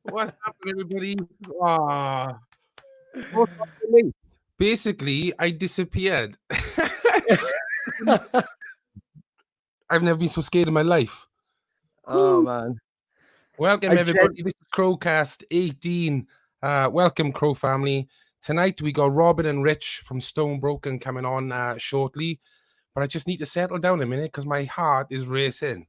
What's happening, everybody? Ah, what's happening? Basically, I disappeared. I've never been so scared in my life. Oh, man. Welcome, everybody. This is CrowCast 18. Welcome, Crow family. Tonight, we got Robyn and Rich from Stonebroken coming on shortly. But I just need to settle down a minute because my heart is racing.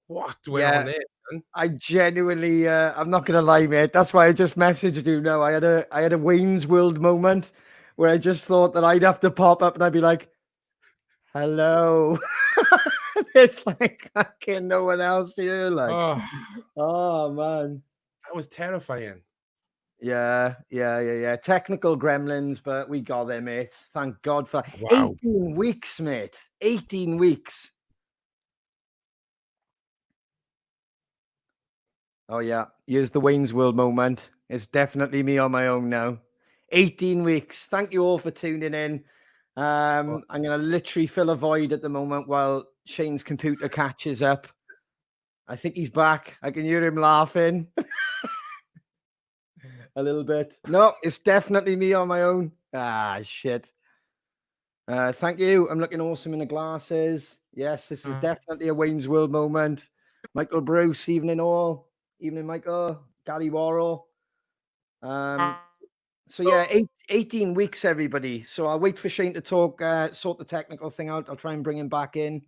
What went on there, man? I genuinely, I'm not going to lie, mate. That's why I just messaged you. No, I had a Wayne's World moment where I just thought that I'd have to pop up and I'd be like, hello. It's like fucking no one else here. Like, oh man. That was terrifying. Yeah. Technical gremlins, but we got there, mate. Thank God for 18 weeks, mate. 18 weeks. Oh, yeah. Here's the Wayne's World moment. It's definitely me on my own now. 18 weeks. Thank you all for tuning in. I'm going to literally fill a void at the moment while Shane's computer catches up. I think he's back. I can hear him laughing a little bit. No, it's definitely me on my own. Ah, shit. Thank you. I'm looking awesome in the glasses. Yes, this is definitely a Wayne's World moment. Michael Bruce, evening all. Evening, Michael. Gary Worrell. So yeah, 18 weeks, everybody. So I'll wait for Shane to talk, sort the technical thing out. I'll try and bring him back in.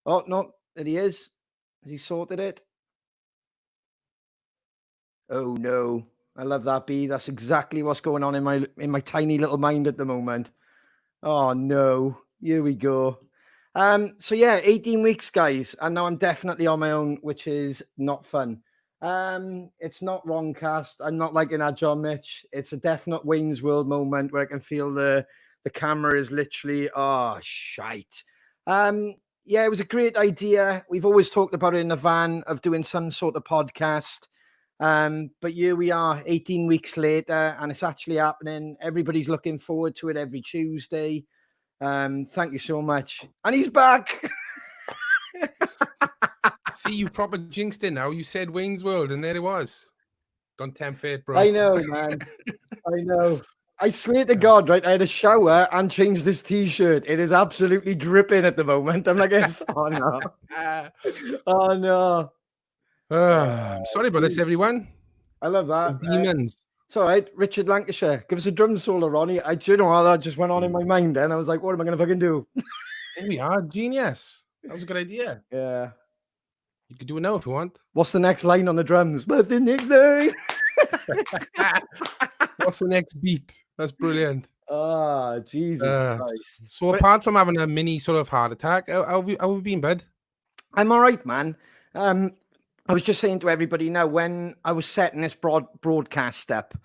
Oh, no, there he is. Has he sorted it? Oh no. I love that, B. That's exactly what's going on in my tiny little mind at the moment. Oh no. Here we go. So yeah, 18 weeks, guys, and now I'm definitely on my own, which is not fun. It's not wrong cast. I'm not liking that, John Mitch. It's a definite Wayne's World moment where I can feel the camera is literally shite. Yeah, it was a great idea. We've always talked about it in the van of doing some sort of podcast. But here we are 18 weeks later and it's actually happening. Everybody's looking forward to it every Tuesday. Thank you so much. And he's back. See, you proper jinxed it now. You said Wayne's World, and there it was. Don't tempt fate, bro. I know, man. I know. I swear to God, right? I had a shower and changed this T-shirt. It is absolutely dripping at the moment. I'm like, oh no. Oh no. I'm sorry about this, everyone. I love that. Some demons. It's all right. Richard Lancashire. Give us a drum solo, Ronnie. You know how that just went on in my mind then. I was like, what am I going to fucking do? There we are. Genius. That was a good idea. Yeah. You could do it now if you want. What's the next line on the drums? What's the next line? What's the next beat? That's brilliant. Oh, Jesus Christ. So apart from having a mini sort of heart attack, how have you been, bud? I'm all right, man. I was just saying to everybody now, when I was setting this broadcast up,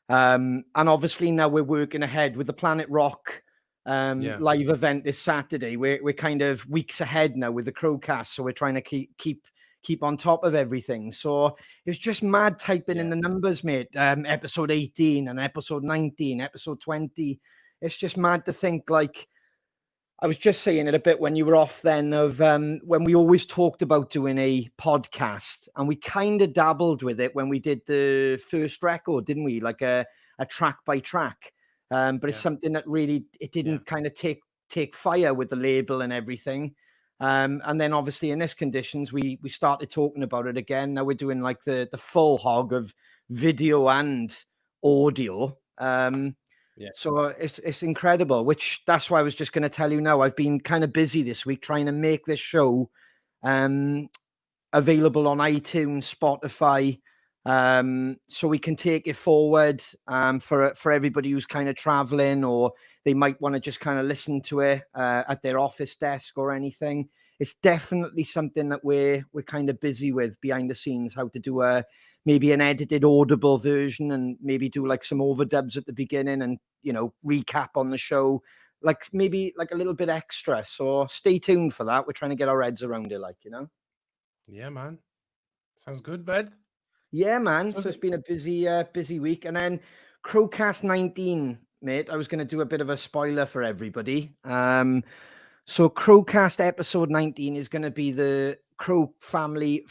and obviously now we're working ahead with the Planet Rock live event this Saturday. We're kind of weeks ahead now with the CrowCast, so we're trying to keep on top of everything. So it was just mad typing in the numbers, mate. Episode 18 and episode 19, episode 20. It's just mad to think, like, I was just saying it a bit when you were off then of when we always talked about doing a podcast, and we kind of dabbled with it when we did the first record, didn't we? Like a track by track. But it's something that really, it didn't kind of take fire with the label and everything. And then obviously in this conditions, we started talking about it again. Now we're doing like the full hog of video and audio. So it's incredible, which that's why I was just going to tell you now. I've been kind of busy this week trying to make this show available on iTunes, Spotify, so we can take it forward for everybody who's kind of traveling, or they might want to just kind of listen to it at their office desk or anything. It's definitely something that we're kind of busy with behind the scenes, how to do maybe an edited audible version and maybe do like some overdubs at the beginning and, you know, recap on the show, like maybe like a little bit extra. So stay tuned for that. We're trying to get our heads around it, like, you know? Yeah, man. Sounds good, bud. Yeah, man. So it's been a busy week. And then CrowCast 19, mate, I was going to do a bit of a spoiler for everybody. So CrowCast episode 19 is going to be the Crow Family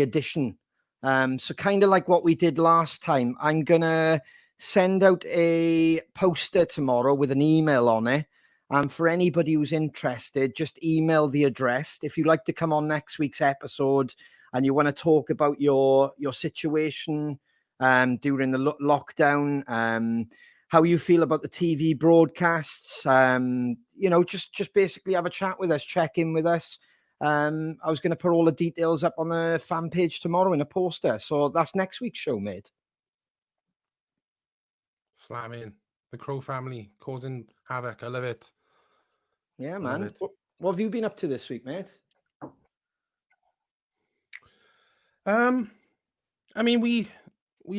edition. So kind of like what we did last time. I'm gonna send out a poster tomorrow with an email on it. And for anybody who's interested, just email the address. If you'd like to come on next week's episode and you want to talk about your situation during the lockdown, how you feel about the TV broadcasts, just basically have a chat with us, check in with us. I was going to put all the details up on the fan page tomorrow in a poster. So that's next week's show, mate. Slamming. The Crow family causing havoc. I love it. Yeah, man. What have you been up to this week, mate? I mean, we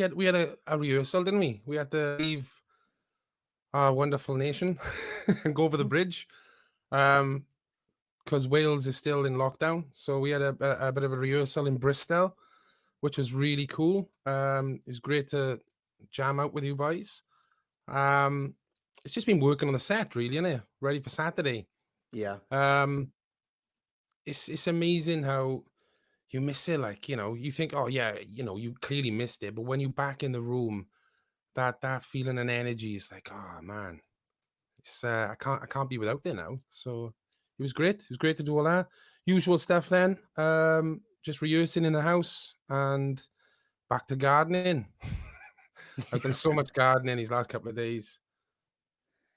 had a rehearsal, didn't we? We had to leave our wonderful nation and go over the bridge, because Wales is still in lockdown. So we had a bit of a rehearsal in Bristol, which was really cool. It was great to jam out with you boys. It's just been working on the set, really, isn't it? Ready for Saturday. Yeah. It's amazing how you miss it. Like, you think, oh yeah, you clearly missed it, but when you're back in the room, that feeling and energy is like, oh man, it's I can't be without it now. So it was great. It was great to do all that usual stuff. Then just rehearsing in the house and back to gardening. I've done so much gardening these last couple of days.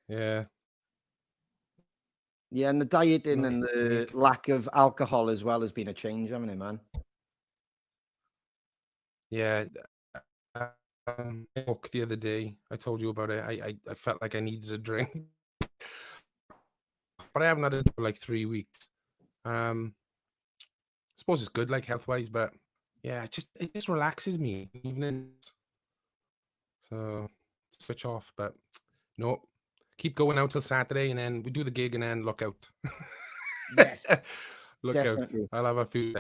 Yeah. Yeah, and the dieting and the lack of alcohol as well has been a change, haven't it, man? Yeah. The other day, I told you about it. I felt like I needed a drink, but I haven't had it for like 3 weeks. I suppose it's good, like health wise, but yeah, it just relaxes me evenings. So switch off, but no, keep going out till Saturday, and then we do the gig, and then look out. Yes, look definitely. out. I'll have a few.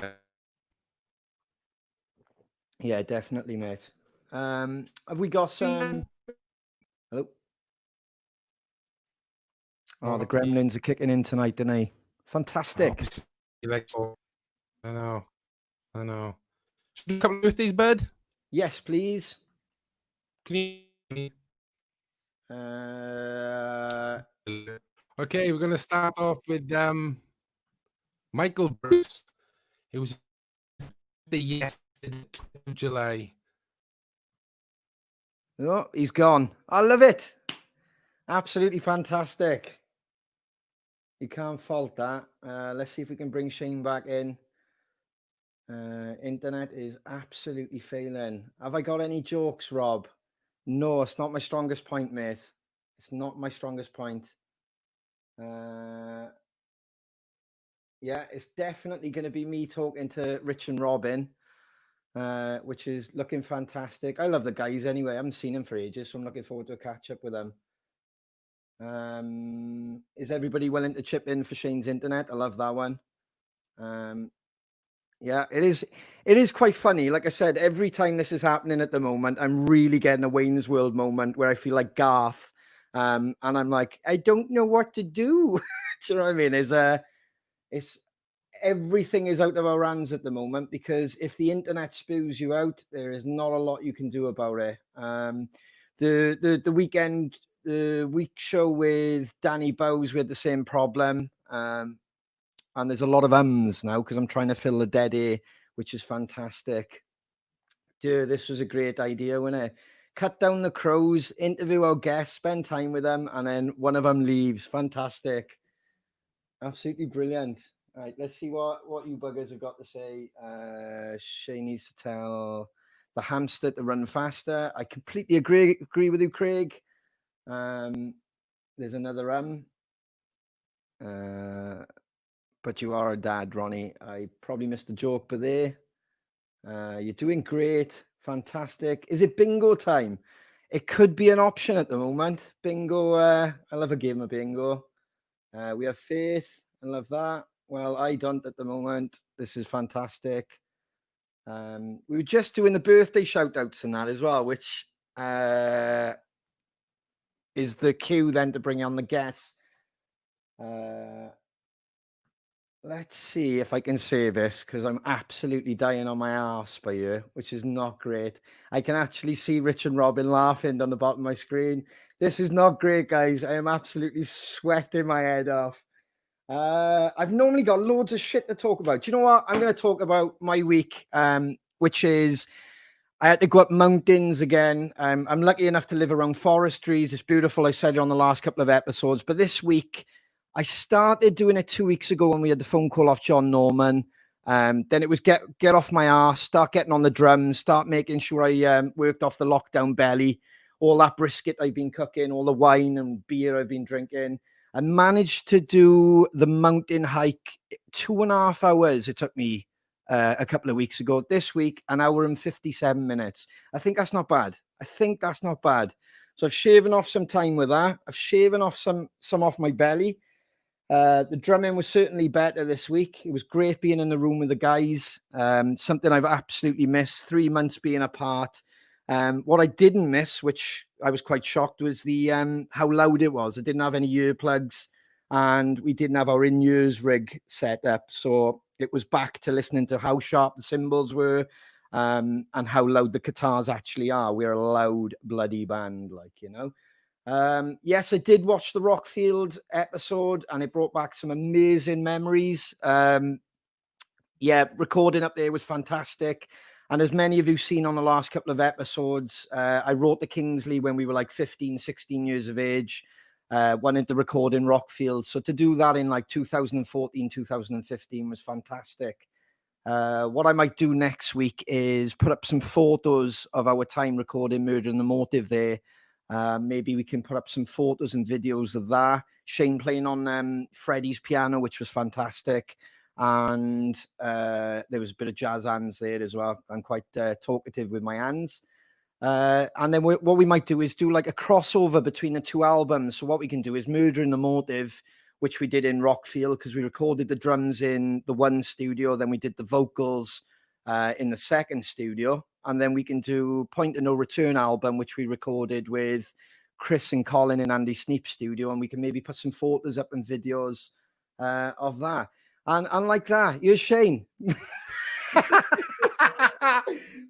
Yeah, definitely, mate. Have we got some? Hello. Oh, the gremlins are kicking in tonight, didn't they? Fantastic. I know. Should we do a couple of birthdays, bud? Yes, please. Can you? Okay, we're gonna start off with Michael Bruce. It was the 12th of July. Oh, he's gone. I love it. Absolutely fantastic. You can't fault that. Let's see if we can bring Shane back in. Internet is absolutely failing. Have I got any jokes, Rob? No, it's not my strongest point, mate. It's not my strongest point. Yeah, it's definitely going to be me talking to Rich and Robyn, which is looking fantastic. I love the guys anyway. I haven't seen them for ages, so I'm looking forward to a catch up with them. Is everybody willing to chip in for Shane's internet? I love that one. Yeah, it is quite funny. Like I said, every time this is happening at the moment, I'm really getting a Wayne's World moment where I feel like Garth, and I'm like, I don't know what to do. Do you know what I mean? It's everything is out of our hands at the moment, because if the internet spews you out, there is not a lot you can do about it. The weekend, the week show with Danny Bowes, we had the same problem. And there's a lot of ums now because I'm trying to fill the dead air, which is fantastic. Dude, this was a great idea, wasn't it? Cut down the CROWS, interview our guests, spend time with them, and then one of them leaves. Fantastic. Absolutely brilliant. All right, let's see what you buggers have got to say. Shane needs to tell the hamster to run faster. I completely agree with you, Craig. There's another but you are a dad, Ronnie. I probably missed a joke, but there. You're doing great. Fantastic. Is it bingo time? It could be an option at the moment. Bingo. I love a game of bingo. We have faith. I love that. Well, I don't at the moment. This is fantastic. We were just doing the birthday shout outs and that as well, which is the cue then to bring on the guests. Let's see if I can say this because I'm absolutely dying on my arse by you, which is not great. I can actually see Rich and Robyn laughing on the bottom of my screen. This is not great, guys. I am absolutely sweating my head off. I've normally got loads of shit to talk about. Do you know what? I'm going to talk about my week, which is I had to go up mountains again. I'm lucky enough to live around forest trees. It's beautiful. I said it on the last couple of episodes, but this week I started doing it 2 weeks ago when we had the phone call off John Norman. Then it was get off my ass, start getting on the drums, start making sure I worked off the lockdown belly, all that brisket I've been cooking, all the wine and beer I've been drinking. I managed to do the mountain hike 2.5 hours. It took me a couple of weeks ago. This week, 1 hour and 57 minutes. I think that's not bad. So I've shaven off some time with that. I've shaven off some off my belly. The drumming was certainly better this week. It was great being in the room with the guys. Something I've absolutely missed. 3 months being apart. What I didn't miss, which I was quite shocked, was the how loud it was. I didn't have any earplugs, and we didn't have our in-ears rig set up. So it was back to listening to how sharp the cymbals were, and how loud the guitars actually are. We're a loud, bloody band, like, you know. Yes, I did watch the Rockfield episode, and it brought back some amazing memories. Yeah, recording up there was fantastic. And as many of you seen on the last couple of episodes, I wrote the Kingsley when we were like 15, 16 years of age. Wanted to record in Rockfield. So to do that in like 2014, 2015 was fantastic. What I might do next week is put up some photos of our time recording Murder and the Motive there. Maybe we can put up some photos and videos of that. Shane playing on Freddie's piano, which was fantastic. And there was a bit of jazz hands there as well. I'm quite talkative with my hands. And then what we might do is do like a crossover between the two albums. So what we can do is Murder and the Motive, which we did in Rockfield, because we recorded the drums in the one studio, then we did the vocals in the second studio, and then we can do Point of No Return album, which we recorded with Chris and Colin in Andy Sneap's studio, and we can maybe put some photos up and videos of that. And like that, here's Shane.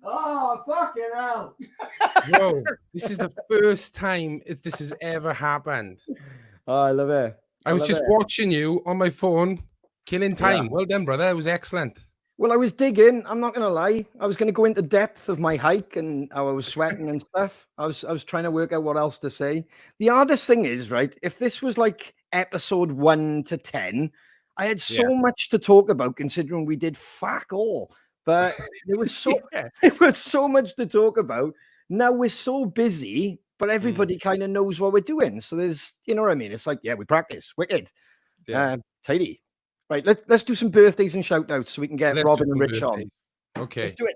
Oh, fucking hell. Bro, this is the first time this has ever happened. Oh, I love it. I was just watching you on my phone, killing time. Yeah. Well done, brother. It was excellent. Well, I was digging. I'm not going to lie. I was going to go into depth of my hike and how I was sweating and stuff. I was trying to work out what else to say. The hardest thing is, right, if this was like episode 1 to 10, I had so much to talk about considering we did fuck all. But there was so much to talk about. Now we're so busy, but everybody kind of knows what we're doing. So there's, you know what I mean? It's like, yeah, we practice. Wicked. Yeah. Tidy. Right, let's do some birthdays and shout outs so we can get Robyn and Rich on. Okay. Let's do it.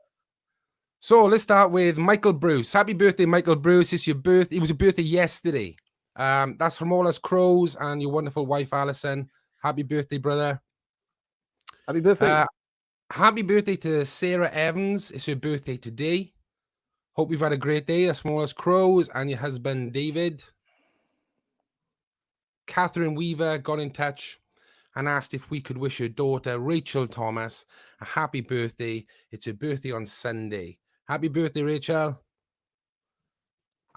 So let's start with Michael Bruce. Happy birthday, Michael Bruce. It's your birthday. It was your birthday yesterday. That's from all us CROWS and your wonderful wife, Alison. Happy birthday, brother. Happy birthday. Happy birthday to Sarah Evans. It's her birthday today. Hope you've had a great day. That's from all us CROWS and your husband, David. Catherine Weaver got in touch and asked if we could wish her daughter, Rachel Thomas, a happy birthday. It's her birthday on Sunday. Happy birthday, Rachel.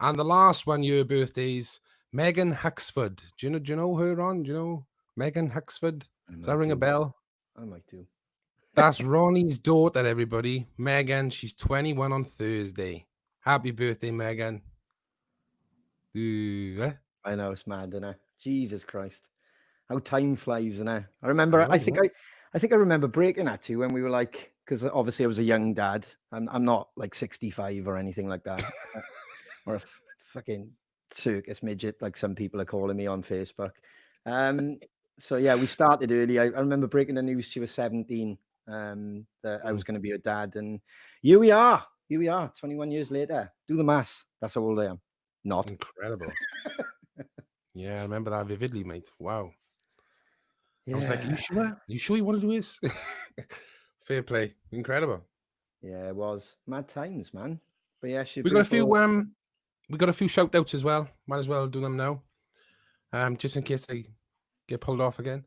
And the last one, your birthdays, Megan Huxford. Do you know her, Ron? Do you know Megan Huxford? Does that ring a bell? I might do. That's Ronnie's daughter, everybody. Megan, she's 21 on Thursday. Happy birthday, Megan. I know, it's mad, isn't it? Jesus Christ. How time flies, isn't it? I remember, I think I remember breaking that too when we were like, because obviously I was a young dad. I'm not like 65 or anything like that. Or a fucking circus midget, like some people are calling me on Facebook. So yeah, we started early. I remember breaking the news she was 17, that I was going to be a dad. And here we are, 21 years later. Do the maths. That's how old I am. Not. Incredible. Yeah, I remember that vividly, mate. Wow. Yeah. I was like, you sure you want to do this? Fair play. Incredible. Yeah, it was. Mad times, man. But yeah, we got a few shout outs as well. Might as well do them now. Just in case I get pulled off again.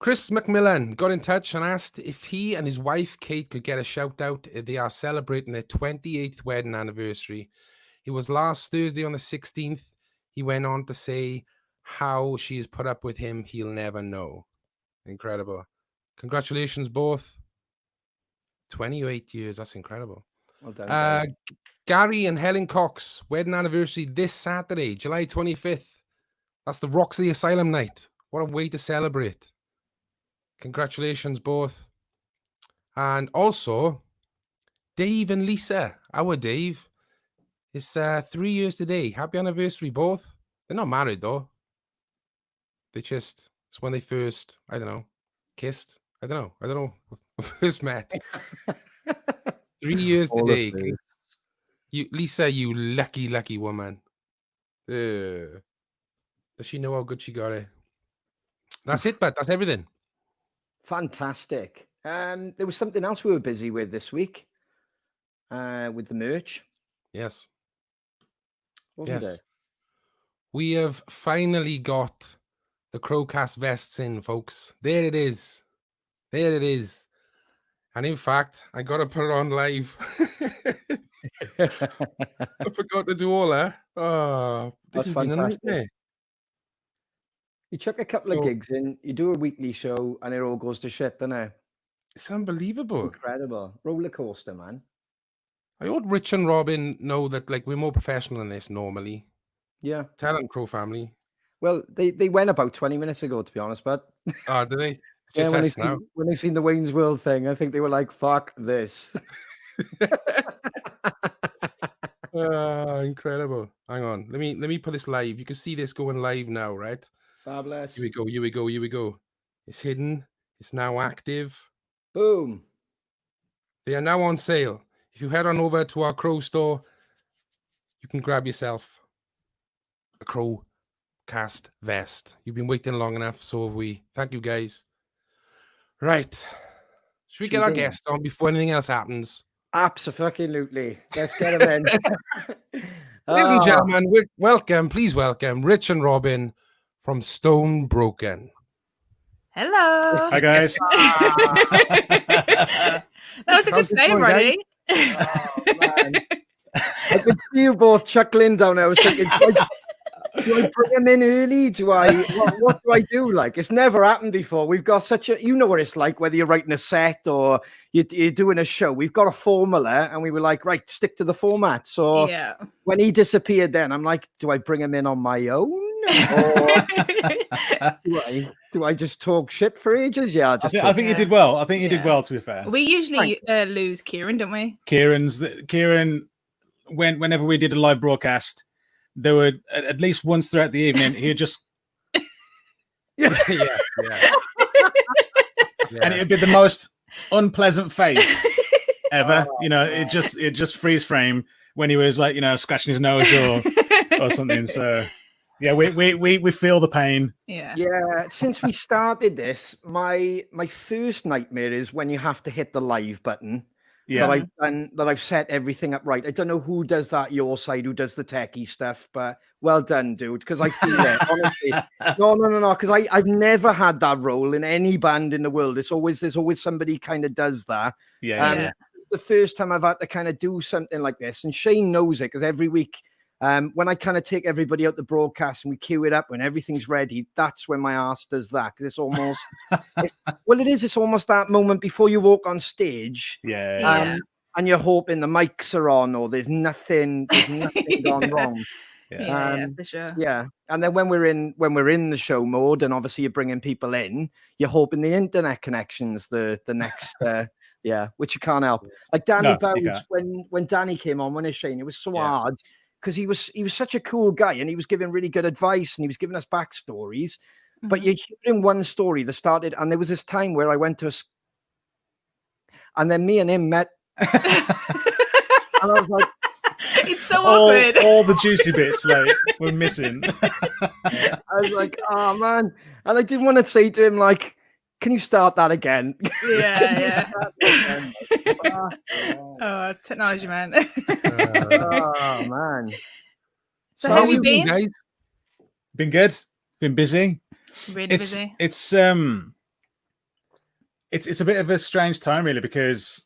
Chris McMillan got in touch and asked if he and his wife Kate could get a shout out. They are celebrating their 28th wedding anniversary. It was last Thursday on the 16th. He went on to say how she has put up with him, he'll never know. Incredible. Congratulations both. 28 years, that's incredible. Well done, Gary and Helen Cox, wedding anniversary this Saturday, July 25th. That's the Roxy Asylum night. What a way to celebrate. Congratulations both. And also, Dave and Lisa, our Dave, it's 3 years today. Happy anniversary both. They're not married though. It's when they first, I don't know, kissed. I don't know. First met. 3 years today. You, Lisa, you lucky woman. Does she know how good she got it? That's it, but that's everything. Fantastic. There was something else we were busy with this week. With the merch. Yes. Wasn't it? We have finally got the CrowCast vests in, folks. There it is. There it is. And in fact, I got to put it on live. I forgot to do all that. Oh, this has been a nightmare. You chuck a couple of gigs in, you do a weekly show, and it all goes to shit, doesn't it? It's unbelievable. Incredible. Roller coaster, man. I hope Rich and Robyn know that like we're more professional than this normally. Yeah. Tell them, Crow family. Well, they went about 20 minutes ago, to be honest, but oh, did they? Just when they seen the Wayne's World thing, I think they were like, fuck this. Incredible. Hang on. Let me put this live. You can see this going live now, right? Fabulous. Here we go. It's hidden. It's now active. Boom. They are now on sale. If you head on over to our Crow store, you can grab yourself a CrowCast vest. You've been waiting long enough, so have we. Thank you, guys. Right. Should we get our guest on before anything else happens? Absolutely. Let's get him in. Ladies and gentlemen, please welcome Rich and Robyn from Stonebroken. Hello. Hi, guys. That was a good save, Ronnie. Oh, man. I could see you both chuckling down there. I was thinking, do I bring him in early? What do I do? Like, it's never happened before. We've got you know what it's like, whether you're writing a set or you're doing a show. We've got a formula, and we were like, right, stick to the format. So when he disappeared, then I'm like, do I bring him in on my own? Or do I just talk shit for ages? Yeah, I think you did well. I think you did well, to be fair. We usually lose Kieran, don't we? Kieran, whenever we did a live broadcast, there were at least once throughout the evening, he'd just yeah. And it'd be the most unpleasant face ever. You know, it just freeze frame when he was like, you know, scratching his nose or something. So yeah, we feel the pain. Yeah. Since we started this, my first nightmare is when you have to hit the live button. Yeah. That I've set everything up right. I don't know who does that your side, who does the techie stuff, but well done, dude. Because I feel it, honestly. No. Because I've never had that role in any band in the world. There's always somebody kind of does that. Yeah. The first time I've had to kind of do something like this, and Shane knows it because every week. When I kind of take everybody out the broadcast and we queue it up when everything's ready, that's when my ass does that. Because it's almost, it's almost that moment before you walk on stage. Yeah. And you're hoping the mics are on or there's nothing gone wrong. Yeah, for sure. Yeah. And then when we're in the show mode and obviously you're bringing people in, you're hoping the internet connection's the next, which you can't help. Like Danny Bowes, when Danny came on, when it's Shane, it was so hard. Because he was such a cool guy and he was giving really good advice and he was giving us backstories. Mm-hmm. But you're hearing one story that started, and there was this time where I went to and then me and him met. And I was like, it's so awkward. All the juicy bits like we're missing. I was like, oh man. And I didn't want to say to him, like, can you start that again? Yeah. Oh, technology, man. Oh man. So how have you been, guys? Been good. Been busy. Really busy. It's it's a bit of a strange time, really, because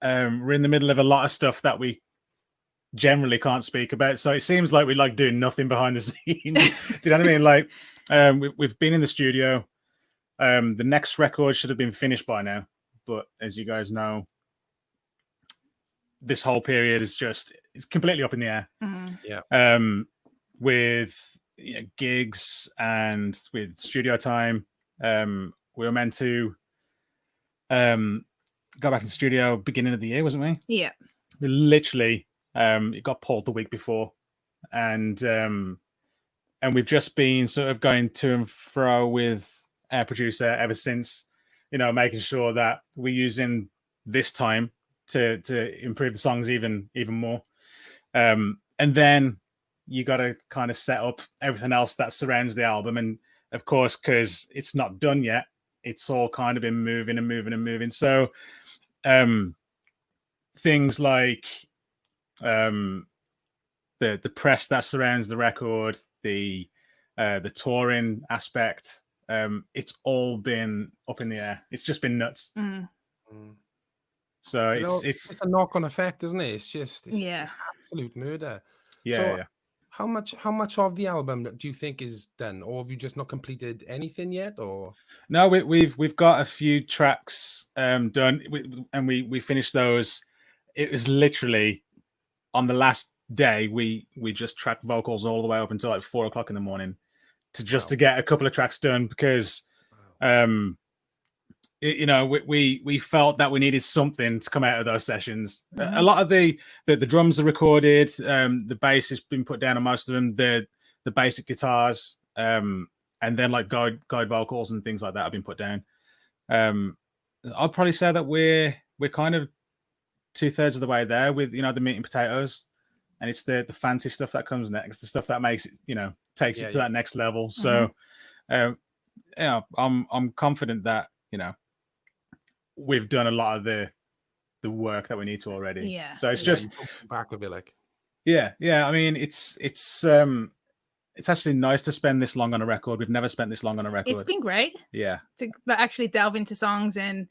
we're in the middle of a lot of stuff that we generally can't speak about. So it seems like we're like doing nothing behind the scenes. Do you know what I mean? Like we've been in the studio. The next record should have been finished by now, but as you guys know, this whole period is it's completely up in the air. Mhm. Yeah. With gigs and with studio time, we were meant to go back in the studio beginning of the year, wasn't we? Yeah. We literally it got pulled the week before, and we've just been sort of going to and fro with our producer ever since, making sure that we're using this time to improve the songs even more. And then you got to kind of set up everything else that surrounds the album. And of course, because it's not done yet, it's all kind of been moving and moving and moving. So things like the press that surrounds the record, the touring aspect, it's all been up in the air. It's just been nuts. Mm. So it's a knock-on effect, isn't it? It's Yeah. absolute murder. Yeah, So yeah. how much of the album do you think is done, or have you just not completed anything yet? Or no, we've got a few tracks done, and we finished those. It was literally on the last day we just tracked vocals all the way up until like 4 o'clock in the morning to get a couple of tracks done, because we felt that we needed something to come out of those sessions. Mhm. A lot of the drums are recorded, the bass has been put down on most of them, the basic guitars, and then like guide vocals and things like that have been put down. I'll probably say that we're kind of 2/3 of the way there with the meat and potatoes, and it's the fancy stuff that comes next, the stuff that makes it takes it to that next level. So I'm confident that we've done a lot of the work that we need to already. Yeah. So it's just back with it, like. yeah. I mean, it's actually nice to spend this long on a record. We've never spent this long on a record. It's been great. Yeah. To actually delve into songs and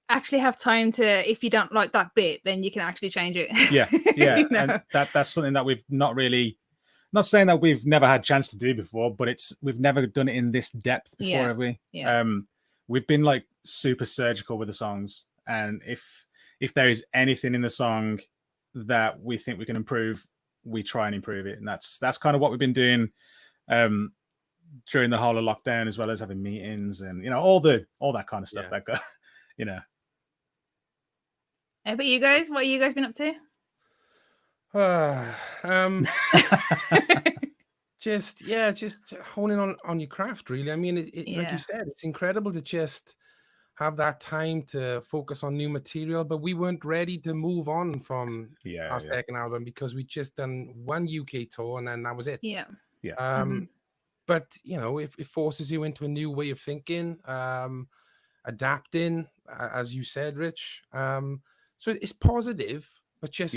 actually have time to, if you don't like that bit, then you can actually change it. Yeah. And that's something that we've not really, not saying that we've never had a chance to do before, but we've never done it in this depth before, have we? Yeah. We've been like super surgical with the songs, and if there is anything in the song that we think we can improve, we try and improve it. And that's kind of what we've been doing during the whole of lockdown, as well as having meetings and all that kind of stuff that got How about you guys? What have you guys been up to? Just honing on your craft, really. I mean, like you said, it's incredible to just have that time to focus on new material, but we weren't ready to move on from our second album because we just done one UK tour and then that was it. But it forces you into a new way of thinking, adapting, as you said, Rich. So it's positive, but just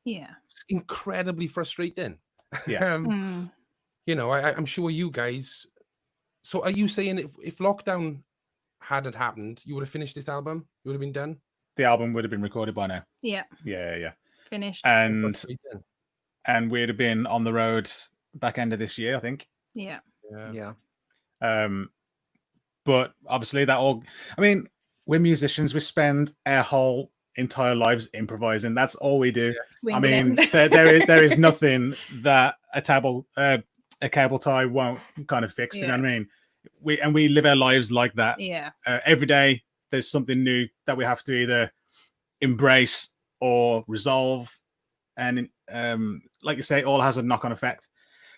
it's incredibly frustrating. I'm sure you guys. So are you saying if lockdown hadn't happened, you would have finished this album? You would have been done? The album would have been recorded by now. Yeah. Finished. And we'd have been on the road back end of this year, I think. Yeah. But obviously we're musicians. We spend our whole entire lives improvising. That's all we do. I mean, there is nothing that a cable tie won't kind of fix. You know what I mean? We live our lives like that. Every day there's something new that we have to either embrace or resolve, and like you say, it all has a knock-on effect.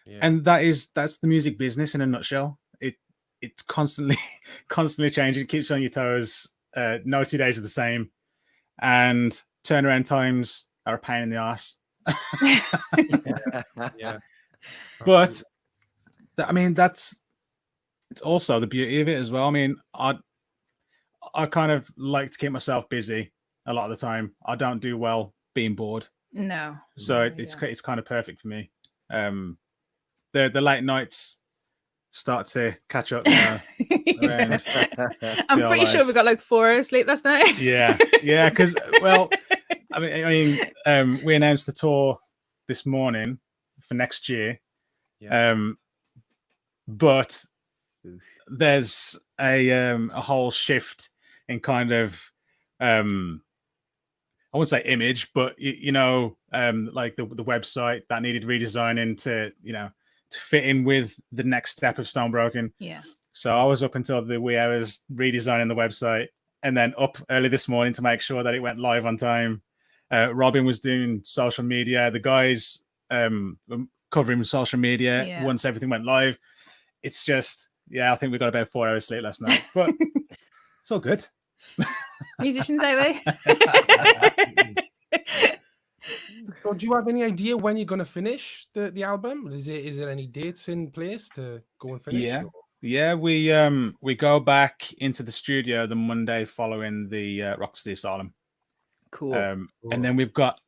And that's the music business in a nutshell. It's constantly changing. It keeps you on your toes. No 2 days are the same, and turnaround times are a pain in the ass. But I mean, it's also the beauty of it as well. I mean, I kind of like to keep myself busy a lot of the time. I don't do well being bored. No. So it's kind of perfect for me. The late nights start to catch up now. I'm pretty sure we got like 4 hours sleep last night. Yeah, because we announced the tour this morning for next year. Yeah. But there's a whole shift in kind of I wouldn't say image, but like the website that needed redesigning to fit in with the next step of Stonebroken. Yeah. So I was up until the wee hours redesigning the website, and then up early this morning to make sure that it went live on time. Robyn was doing social media. The guys covering social media once everything went live. It's just, I think we got about 4 hours sleep last night, but it's all good. Musicians, are we? So do you have any idea when you're going to finish the album? Is there any dates in place to go and finish? Yeah, we go back into the studio the Monday following the Rocksteady Asylum. Cool. And then we've got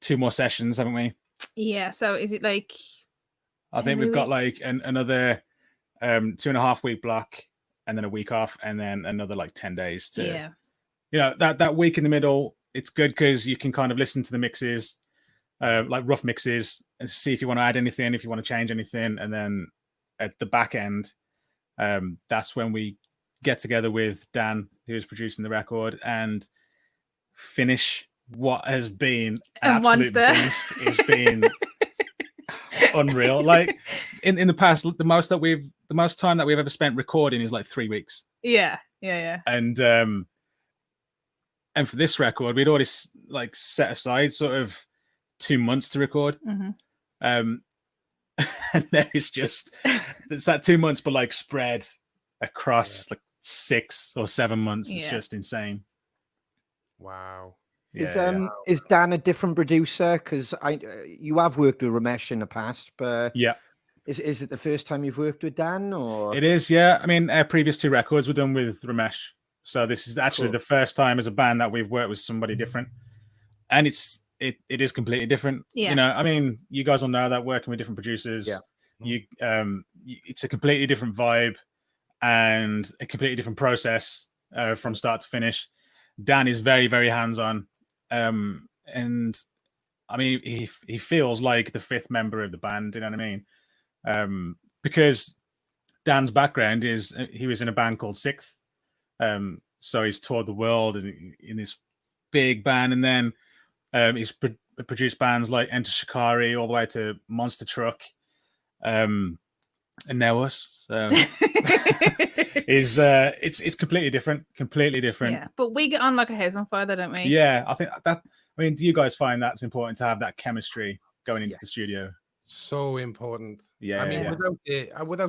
2 more sessions, haven't we? Yeah. So is it like? I think we've got like another 2.5 week block, and then a week off, and then another like 10 days to. That week in the middle, it's good because you can kind of listen to the mixes, like rough mixes, and see if you want to add anything, if you want to change anything, and then at the back end, that's when we get together with Dan, who's producing the record, and finish what has been an absolute beast. It's been unreal. Like in the past, the most time that we've ever spent recording is like 3 weeks. Yeah. And for this record, we'd already like set aside sort of 2 months to record. Mm-hmm. And there is just it's that 2 months, but like spread across like 6 or 7 months. It's just insane. Wow. Is Dan a different producer? Because you have worked with Ramesh in the past, but is it the first time you've worked with Dan? Or it is, yeah. I mean, our previous 2 records were done with Ramesh, so this is actually the first time as a band that we've worked with somebody different, and it is completely different. Yeah. I mean, you guys will know that working with different producers, it's a completely different vibe and a completely different process from start to finish. Dan is very, very hands-on. And I mean, he feels like the 5th member of the band, you know what I mean? Because Dan's background is he was in a band called Sixth. So he's toured the world in this big band, and then he's produced bands like Enter Shikari all the way to Monster Truck, and now us. It's completely different. Yeah, but we get on like a house on fire, don't we? Yeah, I think that. I mean, do you guys find that's important to have that chemistry going into the studio? So important. Yeah, I mean, without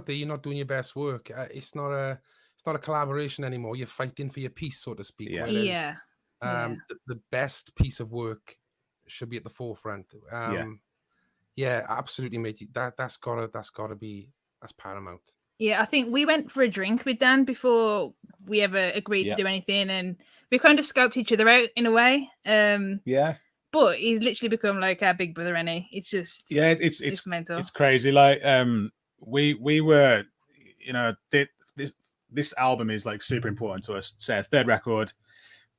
it, you're not doing your best work. It's not a collaboration anymore. You're fighting for your piece, so to speak. Yeah. The best piece of work should be at the forefront. Yeah, absolutely, mate. That's gotta be paramount. Yeah, I think we went for a drink with Dan before we ever agreed to do anything, and we kind of scoped each other out in a way. But he's literally become like our big brother, Ronnie. It's just it's mental. It's crazy. Like we were, this album is like super important to us. It's our 3rd record,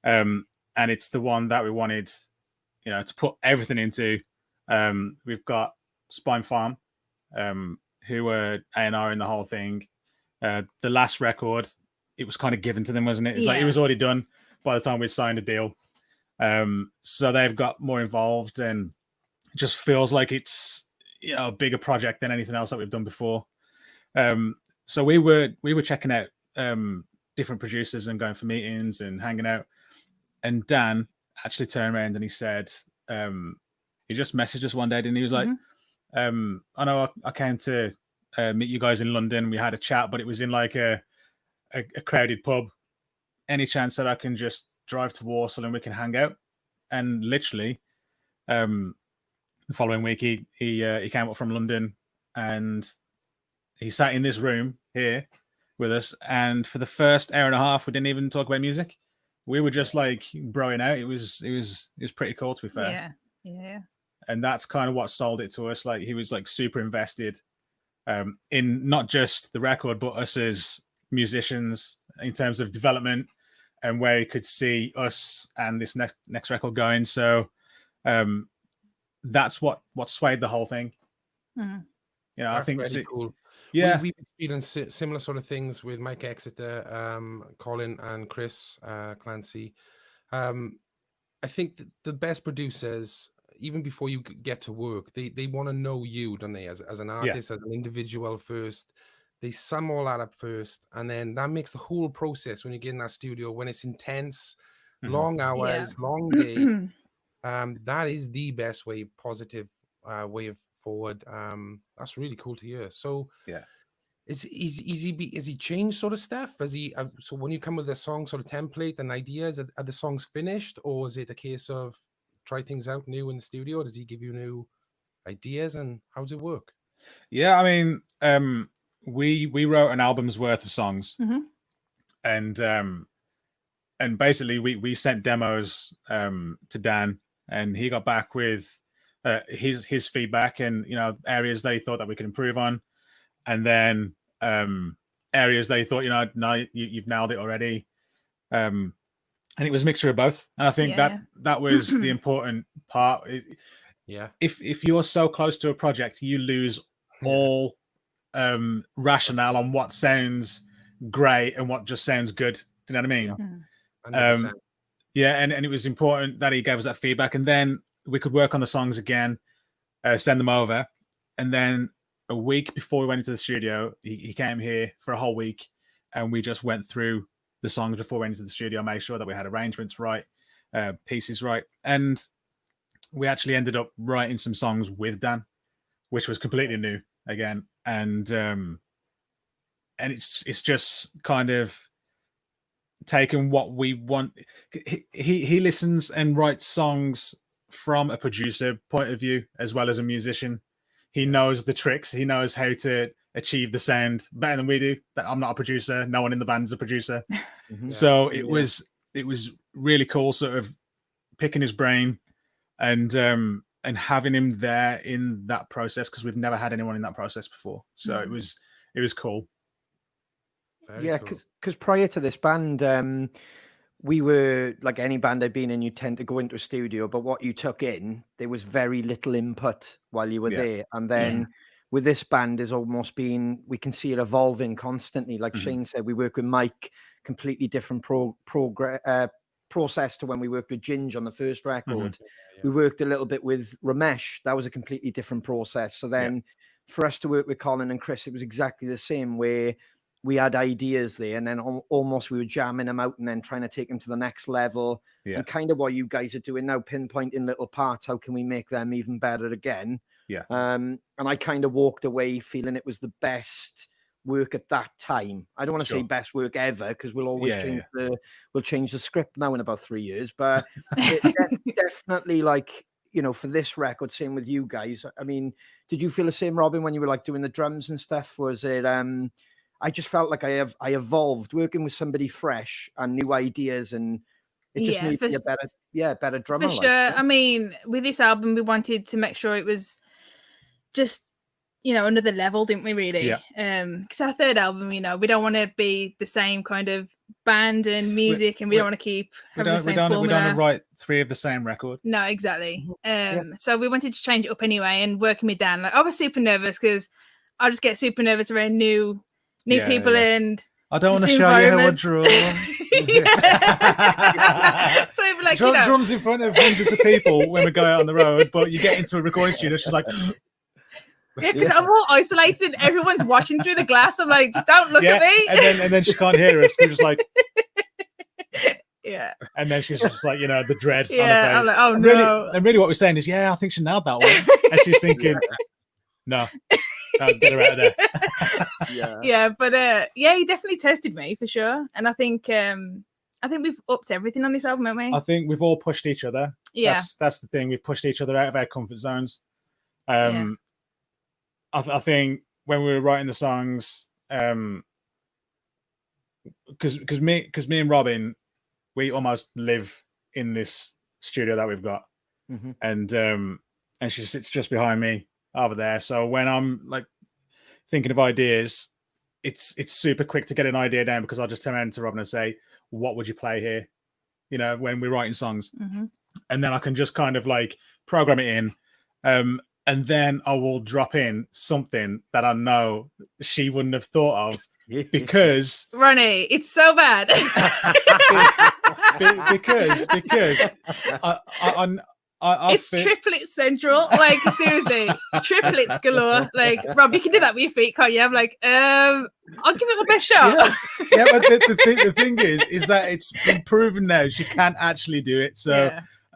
and it's the one that we wanted, to put everything into. We've got Spine Farm, who were A&R in the whole thing. The last record, it was kind of given to them, wasn't it? It's like it was already done by the time we signed a deal. So they've got more involved, and it just feels like it's a bigger project than anything else that we've done before. So we were checking out different producers and going for meetings and hanging out. And Dan actually turned around and he said, he just messaged us one day, and he was like, I know I came to meet you guys in London. We had a chat, but it was in like a crowded pub. Any chance that I can just drive to Warsaw and we can hang out? And literally, the following week he came up from London, and he sat in this room here with us. And for the first hour and a half, we didn't even talk about music. We were just like broing out. It was pretty cool, to be fair. Yeah. And that's kind of what sold it to us. Like, he was like super invested. in not just the record, but us as musicians in terms of development and where he could see us and this next record going. So that's what swayed the whole thing. Mm-hmm. You know, That's I think really cool. Yeah, we've experienced similar sort of things with Mike Exeter, Colin, and Chris Clancy. I think that the best producers, even before you get to work, they want to know you, don't they, as an artist, as an individual first. They sum all that up first, and then that makes the whole process when you get in that studio, when it's intense, long hours, long days. That is the best way, positive way of forward. That's really cool to hear. So yeah. Is he changed sort of stuff? Has he so when you come with a song sort of template and ideas, are the songs finished, or is it a case of try things out new in the studio? Does he give you new ideas, and how does it work? Yeah, I mean, we wrote an album's worth of songs, and basically we sent demos to Dan, and he got back with his feedback and, you know, areas that he thought that we could improve on. And then areas that he thought, you know, no, you've nailed it already. And it was a mixture of both. And I think that was the important part. Yeah. If you're so close to a project, you lose all rationale on what sounds great and what just sounds good. Do you know what I mean? Yeah, and it was important that he gave us that feedback. And then we could work on the songs again, send them over. And then a week before we went into the studio, he came here for a whole week, and we just went through the songs before we went into the studio, made sure that we had arrangements right, pieces right, and we actually ended up writing some songs with Dan, which was completely new again, and it's just kind of taken what we want. He listens and writes songs from a producer point of view as well as a musician. He knows the tricks. He knows how to achieve the sound better than we do. I'm not a producer. No one in the band's a producer. So it was really cool, sort of picking his brain and having him there in that process, because we've never had anyone in that process before. So it was cool. Very cool. Because prior to this band, we were like any band I've been in, you tend to go into a studio, but what you took in, there was very little input while you were there. And then with this band, there's almost been, we can see it evolving constantly. Like Shane said, we work with Mike, completely different process to when we worked with Ginge on the first record. We worked a little bit with Ramesh. That was a completely different process. So then for us to work with Colin and Chris, it was exactly the same, where we had ideas there, and then almost we were jamming them out and then trying to take them to the next level. And kind of what you guys are doing now, pinpointing little parts. How can we make them even better again? And I kind of walked away feeling it was the best work at that time. I don't want to say best work ever, because we'll always change the script now in about 3 years. But it definitely, like, you know, for this record, same with you guys. I mean, did you feel the same, Robyn, when you were like doing the drums and stuff? Was it I just felt like I evolved working with somebody fresh and new ideas, and it just made me a better drummer. For sure. I mean, with this album, we wanted to make sure it was just, you know, another level, didn't we, really? Because our third album, you know, we don't want to be the same kind of band and music, and we don't want to keep having the same formula. We don't write 3 of the same record. No, exactly. So we wanted to change it up anyway, and working with Dan, like, I was super nervous because I just get super nervous around new people, and I don't want to show you how I draw. So we're like, you know, drums in front of hundreds of people when we go out on the road, but you get into a recording studio, she's like, because I'm all isolated and everyone's watching through the glass. I'm like, don't look at me. And then she can't hear us. We're just like, yeah. And then she's just like, you know, the dread on her Yeah, face. I'm like, oh no. Really what we're saying is, I think she nailed that one. And she's thinking, no, get her out of there. But he definitely tested me for sure. And I think we've upped everything on this album, haven't we? I think we've all pushed each other. Yeah. That's the thing. We've pushed each other out of our comfort zones. I think when we were writing the songs, because me and Robyn, we almost live in this studio that we've got, and she sits just behind me over there. So when I'm like, thinking of ideas, it's super quick to get an idea down, because I'll just turn around to Robyn and say, what would you play here? You know, when we're writing songs. And then I can just kind of like program it in. And then I will drop in something that I know she wouldn't have thought of, because Ronnie, it's so bad. because it's triplet central. Like, seriously, triplets galore. Like, Rob, you can do that with your feet, can't you? I'm like, I'll give it my best shot. Yeah, but the thing is that it's been proven now she can't actually do it. So,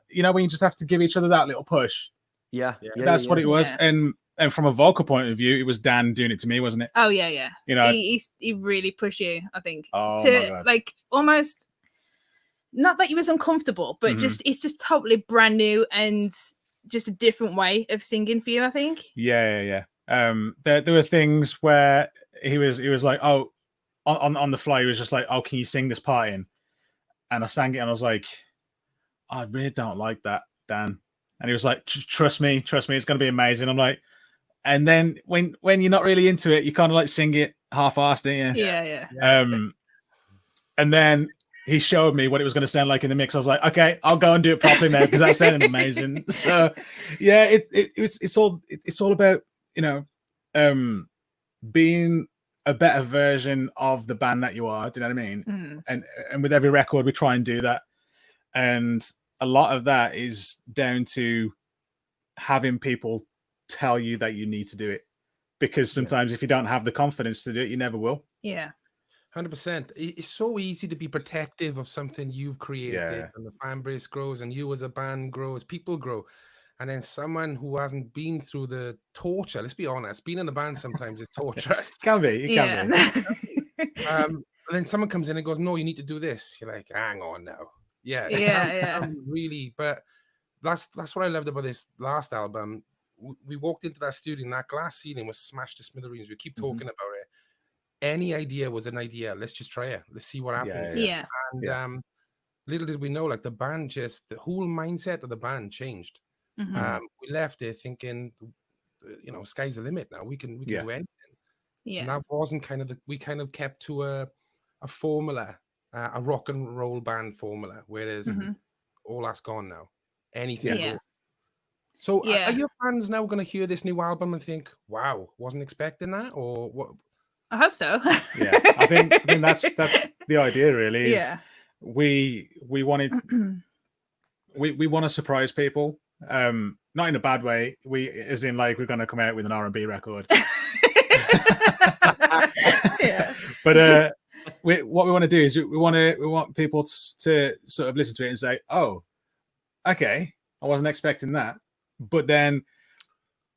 you know, when you just have to give each other that little push. That's what it was. And from a vocal point of view, it was Dan doing it to me, wasn't it? Oh yeah. You know, he really pushed you, I think, my to God. like almost, not that he was uncomfortable, but just it's just totally brand new and just a different way of singing for you, I think. Yeah. There were things where he was like, oh, on the fly, he was just like, oh, can you sing this part in? And I sang it, and I was like, I really don't like that, Dan. And he was like, trust me, it's going to be amazing. I'm like, and then when you're not really into it, you kind of like sing it half-assed, don't you? Yeah. And then he showed me what it was going to sound like in the mix. I was like, okay, I'll go and do it properly now, because that sounded amazing. So yeah, it's all about, you know, being a better version of the band that you are. Do you know what I mean? And with every record, we try and do that. And a lot of that is down to having people tell you that you need to do it, because sometimes if you don't have the confidence to do it, you never will. 100%. It's so easy to be protective of something you've created, and the fan base grows, and you as a band grows, people grow. And then someone who hasn't been through the torture, let's be honest, being in a band sometimes is torturous. It can be. And then someone comes in and goes, no, you need to do this. You're like, hang on now. Really, but that's what I loved about this last album. We walked into that studio, and that glass ceiling was smashed to smithereens. We keep talking about it. Any idea was an idea. Let's just try it. Let's see what happens. And little did we know, like, the band, just the whole mindset of the band changed. We left there thinking, you know, sky's the limit now. We can do anything. And that wasn't we kind of kept to a formula. A rock and roll band formula, whereas all that's gone now. Anything goes. So are your fans now going to hear this new album and think, wow, wasn't expecting that? Or what? I hope so. I think that's the idea, really. Is we wanted we want to surprise people. Not in a bad way. As in, like, we're going to come out with an R&B record. But what we want to do is we want people to sort of listen to it and say, oh, okay, I wasn't expecting that. But then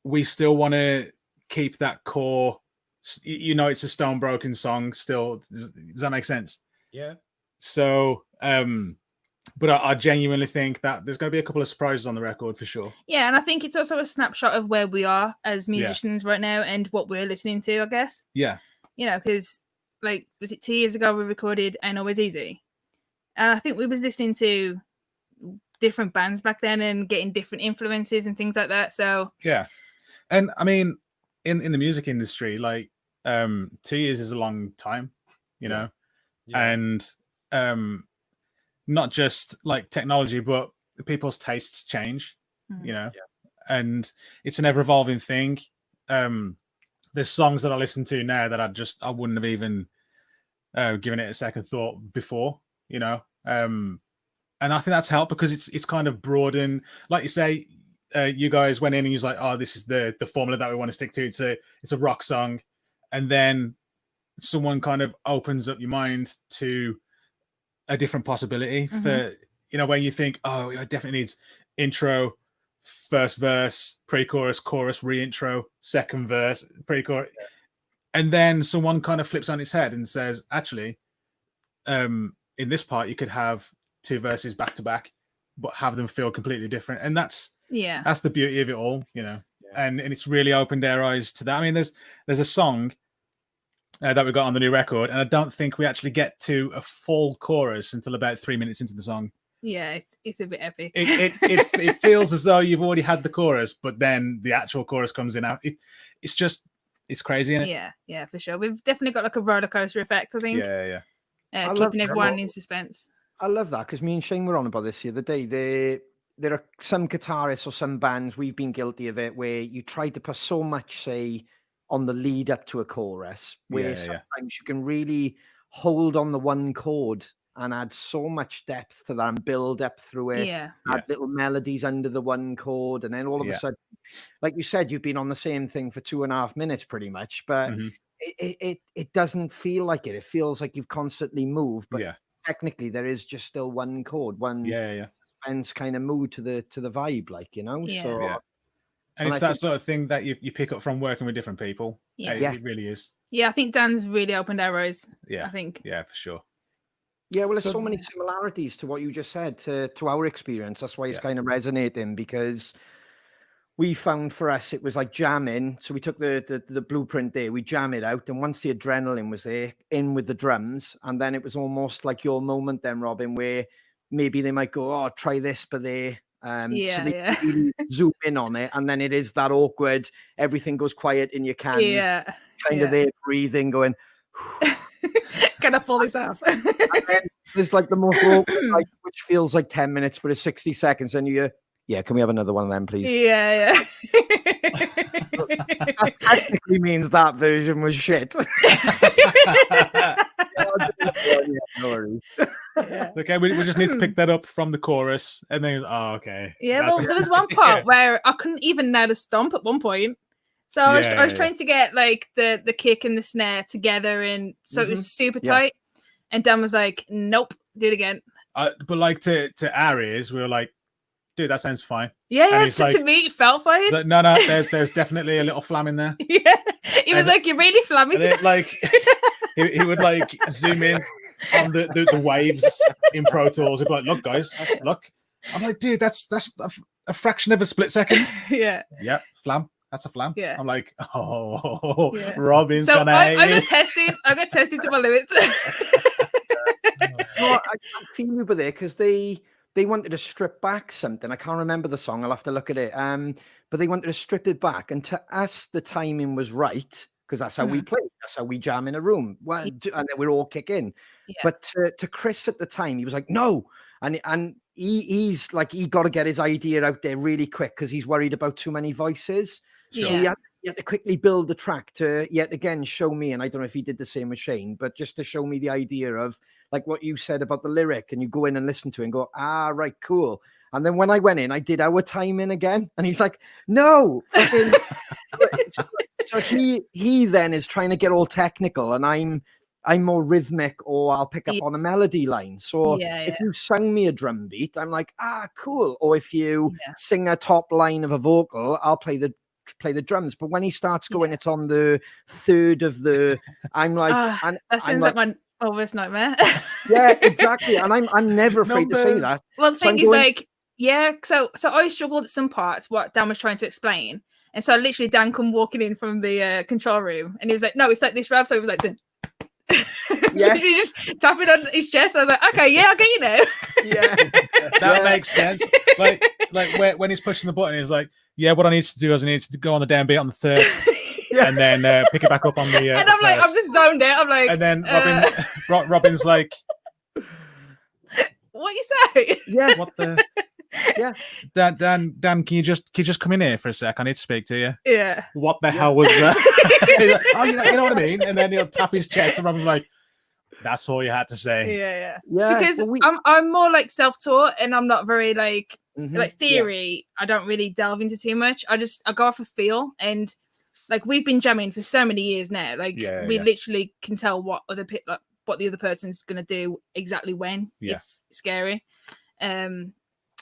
we still want to keep that core, you know, it's a Stonebroken song still. Does that make sense? Yeah. So but I genuinely think that there's going to be a couple of surprises on the record for sure. Yeah, and I think it's also a snapshot of where we are as musicians right now and what we're listening to, I guess. Yeah. You know, because, like, was it 2 years ago we recorded Ain't Always Easy? And I think we was listening to different bands back then and getting different influences and things like that. So yeah. And I mean, in the music industry, like 2 years is a long time, you know. And not just like technology, but people's tastes change, you know. And it's an ever evolving thing. There's songs that I listen to now that I wouldn't have even given it a second thought before, you know. And I think that's helped because it's kind of broadened. Like you say, you guys went in and you was like, oh, this is the formula that we want to stick to. It's a rock song. And then someone kind of opens up your mind to a different possibility for, you know, where you think, oh, it definitely needs intro, first verse, pre-chorus, chorus, re-intro, second verse, pre-chorus. And then someone kind of flips on its head and says, actually, in this part, you could have 2 verses back to back, but have them feel completely different. And that's the beauty of it all, you know. And it's really opened our eyes to that. I mean, there's a song that we got on the new record, and I don't think we actually get to a full chorus until about 3 minutes into the song. Yeah, it's a bit epic. It feels as though you've already had the chorus, but then the actual chorus comes in. It's it's crazy, isn't it? Yeah, for sure. We've definitely got like a roller coaster effect, I think. Yeah. Keeping everyone in suspense. I love that because me and Shane were on about this the other day. There are some guitarists or some bands, we've been guilty of it, where you try to put so much, say, on the lead up to a chorus, where sometimes you can really hold on the one chord and add so much depth to that and build up through it. Add little melodies under the one chord, and then all of a sudden, like you said, you've been on the same thing for 2.5 minutes pretty much, but it doesn't feel like it. It feels like you've constantly moved, but technically there is just still one chord, one suspense kind of mood to the vibe, like, you know. And it's that sort of thing that you pick up from working with different people. It really is. I think Dan's really opened our eyes. I think for sure. Yeah, well, there's so many similarities to what you just said to our experience. That's why it's kind of resonating, because we found for us it was like jamming. So we took the blueprint there, we jam it out, and once the adrenaline was there, in with the drums, and then it was almost like your moment then, Robyn, where maybe they might go, oh, try this, but they really zoom in on it, and then it is that awkward, everything goes quiet in your cans, kind of there breathing, going gonna pull this off. And then there's like the most awkward, like, which feels like 10 minutes but it's 60 seconds, and you can we have another one of them, please? That technically means that version was shit. Okay, we just need to pick that up from the chorus, and then okay. Well, there was one part where I couldn't even nail the stomp at one point, so I was trying to get like the kick and the snare together, and so it was super tight, and Dan was like, nope, do it again. But like to our ears, we were like, dude, that sounds fine. To me it felt fine. Like, no, there's definitely a little flam in there. He was like, you're really flammy. Like he would like zoom in on the waves in Pro Tools. He'd be like, look, guys, look. I'm like, dude, that's a fraction of a split second. Flam. That's a flam. I'm like, Robyn's gonna. I got tested to my limits. No, I feel you over there, because they wanted to strip back something. I can't remember the song. I'll have to look at it. But they wanted to strip it back, and to us, the timing was right, because that's how we play. That's how we jam in a room. Well, and then we're all kick in. But to Chris at the time, he was like, no, and he's like, he got to get his idea out there really quick because he's worried about too many voices. So he had to quickly build the track to yet again show me, and I don't know if he did the same with Shane, but just to show me the idea of like what you said about the lyric, and you go in and listen to it and go, right, cool. And then when I went in, I did our timing again, and he's like, no. So he then is trying to get all technical, and I'm more rhythmic, or I'll pick up on a melody line. So if you sung me a drum beat, I'm like, cool. Or if you sing a top line of a vocal, I'll play the drums. But when he starts going, it's on the third of the. I'm like, that sounds like my worst nightmare. Yeah, exactly. And I'm never afraid to say that. Well, the thing is, like, so I struggled at some parts what Dan was trying to explain, and so literally Dan come walking in from the control room, and he was like, no, it's like this rap. So he was like, he just tapping on his chest. I was like, okay, I get you now. That makes sense. Like when he's pushing the button, he's like, what I need to do is I need to go on the damn beat on the third, and then pick it back up on the. And I'm like, I'm just zoned out. I'm like, and then Robyn's like, what you say? Yeah. What the? Yeah. Dan, can you just come in here for a sec? I need to speak to you. Yeah. What the hell was that? Like, oh, you know what I mean? And then he'll tap his chest, and Robyn's like, that's all you had to say. Yeah. Because I'm more like self-taught, and I'm not very like theory. I don't really delve into too much. I go off a feel, and like we've been jamming for so many years now. Like we literally can tell what the other person's gonna do exactly when. It's scary.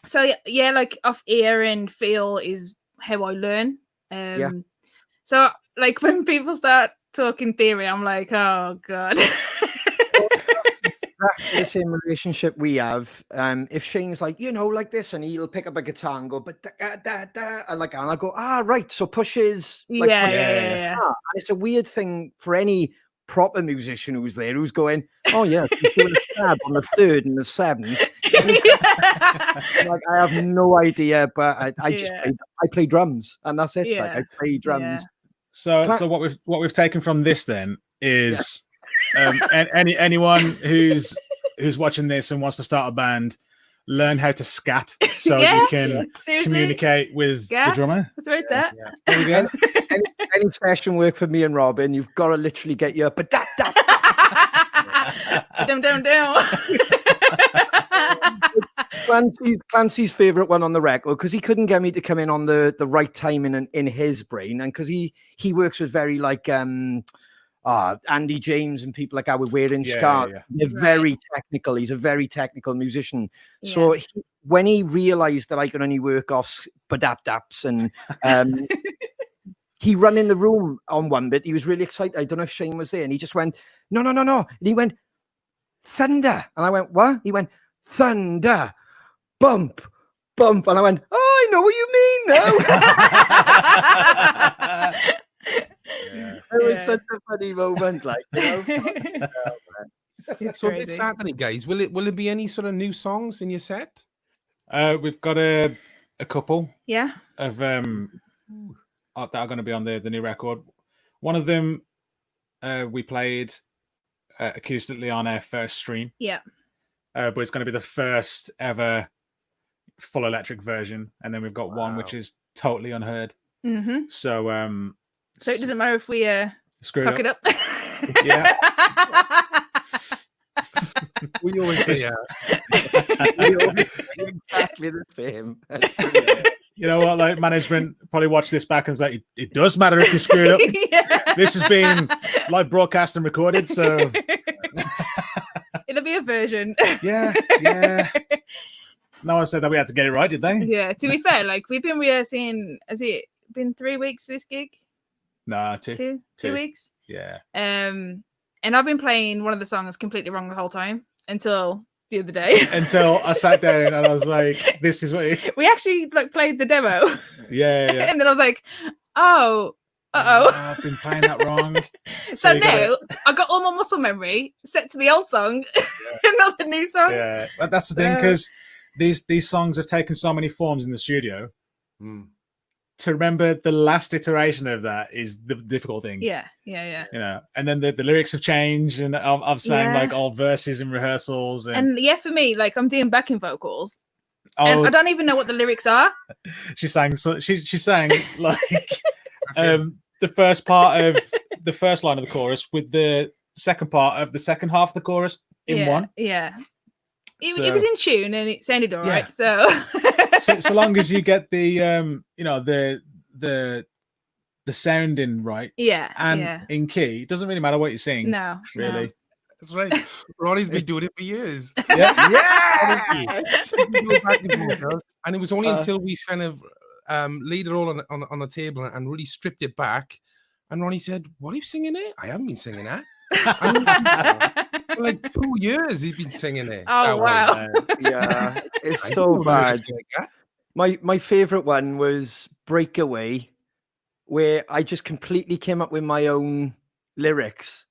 So like off ear and feel is how I learn. So like when people start talking theory, I'm like, oh god. That's the same relationship we have. If Shane's like, like this, and he'll pick up a guitar and go, but and I'll go, right. So pushes, like, yeah. And it's a weird thing for any proper musician who's there, who's going, oh yeah, he's doing a stab on the third and the seventh. Like, I have no idea, but I play drums, and that's it. Like, I play drums So what we've taken from this then is anyone who's watching this and wants to start a band, learn how to scat so you can communicate with the drummer. That's where it's at. There we go. Any session work for me and Robin, you've got to literally get your Clancy's favorite one on the record, because he couldn't get me to come in on the right time in his brain, and because he works with very like Andy James and people like that with Wearing Scars. They're very technical. He's a very technical musician. So when he realized that I could only work off badap-daps and he ran in the room on one bit, he was really excited. I don't know if Shane was there, and he just went, no. And he went, thunder. And I went, what? He went, thunder, bump. And I went, oh, I know what you mean now. It was such a funny moment, like, you know. So this Saturday, guys, will it be any sort of new songs in your set? We've got a couple. Yeah. Of that are going to be on the new record. One of them we played acoustically on our first stream. Yeah. But it's going to be the first ever full electric version, and then we've got one which is totally unheard. Mm-hmm. So it doesn't matter if we cock it up. Yeah. We always say exactly the same. You know what? Like, management probably watch this back and is like, it does matter if you screw it up. Yeah. This has been live broadcast and recorded, so it'll be a version. Yeah. No one said that we had to get it right, did they? Yeah. To be fair, like, we've been rehearsing. Has it been 3 weeks for this gig? No, 2 weeks. Yeah. And I've been playing one of the songs completely wrong the whole time until the other day. Until I sat down and I was like, this is what we actually like played the demo. Yeah. And then I was like, oh, I've been playing that wrong. So now I got all my muscle memory set to the old song and not the new song. Yeah, but that's the thing, because these songs have taken so many forms in the studio. To remember the last iteration of that is the difficult thing. Yeah. You know, and then the lyrics have changed, and I've sang like all verses in rehearsals. And for me, like, I'm doing backing vocals, and I don't even know what the lyrics are. She sang like the first part of the first line of the chorus with the second part of the second half of the chorus in one. Yeah. It was in tune and it sounded all right. So long as you get the the sounding right, in key, it doesn't really matter what you sing. No, really. No. That's right. Ronnie's been doing it for years. Yeah. And it was only until we kind of laid it all on the table and really stripped it back. And Ronnie said, "What are you singing it? I haven't been singing that." For like 2 years he's been singing it. Oh wow. Yeah, it's so bad. My favorite one was Breakaway, where I just completely came up with my own lyrics.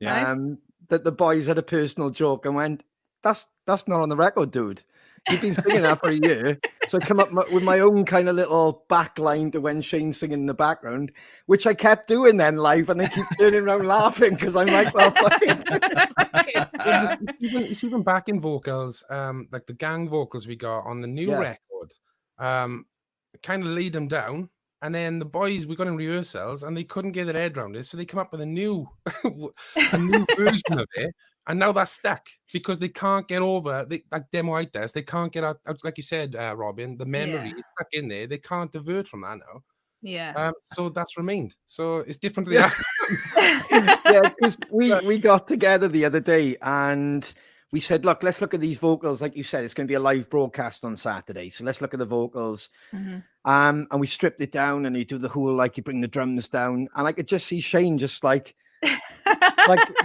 Nice. That the boys had a personal joke and went, that's not on the record, dude. You've been singing that for a year. So I come up with my own kind of little back line to when Shane's singing in the background, which I kept doing then live, and they keep turning around laughing because I'm like, well, it's even backing vocals, like the gang vocals we got on the new record, kind of laid them down. And then the boys, we got in rehearsals and they couldn't get their head around it. So they come up with a new version of it. And now that's stuck because they can't get over, like Demo Out There, they can't get out, like you said, Robin, the memory is stuck in there. They can't divert from that now. Yeah. So that's remained. So it's different to the Yeah, because we got together the other day and we said, look, let's look at these vocals. Like you said, it's going to be a live broadcast on Saturday. So let's look at the vocals. Mm-hmm. And we stripped it down and you do the whole, like, you bring the drums down. And I could just see Shane just like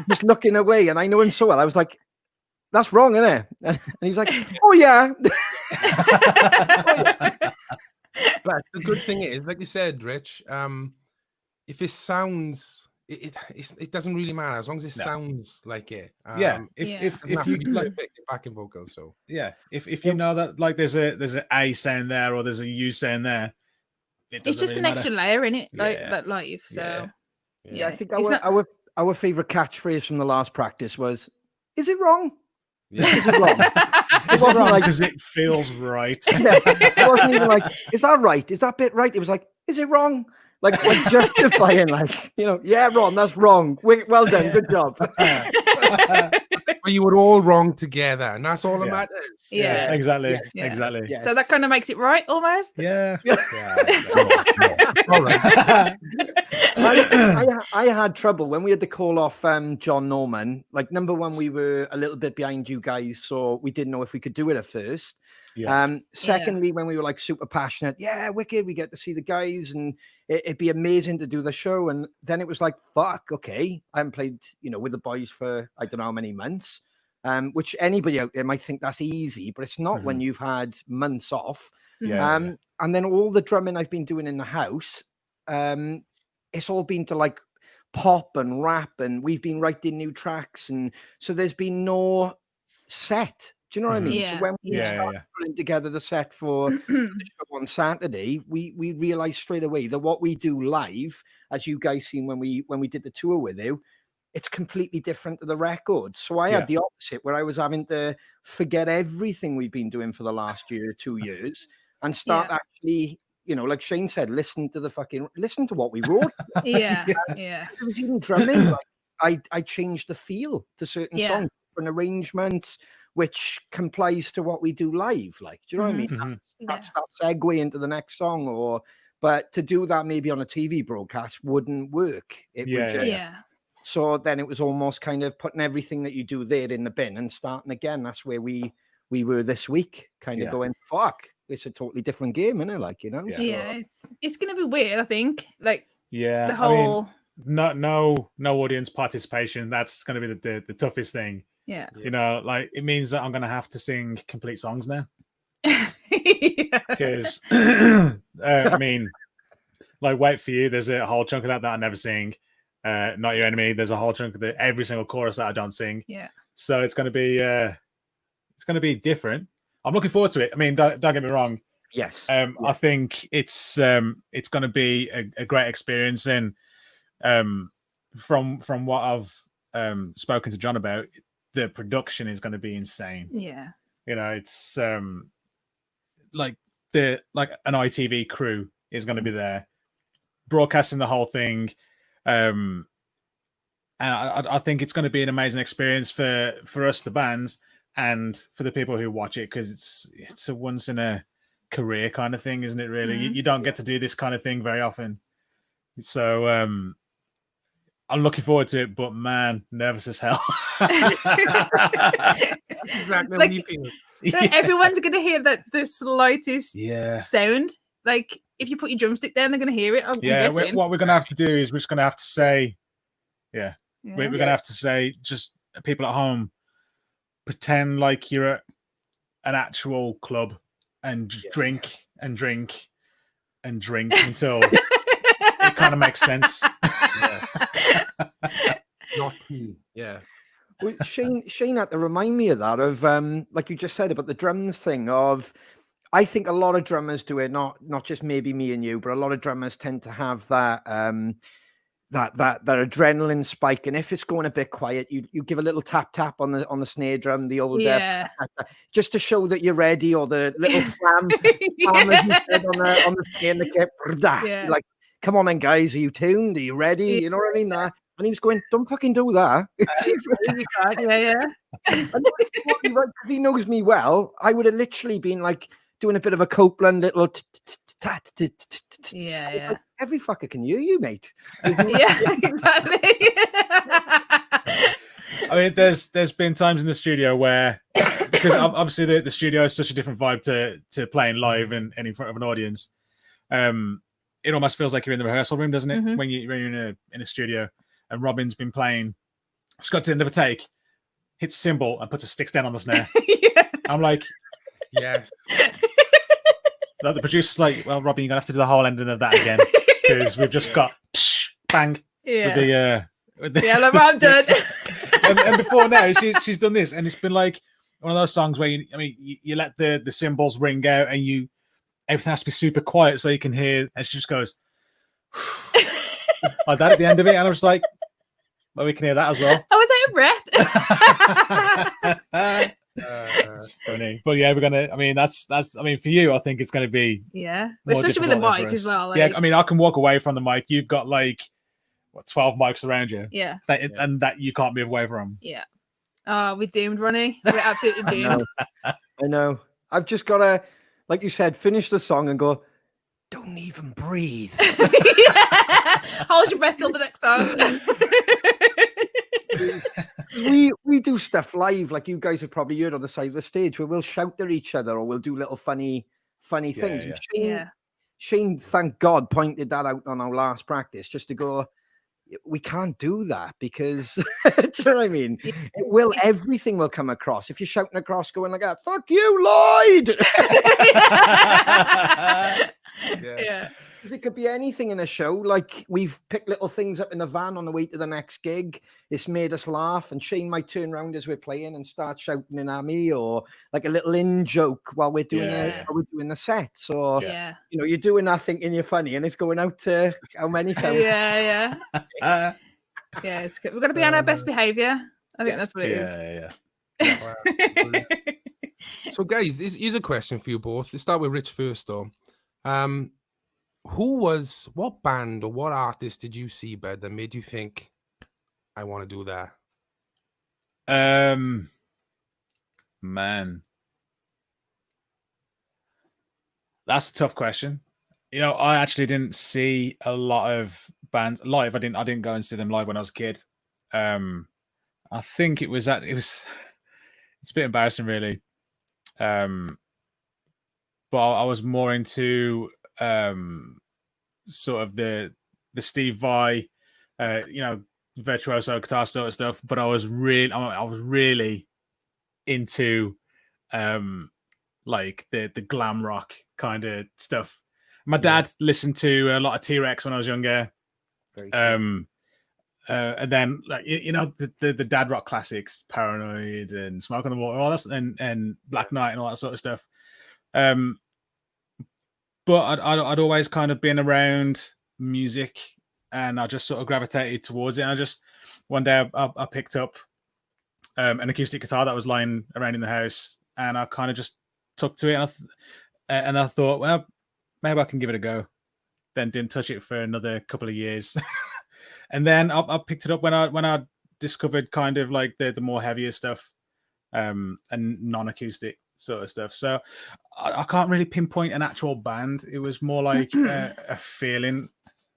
just looking away. And I know him so well. I was like, that's wrong, isn't it? And he's like, oh, yeah. But the good thing is, like you said, Rich, if it sounds... It doesn't really matter as long as it sounds like it. If you like backing vocals, so if you know that like there's a sound there or there's a U sound there, it's just really an matter. extra layer in it, like Yeah. live. So I think it's our favorite catchphrase from the last practice was, "Is it wrong? Yeah. Is it wrong?" Is it wrong like- because it feels right? Yeah, it wasn't even like, "Is that right? Is that bit right?" It was like, "Is it wrong?" Like justifying, like, yeah, Ron, that's wrong. Well done, good job. But you were all wrong together, and that's all that matters. Yeah. Exactly. Yeah. Exactly. Yes. So that kind of makes it right, almost. Yeah. All right. I had trouble when we had to call off John Norman. Like, number one, we were a little bit behind you guys, so we didn't know if we could do it at first. Secondly, when we were like super passionate, yeah, wicked, we get to see the guys and it'd be amazing to do the show. And then it was like, fuck, okay, I haven't played, with the boys for I don't know how many months. Which anybody out there might think that's easy, but it's not when you've had months off. And then all the drumming I've been doing in the house, it's all been to like pop and rap, and we've been writing new tracks, and so there's been no set. Do you know what I mean? Yeah. So when we started putting together the set for the show on Saturday, we realized straight away that what we do live, as you guys seen when we did the tour with you, it's completely different to the record. So I had the opposite, where I was having to forget everything we've been doing for the last year, 2 years, and start actually, like Shane said, listen to what we wrote. It was even drumming. Like, I changed the feel to certain songs, different arrangements, which complies to what we do live. Like, do you know what I mean? That's that segue into the next song, but to do that maybe on a TV broadcast wouldn't work. It would just, so then it was almost kind of putting everything that you do there in the bin and starting again. That's where we were this week, kind of going, fuck, it's a totally different game, isn't it? Like, it's gonna be weird, I think. Like, the whole no audience participation. That's gonna be the toughest thing. Like, it means that I'm gonna have to sing complete songs now. Because I mean, like, Wait For You, there's a whole chunk of that I never sing. Not Your Enemy, there's a whole chunk of every single chorus that I don't sing. So it's gonna be different. I'm looking forward to it. I mean, don't get me wrong. Yes. I think it's gonna be a great experience, and from what I've spoken to John about, the production is going to be insane. It's like an ITV crew is going to be there broadcasting the whole thing, and I think it's going to be an amazing experience for us, the bands, and for the people who watch it, because it's a once in a career kind of thing, isn't it? Really, you don't get to do this kind of thing very often. So I'm looking forward to it, but man, nervous as hell. Exactly. Like, what you feel. everyone's gonna hear the slightest Yeah. sound. Like, if you put your drumstick down, they're gonna hear it. I'm guessing. What we're gonna have to do is we're just gonna have to say, we're gonna have to say, just people at home, pretend like you're at an actual club and drink and drink and drink until it kind of makes sense. Not tea. Yeah. Well, Shane had to remind me of that, of like you just said about the drums thing. Of, I think a lot of drummers do it, not just maybe me and you, but a lot of drummers tend to have that that adrenaline spike, and if it's going a bit quiet, you give a little tap on the snare drum, the old just to show that you're ready, or the little flam as you said, on the snare and the kit. Like, come on then, guys, are you tuned? Are you ready? You know what I mean? And he was going, don't fucking do that. And that's totally right, 'cause he knows me well. I would have literally been like doing a bit of a Copeland little like, every fucker can hear you, mate. Exactly. I mean, there's been times in the studio where, because obviously the studio is such a different vibe to playing live and in front of an audience. It almost feels like you're in the rehearsal room, doesn't it? When you're in a studio, and Robyn's been playing, she's got to the end of a take, hits a cymbal and puts a stick down on the snare. I'm like, yes. Like, the producer's like, well, Robyn, you're gonna have to do the whole ending of that again, because we've just got bang with the like, I'm done. and before now, she's done this, and it's been like one of those songs where you let the cymbals ring out, and you everything has to be super quiet so you can hear. And she just goes like that at the end of it, and I was like, well, we can hear that as well. I was out of breath. It's funny, but yeah, we're gonna. I mean, that's. I mean, for you, I think it's gonna be especially with the mic as well. Like... Yeah, I mean, I can walk away from the mic. You've got like 12 mics around you. Yeah, and that you can't move away from. Yeah. Oh, we're doomed, Ronnie. We're absolutely doomed. I know. I've just got to, like you said, finish the song and go, don't even breathe. Hold your breath till the next song. we do stuff live, like you guys have probably heard on the side of the stage, where we'll shout at each other or we'll do little funny things. Yeah. Shane, thank God, pointed that out on our last practice, just to go, we can't do that because do you know what I mean? Everything will come across. If you're shouting across going like that, fuck you, Lloyd. Yeah. Because it could be anything in a show. Like, we've picked little things up in the van on the way to the next gig. It's made us laugh, and Shane might turn around as we're playing and start shouting in at me, or like a little in joke while we're doing the set. So you know, you're doing that thinking you're funny, and it's going out to how many times? Yeah, it's good. We've got to be on our best behavior. I think that's what it is. Yeah. So, guys, here's a question for you both. Let's start with Rich first, though. What band or what artist did you see, Bed, that made you think, I want to do that? Man, that's a tough question. You know, I actually didn't see a lot of bands live. I didn't go and see them live when I was a kid. I think it's a bit embarrassing, really. But I was more into sort of the Steve Vai, you know, virtuoso guitar sort of stuff. But I was really into like the glam rock kind of stuff. My dad listened to a lot of T-Rex when I was younger. And then, like, you know, the dad rock classics, Paranoid and Smoke on the Water, all that, and Black Knight and all that sort of stuff. But I'd always kind of been around music, and I just sort of gravitated towards it. And I just one day I picked up an acoustic guitar that was lying around in the house, and I kind of just took to it. And I thought, well, maybe I can give it a go. Then didn't touch it for another couple of years. And then I picked it up when I discovered kind of like the more heavier stuff, and non-acoustic sort of stuff. So I can't really pinpoint an actual band. It was more like a feeling,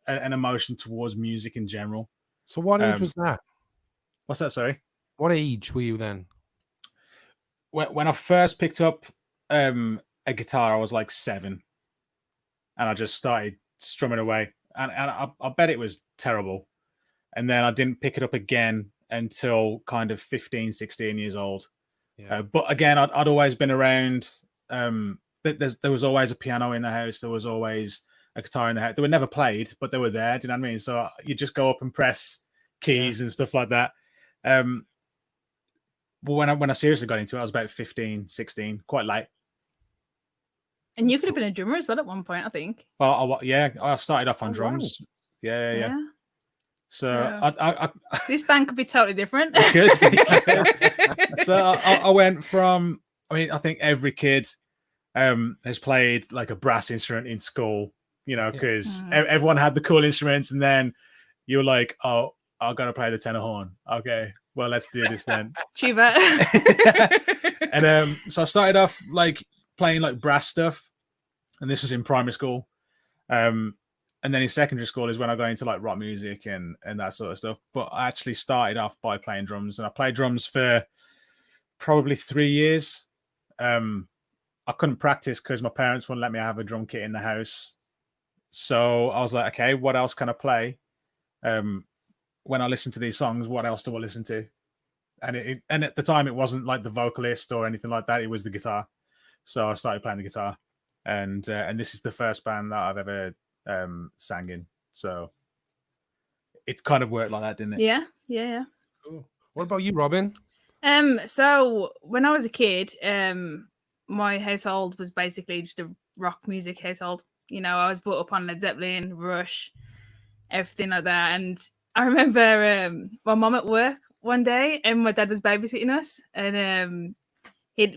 an emotion towards music in general. So what age was that? What's that? Sorry. What age were you then? When I first picked up a guitar, I was like 7, and I just started strumming away, and I bet it was terrible. And then I didn't pick it up again until kind of 15, 16 years old. Yeah. But again, I'd always been around. There was always a piano in the house. There was always a guitar in the house. They were never played, but they were there. Do you know what I mean? So you just go up and press keys and stuff like that. But when I seriously got into it, I was about 15, 16, quite late. And you could have been a drummer as well at one point, I think. Well, I started off on drums. Right. Yeah. So this band could be totally different. So I went from, I mean, I think every kid has played like a brass instrument in school, you know, because everyone had the cool instruments, and then you're like, oh, I've got to play the tenor horn. Okay, well, let's do this then. Tuba. And so I started off like playing like brass stuff, and this was in primary school. And then in secondary school is when I got into like rock music and that sort of stuff. But I actually started off by playing drums, and I played drums for probably 3 years. I couldn't practice because my parents wouldn't let me have a drum kit in the house. So I was like, okay, what else can I play? When I listen to these songs, what else do I listen to? And at the time, it wasn't like the vocalist or anything like that. It was the guitar. So I started playing the guitar, and this is the first band that I've ever sang in. So it kind of worked like that, didn't it? Yeah. Cool. What about you, Robyn? So when I was a kid, my household was basically just a rock music household. You know, I was brought up on Led Zeppelin, Rush, everything like that. And I remember my mum at work one day, and my dad was babysitting us, and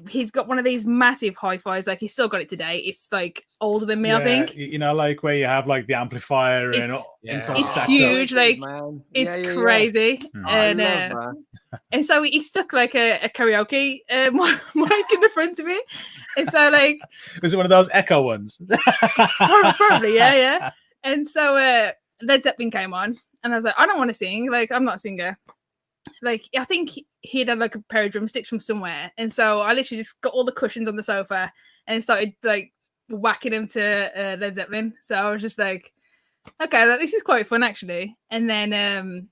he's got one of these massive hi-fis. Like, he's still got it today. It's like older than me, I think. You know, like where you have like the amplifier it's huge. Up. Like, it's crazy. Yeah. And so he stuck like a karaoke mic in the front of it. And so, like, was it one of those Echo ones? probably, yeah. And so Led Zeppelin came on, and I was like, I don't want to sing. Like, I'm not a singer. Like, I think he'd had like a pair of drumsticks from somewhere, and so I literally just got all the cushions on the sofa and started like whacking them to Led Zeppelin. So I was just like, okay, like, this is quite fun actually. And then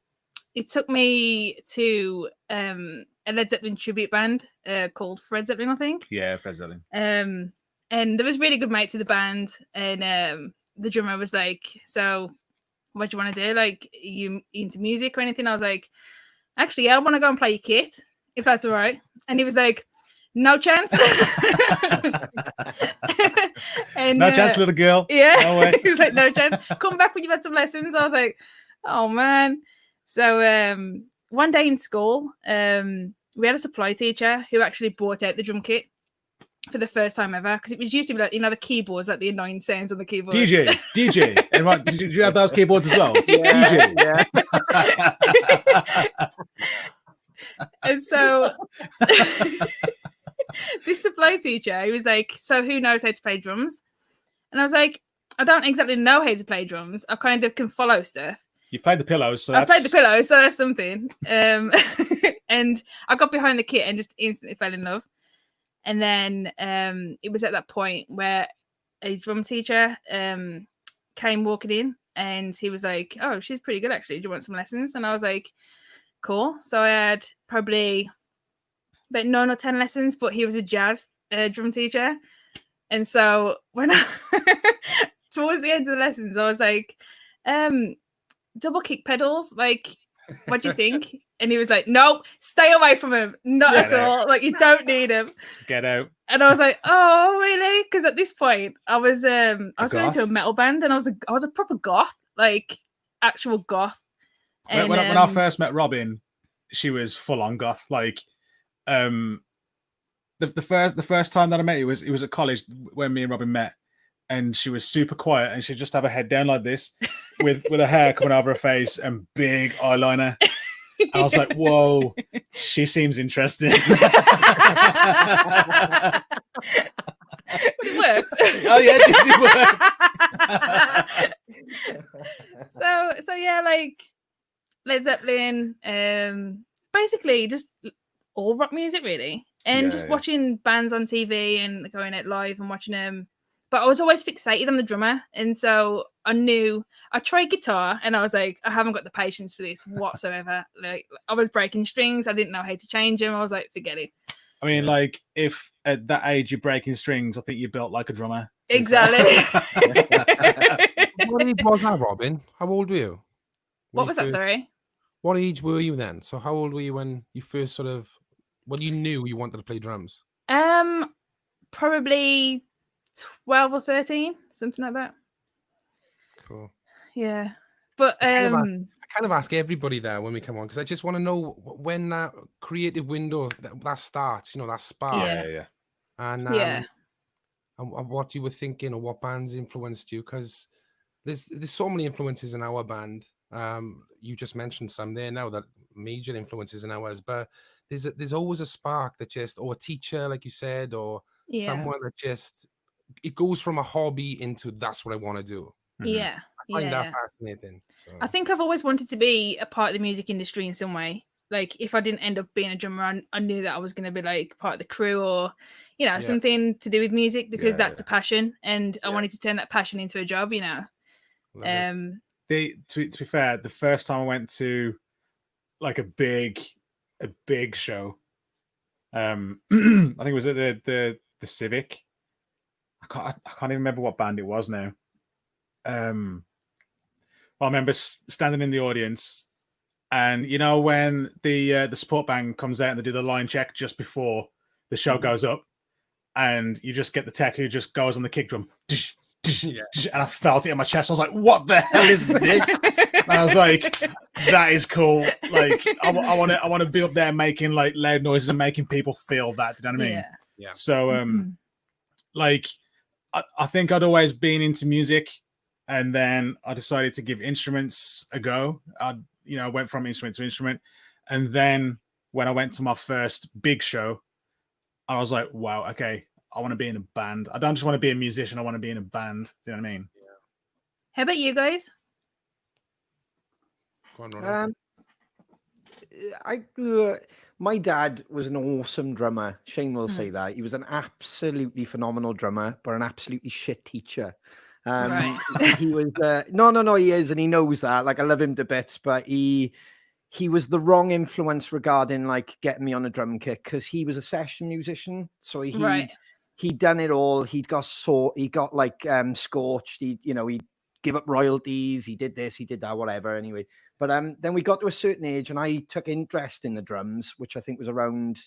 it took me to a Led Zeppelin tribute band called Fred Zeppelin, I think. Yeah, Fred Zeppelin. And there was really good mates with the band, and the drummer was like, so what do you want to do? Like, you into music or anything? I was like, actually, yeah, I want to go and play your kit, if that's all right. And he was like, no chance. And, no chance, little girl. Yeah. No way. He was like, no chance. Come back when you've had some lessons. I was like, oh, man. So one day in school, we had a supply teacher who actually brought out the drum kit for the first time ever, because it was used to be like, you know, the keyboards, like the annoying sounds on the keyboards. DJ. And what, did you have those keyboards as well? DJ. Yeah. And so this supply teacher, he was like, so who knows how to play drums? And I was like, I don't exactly know how to play drums. I kind of can follow stuff. You've played the pillows, so I played the pillows, so that's something. And I got behind the kit and just instantly fell in love. And then it was at that point where a drum teacher came walking in, and he was like, oh, she's pretty good actually. Do you want some lessons? And I was like, cool. So I had probably about 9 or 10 lessons, but he was a jazz drum teacher. And so when towards the end of the lessons, I was like, double kick pedals, like, what do you think? And he was like, nope, stay away from him. Not at all. Like, you don't need him. Get out. And I was like, oh, really? Because at this point, I was going to a metal band, and I was a proper goth, like actual goth. And, when I first met Robyn, she was full on goth. Like, the first time that I met you it was at college when me and Robyn met, and she was super quiet, and she'd just have her head down like this, with her hair coming over her face and big eyeliner. I was like, whoa, she seems interesting. But it worked. Oh yeah, it worked. So yeah, like Led Zeppelin, basically just all rock music really, and watching bands on TV and going out live and watching them. But I was always fixated on the drummer, and so I tried guitar, and I was like, I haven't got the patience for this whatsoever. Like, I was breaking strings, I didn't know how to change them. I was like, forget it. I mean, like, if at that age you're breaking strings, I think you built like a drummer. Exactly. What age was that, Robyn? How old were you? What was that, sorry? What age were you then? So how old were you when you first when you knew you wanted to play drums? Probably 12 or 13, something like that. Cool. Yeah. But I kind of ask everybody there when we come on, because I just want to know when that creative window that starts, you know, that spark. Yeah. And what you were thinking, or what bands influenced you, because there's so many influences in our band. You just mentioned some there now, that major influences in ours, but there's always a spark that just, or a teacher, like you said, or someone that just, it goes from a hobby into that's what I want to do. Yeah. I find that fascinating. So. I think I've always wanted to be a part of the music industry in some way. Like, if I didn't end up being a drummer, I knew that I was going to be like part of the crew, or, you know, something to do with music, because that's a passion, and I wanted to turn that passion into a job, you know. To be fair, the first time I went to like a big show, I think it was at the Civic. I can't even remember what band it was now. Well, I remember standing in the audience, and you know when the support band comes out and they do the line check just before the show goes up, and you just get the tech who just goes on the kick drum. Yeah. And I felt it in my chest. I was like, what the hell is this? And I was like, that is cool. Like, I want to be up there making like loud noises and making people feel that. Do you know what I mean? Yeah. So, like, I think I'd always been into music, and then I decided to give instruments a go. I went from instrument to instrument, and then when I went to my first big show, I was like, wow, okay, I want to be in a band. I don't just want to be a musician. I want to be in a band. Do you know what I mean? Yeah. How about you guys? Go on, Ronnie. My dad was an awesome drummer. Shane will say that. He was an absolutely phenomenal drummer, but an absolutely shit teacher. Right. He was no, he is, and he knows that. Like, I love him to bits, but he was the wrong influence regarding like getting me on a drum kit, because he was a session musician. So he'd done it all. He got like scorched. He'd give up royalties. He did this, he did that, whatever. Anyway, but then we got to a certain age, and I took interest in the drums, which I think was around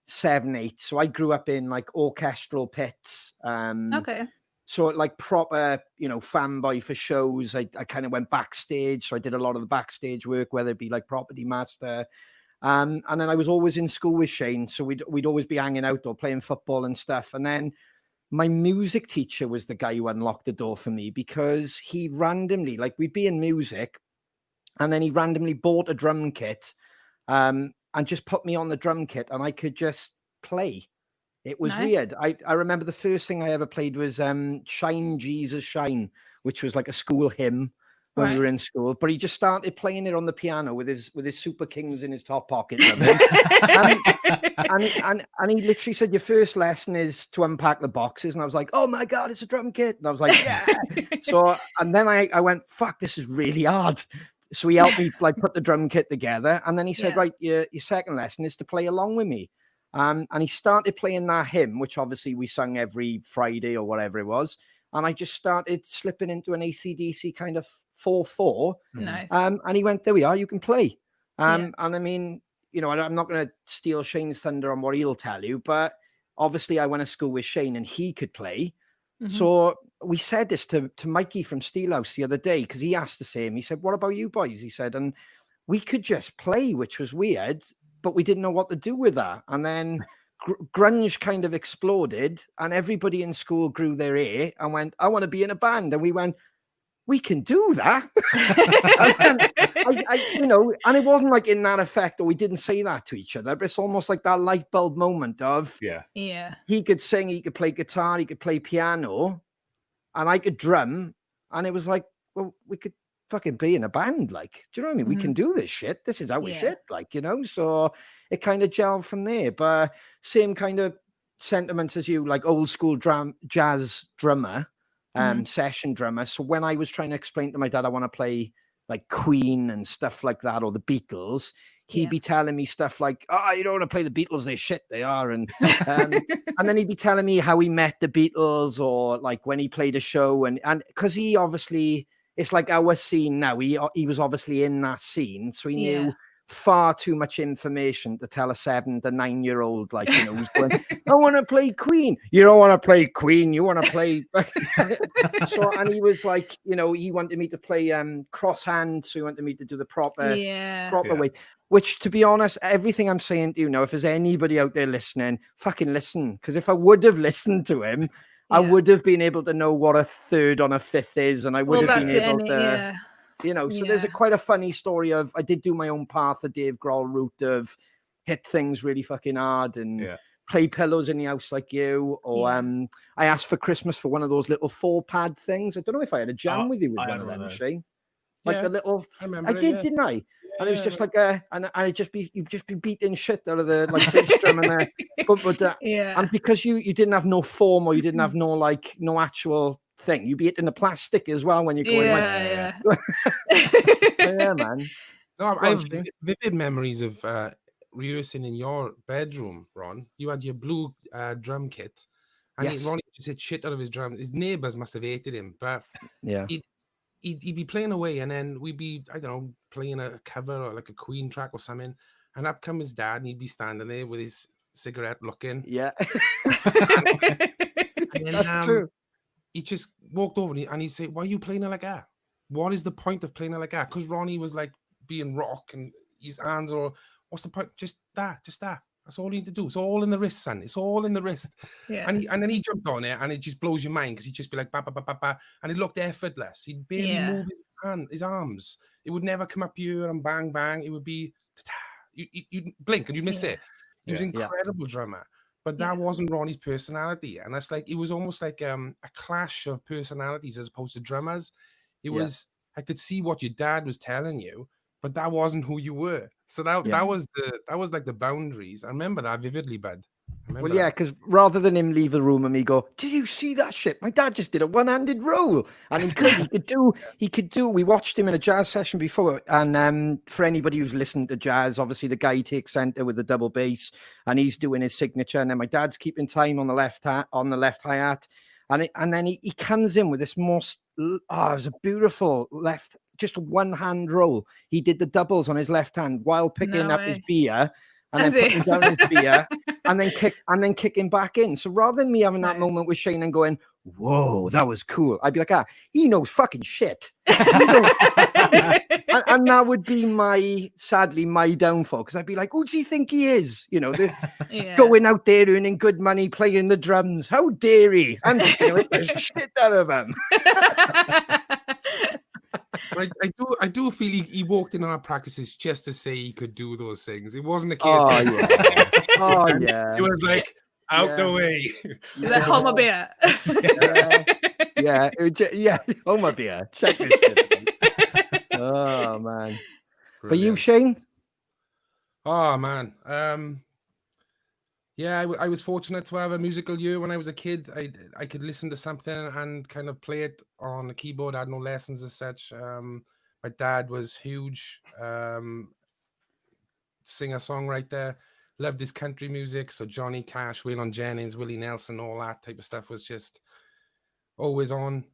7, 8. So I grew up in like orchestral pits. Okay. So like proper, fanboy for shows. I kind of went backstage. So I did a lot of the backstage work, whether it be like property master. And then I was always in school with Shane. So we'd always be hanging out or playing football and stuff. And then my music teacher was the guy who unlocked the door for me, because he randomly, like, we'd be in music, and then he randomly bought a drum kit and just put me on the drum kit, and I could just play. It was weird. I remember the first thing I ever played was Shine, Jesus, Shine, which was like a school hymn when we were in school. But he just started playing it on the piano with his Super Kings in his top pocket. and he literally said, your first lesson is to unpack the boxes. And I was like, oh my God, it's a drum kit. And I was like, yeah. So, and then I went, fuck, this is really hard. So he helped me like put the drum kit together. And then he said, right, your second lesson is to play along with me. And he started playing that hymn, which obviously we sung every Friday or whatever it was. And I just started slipping into an AC/DC kind of 4/4. Nice. And he went, there we are, you can play. And I mean, I'm not going to steal Shane's thunder on what he'll tell you, but obviously I went to school with Shane and he could play. So we said this to Mikey from Steelhouse the other day, because he asked the same. He said, what about you boys? He said, and we could just play, which was weird, but we didn't know what to do with that. And then grunge kind of exploded, and everybody in school grew their ear and went, I want to be in a band. And we went, we can do that. And it wasn't like in that effect, or we didn't say that to each other, but it's almost like that light bulb moment of, he could sing, he could play guitar, he could play piano, and I could drum. And it was like, well, we could fucking be in a band. Like, do you know what I mean? We can do this shit. This is our shit. Like, so it kind of gelled from there. But same kind of sentiments as you, like old school jazz drummer, session drummer. So when I was trying to explain to my dad, I want to play like Queen and stuff like that, or the Beatles, he'd be telling me stuff like, oh, you don't want to play the Beatles, they're shit, they are. And and then he'd be telling me how he met the Beatles, or like when he played a show, and because he obviously, it's like our scene now. He was obviously in that scene, so he knew far too much information to tell a 7 to 9-year-old, like, who's going, I want to play Queen. You don't want to play Queen. You want to play. So, and he was like, he wanted me to play cross hand. So he wanted me to do the proper way. Which, to be honest, everything I'm saying to you now, if there's anybody out there listening, fucking listen. Because if I would have listened to him, I would have been able to know what a third on a fifth is, and I would have been able to, So there's quite a funny story of, I did do my own path, the Dave Grohl route of hit things really fucking hard and play pillows in the house like you. Or I asked for Christmas for one of those little 4-pad things. I don't know if I had a jam with you with one of them, Shane. Like the little, I did, didn't I? And it was just like and you'd just be beating shit out of the like bass drum and and because you didn't have no form, or you didn't have no actual thing, you'd be hitting the plastic as well when you're going yeah, man. No, I have vivid memories of rehearsing in your bedroom, Ron. You had your blue drum kit, and Ronnie just hit shit out of his drums. His neighbors must have hated him, but he'd be playing away, and then we'd be, I don't know, playing a cover or like a Queen track or something, and up come his dad, and he'd be standing there with his cigarette looking. Yeah. And then, That's true. he just walked over and he'd say, why are you playing it like that? What is the point of playing it like that? Because Ronnie was like being rock and his hands are, what's the point? Just that. That's all you need to do. It's all in the wrist, son. It's all in the wrist. Yeah. And then he jumped on it and it just blows your mind because he'd just be like, ba, ba, ba, ba, ba. And it looked effortless. He'd barely move his arms. It would never come up here and bang, bang. It would be, you'd blink and you'd miss it. He was an incredible drummer. But that wasn't Ronnie's personality. And that's like, it was almost like a clash of personalities as opposed to drummers. It was, I could see what your dad was telling you, but that wasn't who you were. So that was like the boundaries. I remember that vividly, bud. Well, yeah, because rather than him leave the room and me go, did you see that shit? My dad just did a one-handed roll, and he could do. We watched him in a jazz session before, and for anybody who's listened to jazz, obviously the guy takes center with the double bass, and he's doing his signature, and then my dad's keeping time on the left hi-hat, and then he comes in with this most. Oh, it was a beautiful left, just a one-hand roll. He did the doubles on his left hand while picking up his beer. And then putting down his beer, and then kicking back in. So rather than me having that moment with Shane and going, "Whoa, that was cool," I'd be like, he knows fucking shit. And that would be sadly my downfall, because I'd be like, "Who do you think he is? You know, going out there earning good money, playing the drums. How dare he? I'm just going to rip the shit out of him." I do feel he walked in our practices just to say he could do those things. It wasn't a case. Yeah. It was like out the way. Is that hold my beer? Hold my beer. Check this shit. Oh man. Brilliant. But you, Shane? Oh man. Yeah, I was fortunate to have a musical year when I was a kid. I could listen to something and kind of play it on the keyboard. I had no lessons as such. My dad was huge singer-songwriter, loved his country music. So Johnny Cash, Waylon Jennings, Willie Nelson, all that type of stuff was just always on.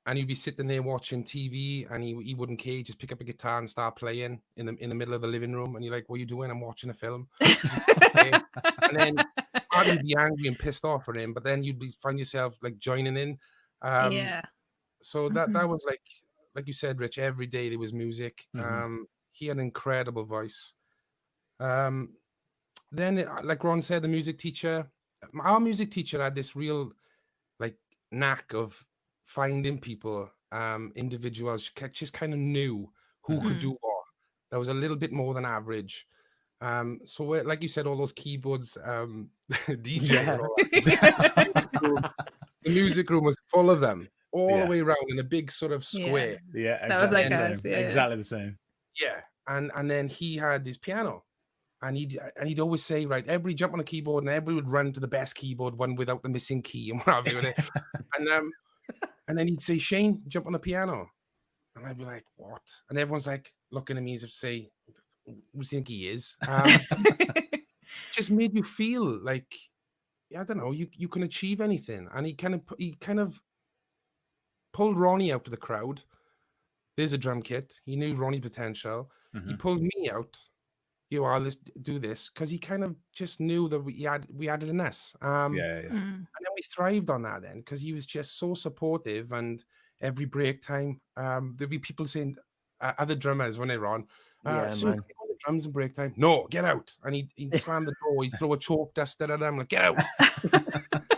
And you'd be sitting there watching TV, and he wouldn't care. He'd just pick up a guitar and start playing in the middle of the living room. And you're like, "What are you doing?" "I'm watching a film." And then I'd be angry and pissed off at him, but then find yourself like joining in. So that was like you said, Rich. Every day there was music. He had an incredible voice. Then, like Ron said, the music teacher. Our music teacher had this real like knack of finding people, individuals, just kind of knew who could do what. That was a little bit more than average. So like you said, all those keyboards, DJ, the music room was full of them all the way around in a big sort of square. Yeah, exactly. That was like exactly the same. Yeah, and then he had his piano. And he'd always say, right, everybody jump on a keyboard, and everybody would run to the best keyboard, one without the missing key and what have you. And then he'd say, "Shane, jump on the piano." And I'd be like, "What?" And everyone's like looking at me as if to say, "Who do you think he is?" Just made you feel like, I don't know, you can achieve anything. And he kind of pulled Ronnie out of the crowd. There's a drum kit. He knew Ronnie's potential. He pulled me out. Let's do this, because he kind of just knew that we had it in us. And then we thrived on that then, because he was just so supportive. And every break time, there'd be people saying, other drummers when they were on, "So on the drums and break time." "No, get out." And he'd slam the door. He'd throw a chalk duster at them, like, "Get out."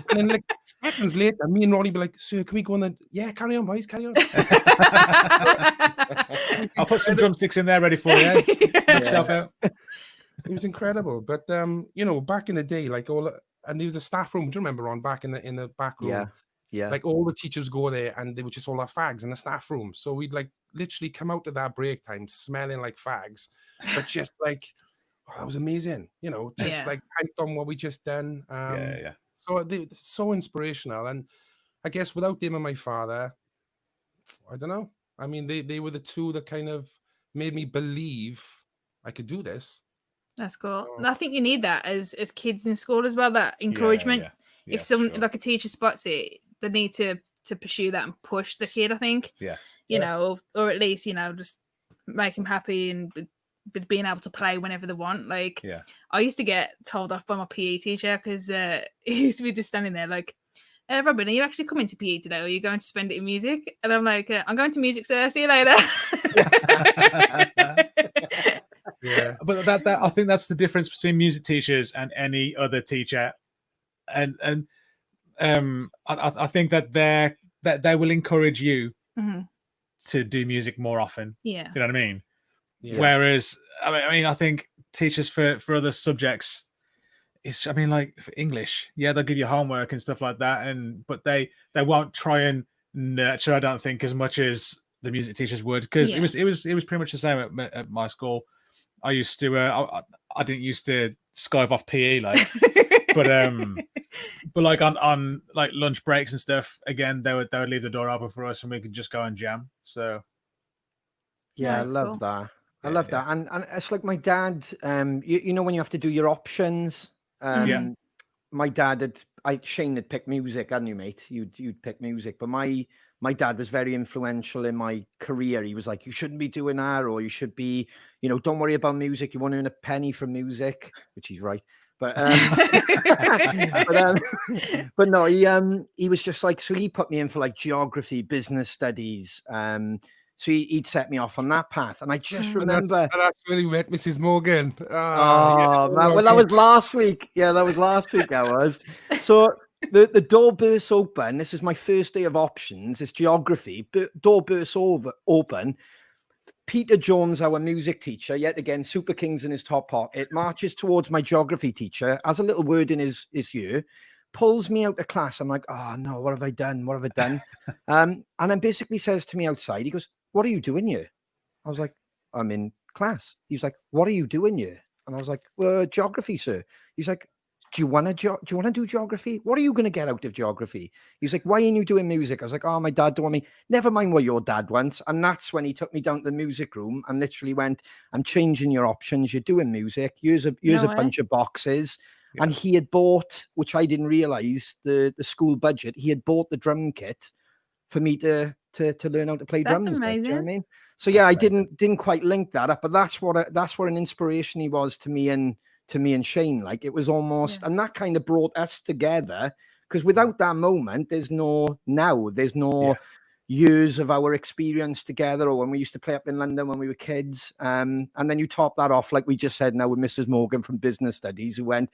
And then like seconds later, me and Ronnie be like, "Sir, can we go on then?" "Yeah, carry on, boys, carry on." I'll put some drumsticks in there ready for you. Knock yourself out. It was incredible. But back in the day, like and there was a staff room. Do you remember, Ron, back in the back room? Yeah. Like all the teachers go there, and they would just all have fags in the staff room. So we'd like literally come out of that break time smelling like fags, but just like, oh, that was amazing. Like hyped on what we just done. So it's so inspirational. And I guess without them and my father, I don't know. I mean, they were the two that kind of made me believe I could do this. That's cool. So, I think you need that as kids in school as well, that encouragement. If someone like a teacher spots it, they need to pursue that and push the kid, I think. Or at least, just make him happy and with being able to play whenever they want. Like, I used to get told off by my PE teacher because he used to be just standing there like, Robyn, are you actually coming to PE today, or are you going to spend it in music? And I'm like, I'm going to music, sir. See you later. But that I think that's the difference between music teachers and any other teacher, and I think that they will encourage you to do music more often. Yeah, do you know what I mean? Yeah. Whereas I think teachers for other subjects, like for English, they'll give you homework and stuff like that, but they won't try and nurture, I don't think, as much as the music teachers would, because it was pretty much the same at my school. I used to I didn't used to skive off PE like, but like on like lunch breaks and stuff, again they would leave the door open for us and we could just go and jam. So I love that. I love that. And it's like my dad, you know, when you have to do your options, my dad Shane had picked music, hadn't you, mate? You'd pick music, but my dad was very influential in my career. He was like, you shouldn't be doing that, or you should be, you know, don't worry about music. You want to earn a penny from music, which he's right. But but no, he was just like, so he put me in for like geography, business studies. So he'd set me off on that path. And I just remember... That's when you met Mrs. Morgan. Man. Well, that was last week. Yeah, that was last week, that was. So the door bursts open. This is my first day of options. It's geography. Door bursts open. Peter Jones, our music teacher, yet again, Super Kings in his top pocket, marches towards my geography teacher, has a little word in his ear, pulls me out of class. I'm like, oh, no, what have I done? What have I done? And then basically says to me outside, he goes, what are you doing here? I was like, I'm in class. He's like, what are you doing here? And I was like, geography, sir. He's like, do you want to do geography? What are you going to get out of geography? He's like, why ain't you doing music? I was like, oh, my dad don't want me. Never mind what your dad wants. And that's when he took me down to the music room and literally went, I'm changing your options. You're doing music. Here's a bunch of boxes. Yeah. And he had bought, which I didn't realize, the school budget. He had bought the drum kit for me to learn how to play drums. That's amazing. Do you know what I mean? So yeah, I didn't quite link that up, but that's what an inspiration he was to me and Shane. Like, it was almost, and that kind of brought us together, because without that moment, there's no years of our experience together, or when we used to play up in London when we were kids. And then you top that off, like we just said now, with Mrs. Morgan from Business Studies, who went,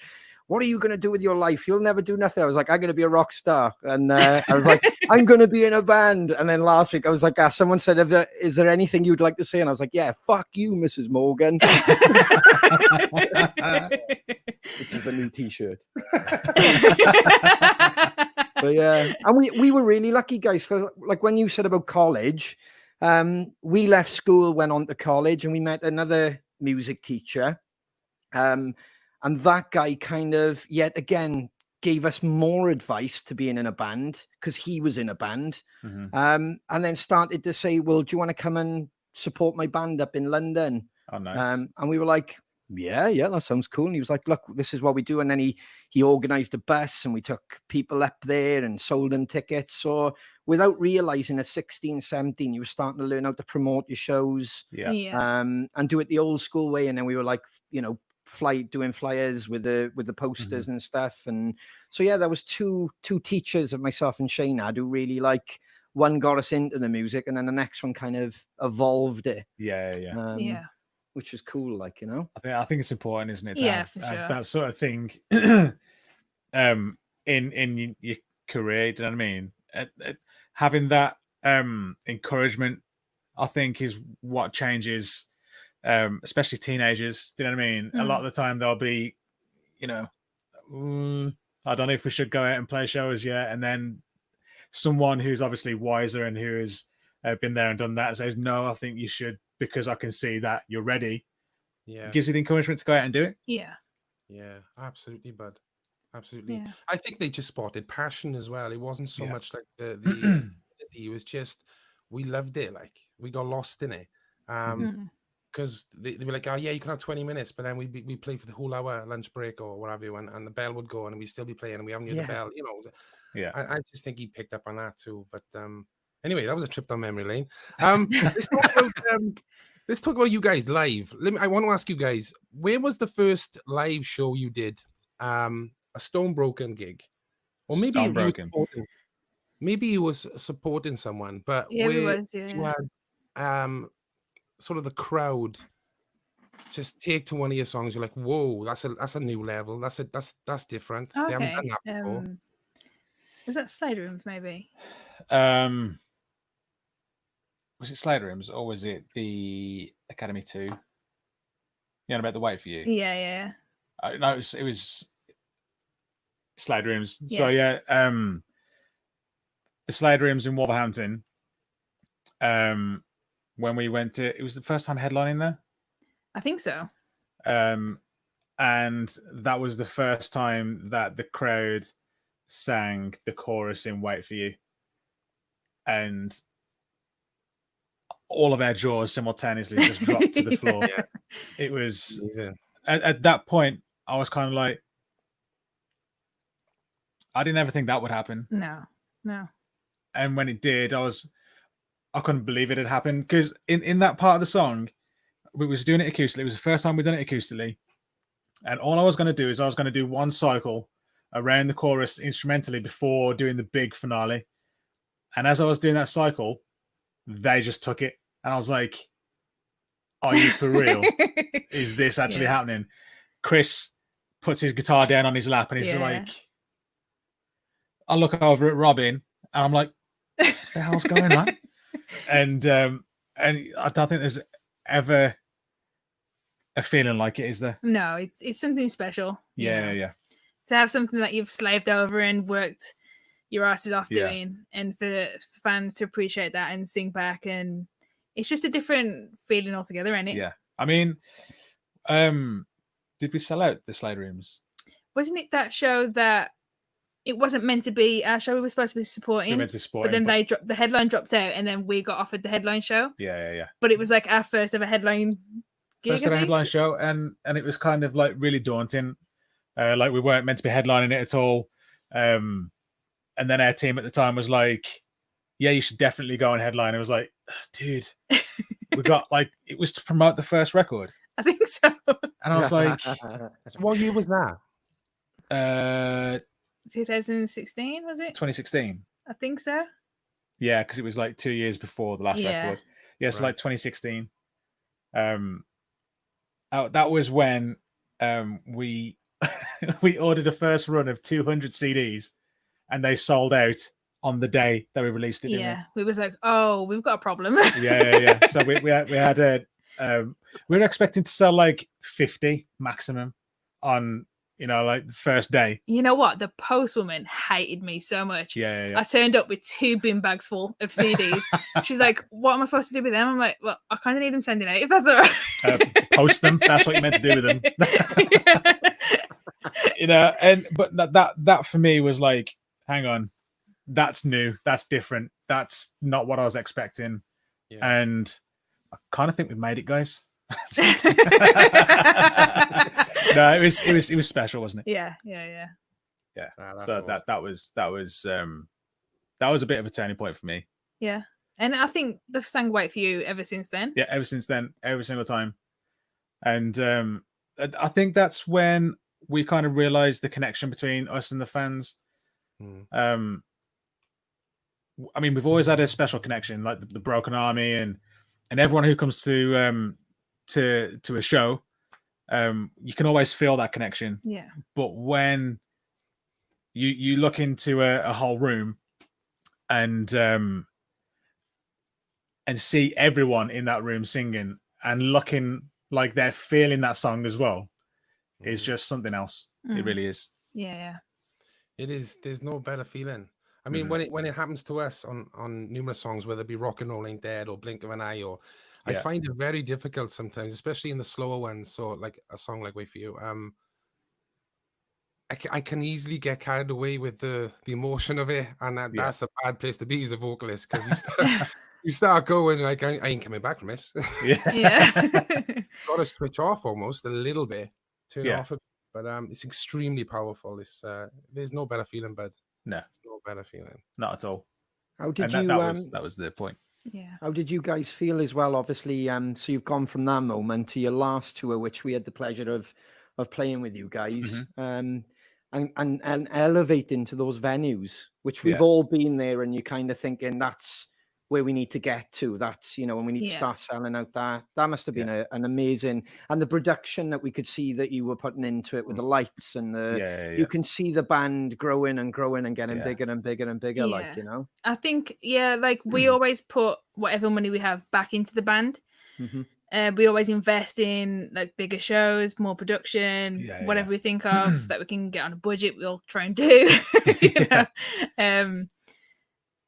what are you going to do with your life? You'll never do nothing. I was like, I'm going to be a rock star. And I was like, I'm going to be in a band. And then last week I was like, someone said, is there anything you'd like to say? And I was like, yeah, fuck you, Mrs. Morgan. Which is the new t-shirt. But yeah, and we were really lucky, guys, because like when you said about college, we left school, went on to college, and we met another music teacher. And that guy kind of, yet again, gave us more advice to being in a band, because he was in a band. And then started to say, well, do you want to come and support my band up in London? Oh, nice. And we were like, yeah, that sounds cool. And he was like, look, this is what we do. And then he organized a bus, and we took people up there and sold them tickets. So without realizing at 16, 17, you were starting to learn how to promote your shows. And do it the old school way. And then we were like, you know, doing flyers with the posters and stuff. And so yeah, there was two teachers that myself and Shane had, who really, like, one got us into the music, and then the next one kind of evolved it. Which is cool, like, you know. I think it's important, isn't it, to have that sort of thing in your career. Do you know what I mean? Having that encouragement, I think, is what changes. Especially teenagers, do you know what I mean? A lot of the time they'll be, you know, I don't know if we should go out and play shows yet. And then someone who's obviously wiser and who has been there and done that says, no, I think you should, because I can see that you're ready. Yeah. It gives you the encouragement to go out and do it. Yeah. Yeah, absolutely, bud. Absolutely. Yeah. I think they just spotted passion as well. It wasn't so much like the it was just, we loved it. Like, we got lost in it. Because they were like, oh yeah, you can have 20 minutes, but then we play for the whole hour lunch break or whatever, and the bell would go and we'd still be playing, and we haven't heard the bell, you know. Yeah, I just think he picked up on that too. But anyway, that was a trip down memory lane. Let's talk about Let's talk about you guys live. I want to ask you guys, where was the first live show you did? A Stonebroken gig, or maybe you was supporting someone, but Yeah, where yeah. you had sort of the crowd just take to one of your songs, you're like, whoa, that's a new level. That's different. Okay. They haven't done that before. Was that Slide Rooms maybe? Was it Slide Rooms or was it the Academy 2? Yeah, about the Wait for You. Yeah. No, it was Slide Rooms. Yeah. So yeah, the Slide Rooms in Wolverhampton. When we went to, it was the first time headlining there. I think so. And that was the first time that the crowd sang the chorus in Wait for You. And all of our jaws simultaneously just dropped to the floor. Yeah. It was at that point, I was kind of like, I didn't ever think that would happen. No. And when it did, I couldn't believe it had happened, because in that part of the song, we was doing it acoustically. It was the first time we'd done it acoustically. And all I was going to do is I was going to do one cycle around the chorus instrumentally before doing the big finale. And as I was doing that cycle, they just took it. And I was like, are you for real? Is this actually happening? Chris puts his guitar down on his lap and he's like, I look over at Robyn and I'm like, what the hell's going on? And I don't think there's ever a feeling like it, is there? No, it's something special. Yeah. To have something that you've slaved over and worked your asses off doing, and for fans to appreciate that and sing back, and it's just a different feeling altogether, isn't it? Yeah. I mean, did we sell out the Slide Rooms? Wasn't it that show that it wasn't meant to be our show? We were supposed to be supporting. We were meant to be supporting, but then the headline dropped out, and then we got offered the headline show. Yeah. But it was like our first ever headline gig. First ever headline show, and it was kind of like really daunting. Like we weren't meant to be headlining it at all. And then our team at the time was like, yeah, you should definitely go and headline. It was like, dude, we got like, it was to promote the first record. I think so. And I was like, what year was that? 2016, was it? 2016. I think so. Yeah, because it was like 2 years before the last record. Yeah, so like 2016. That was when we we ordered a first run of 200 CDs, and they sold out on the day that we released it. Yeah, we was like, oh, we've got a problem. Yeah. So we had a we were expecting to sell like 50 maximum on, like the first day. You know what? The postwoman hated me so much. Yeah. I turned up with 2 bin bags full of CDs. She's like, what am I supposed to do with them? I'm like, well, I kind of need them sending out, if that's all right. Post them. That's what you meant to do with them. But that for me was like, hang on, that's new. That's different. That's not what I was expecting. Yeah. And I kind of think we made it, guys. No, it was special, wasn't it? Yeah. So awesome. that was a bit of a turning point for me. Yeah, and I think they've sang Wait for You ever since then. Yeah, ever since then, every single time. And I think that's when we kind of realized the connection between us and the fans. I mean, we've always had a special connection, like the Broken Army and everyone who comes to a show. You can always feel that connection. Yeah. But when you look into a whole room and see everyone in that room singing and looking like they're feeling that song as well, is just something else. It really is. Yeah. It is. There's no better feeling. I mean, when it happens to us on numerous songs, whether it be Rock and Roll Ain't Dead or Blink of an Eye, or I find it very difficult sometimes, especially in the slower ones. So like a song like Wait for You, I can easily get carried away with the emotion of it, and that's a bad place to be as a vocalist, because you start going like, I ain't coming back from this. Yeah. Got to switch off almost a little bit, turn off a bit. But it's extremely powerful. It's there's no better feeling, bud. No, it's no better feeling. Not at all. How did that was the point. Yeah. How did you guys feel as well? Obviously, so you've gone from that moment to your last tour, which we had the pleasure of playing with you guys, and elevating to those venues, which we've all been there, and you're kind of thinking that's where we need to get to. That's, you know, when we need to start selling out that. That must have been an amazing, and the production that we could see that you were putting into it with the lights and the, you can see the band growing and growing and getting bigger and bigger and bigger, like, you know. I think, like we always put whatever money we have back into the band. We always invest in like bigger shows, more production, whatever we think of that we can get on a budget, we'll try and do. You know?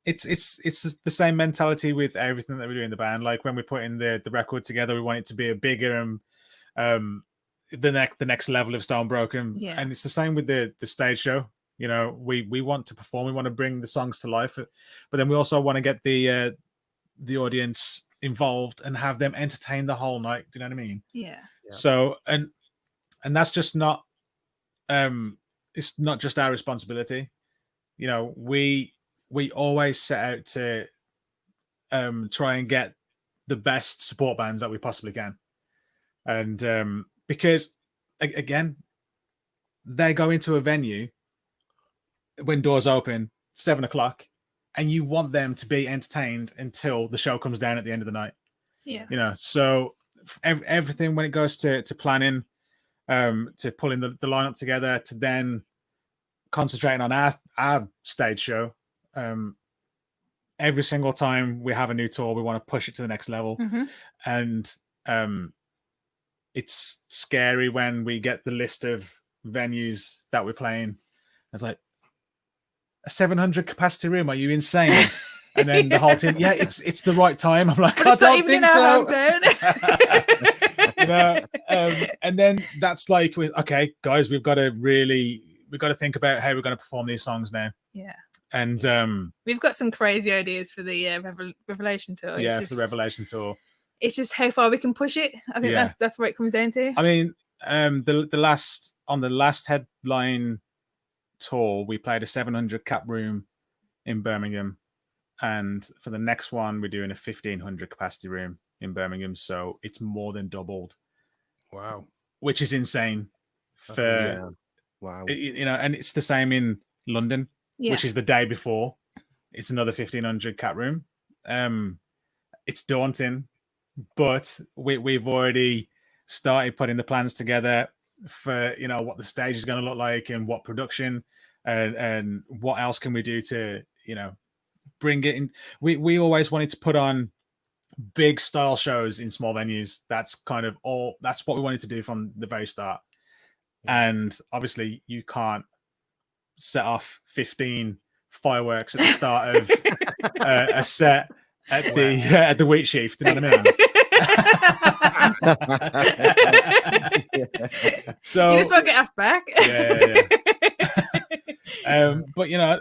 It's the same mentality with everything that we do in the band. Like when we put in the record together, we want it to be a bigger and the next level of Stonebroken. And it's the same with the stage show. You know, we want to perform, we want to bring the songs to life, but then we also want to get the audience involved and have them entertained the whole night. Do you know what I mean? Yeah. So and that's just not it's not just our responsibility. You know, we always set out to try and get the best support bands that we possibly can. And because again, they go into a venue when doors open 7 o'clock, and you want them to be entertained until the show comes down at the end of the night. Yeah. You know, so everything when it goes to planning, to pulling the lineup together, to then concentrating on our stage show. Every single time we have a new tour, we want to push it to the next level. And it's scary when we get the list of venues that we're playing. It's like, a 700 capacity room? Are you insane? And then the whole team, it's the right time. I'm like, I don't think so. You know, and then that's like, okay, guys, we've got to think about how we're going to perform these songs now. Yeah. And we've got some crazy ideas for the Revelation tour. For the Revelation tour. It's just how far we can push it. I think that's what it comes down to. I mean, the last headline tour, we played a 700 cap room in Birmingham, and for the next one we're doing a 1500 capacity room in Birmingham, so it's more than doubled. Wow. Which is insane wow. You know, and it's the same in London, which is the day before. It's another 1500 cap room. It's daunting, but we've already started putting the plans together for, you know, what the stage is going to look like and what production and what else can we do to, you know, bring it in. We always wanted to put on big style shows in small venues. That's kind of that's what we wanted to do from the very start. And obviously you can't set off 15 fireworks at the start of a set at the wheat sheaf. Do you know what I mean? So you just won't get asked back. But you know,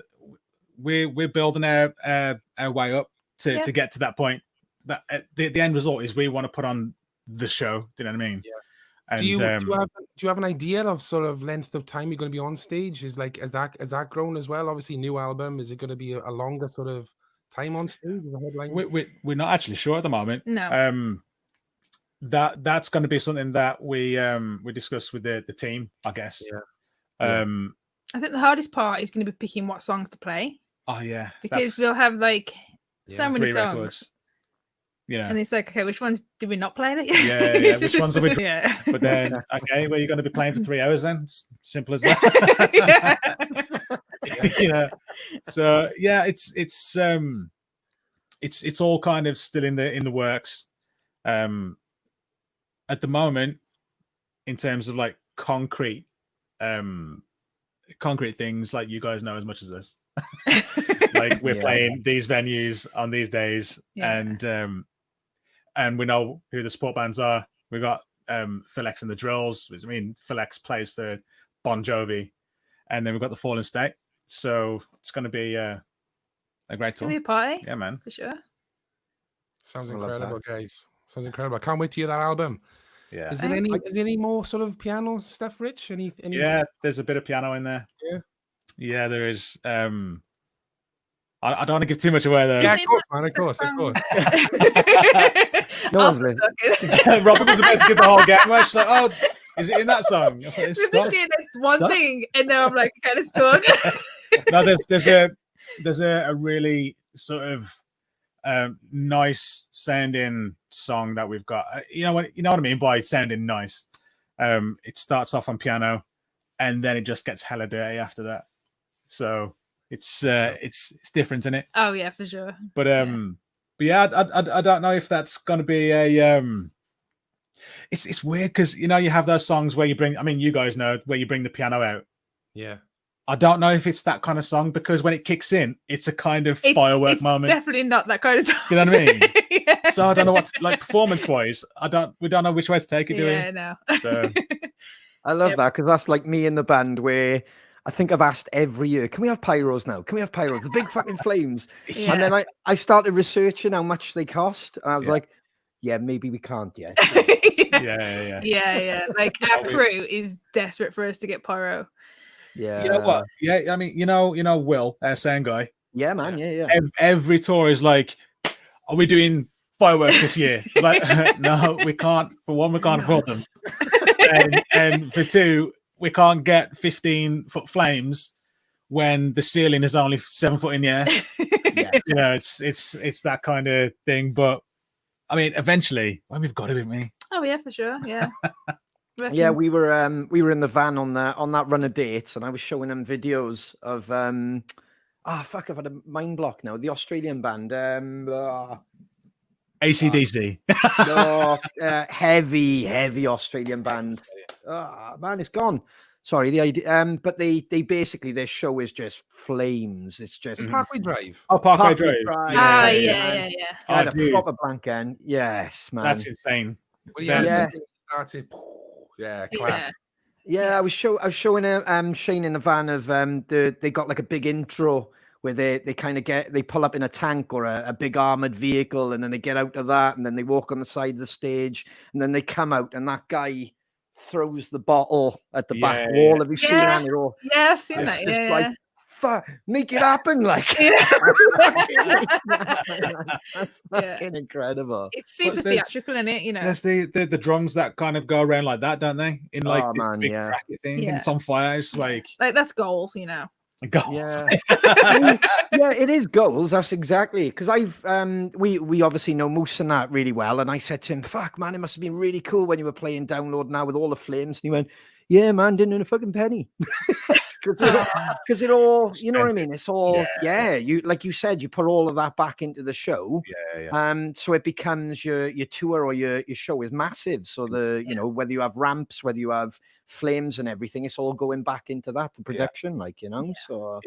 we're building our way up to get to that point. That the end result is we want to put on the show. Do you know what I mean? And, do you have an idea of sort of length of time you're going to be on stage? Has that grown as well? Obviously, new album. Is it going to be a longer sort of time on stage? We're not actually sure at the moment. No. That's going to be something that we discuss with the team, I guess. I think the hardest part is going to be picking what songs to play. Oh yeah, because we'll have like so many songs. Records. You know, and it's like, okay, which ones do we not play? Which ones are we? But then, okay, well, you're going to be playing for 3 hours then. Simple as that. You know, so yeah, it's all kind of still in the works. At the moment, in terms of like concrete things, like you guys know as much as us. Like we're playing these venues on these days, and we know who the support bands are. We got Phil X and the Drills. I mean, Phil X plays for Bon Jovi, and then we've got the Fallen State. So it's going to be a great tour. It's going to be a party. Yeah, man, for sure. Sounds incredible, guys. Sounds incredible. I can't wait to hear that album. Yeah. Is there any more sort of piano stuff, Rich? Any? Yeah, there's a bit of piano in there. Yeah. Yeah, there is. I don't want to give too much away though. Yeah, of course, man. Of course. No one's listening. Robin was about to give the whole game away. She's like, "Oh, is it in that song?" It's one thing, and now I'm like kind of stuck. No, there's a really sort of nice sounding song that we've got. You know what I mean by sounding nice. It starts off on piano, and then it just gets hella dirty after that. So it's different, isn't it? Oh yeah, for sure. But yeah, I don't know if that's going to be a It's weird because you have those songs where you bring. I mean, you guys know where you bring the piano out. Yeah. I don't know if it's that kind of song because when it kicks in, it's a kind of firework moment. Definitely not that kind of song. Do you know what I mean? Yeah. So I don't know what like performance wise. We don't know which way to take it. Yeah, no. So I love that because that's like me in the band where I think I've asked every year, can we have pyros now? Can we have pyros? The big fucking flames. Yeah. And then I started researching how much they cost. And I was like, yeah, maybe we can't yet. Yeah. Like our crew is desperate for us to get pyro. Yeah. You know what? Yeah, I mean, Will, our sound guy. Yeah, man. Yeah. Every tour is like, are we doing fireworks this year? Like, no, we can't. For one, we can't afford them. And for two, we can't get 15-foot flames when the ceiling is only 7 foot in the air. Yeah. It's that kind of thing. But I mean, eventually, we've got it with me. Oh yeah, for sure. Yeah. Yeah, we were in the van on that run of dates, and I was showing them videos of I've had a mind block now. The Australian band, AC/DC. Heavy Australian band. Man, it's gone. Sorry, the idea. But they basically their show is just flames. It's just Parkway Drive. Oh, Parkway Drive. Yeah. I had a proper blank end. Yes, man. That's insane. Well, started. Yeah, class. Yeah, I was showing Shane in the van of they got like a big intro where they kind of they pull up in a tank or a big armored vehicle, and then they get out of that, and then they walk on the side of the stage, and then they come out, and that guy throws the bottle at the back wall. Have you seen that? Yeah, I've seen that. Yeah. Like, fuck, make it happen! Like, that's fucking incredible. It's super theatrical in it, There's the drums that kind of go around like that, don't they? In like this big bracket thing, and it's on fire. It's like that's goals, Goals. Yeah. Yeah, it is goals. That's exactly because we obviously know Moose and that really well. And I said to him, fuck man, it must have been really cool when you were playing Download now with all the flames. And he went, yeah, man, didn't earn a fucking penny. Because it all, you know what I mean? It's all, you like you said, you put all of that back into the show. So it becomes your tour or your show is massive. So whether you have ramps, whether you have flames and everything, it's all going back into that, the production, So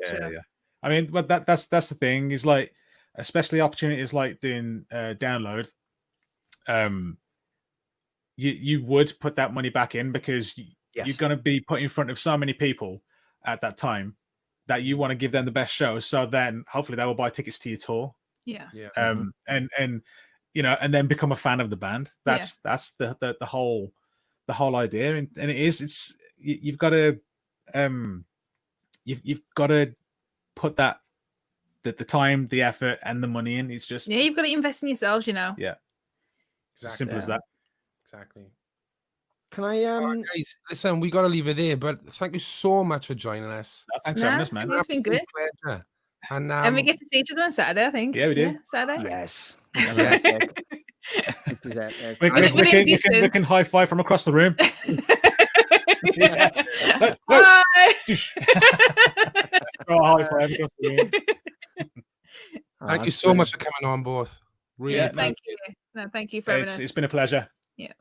I mean, but that's the thing is like, especially opportunities like doing Download. You would put that money back in because you're going to be put in front of so many people at that time that you want to give them the best show. So then hopefully they will buy tickets to your tour. And then become a fan of the band. That's the whole idea. And you've got to you've got to put that the time, the effort, and the money in. It's just you've got to invest in yourselves. Yeah, exactly. Simple as that. Exactly. Can I guys, listen, we got to leave it there, but thank you so much for joining us. Thanks for having us, man. It's been good. Pleasure. And we get to see each other on Saturday, I think. Yeah, we do. Saturday. Yes. We can high five from across the room. Bye. Throw a high five across the room. Thank you so much for coming on, both. Really, thank you. No, thank you for having us. It's been a pleasure. Yeah.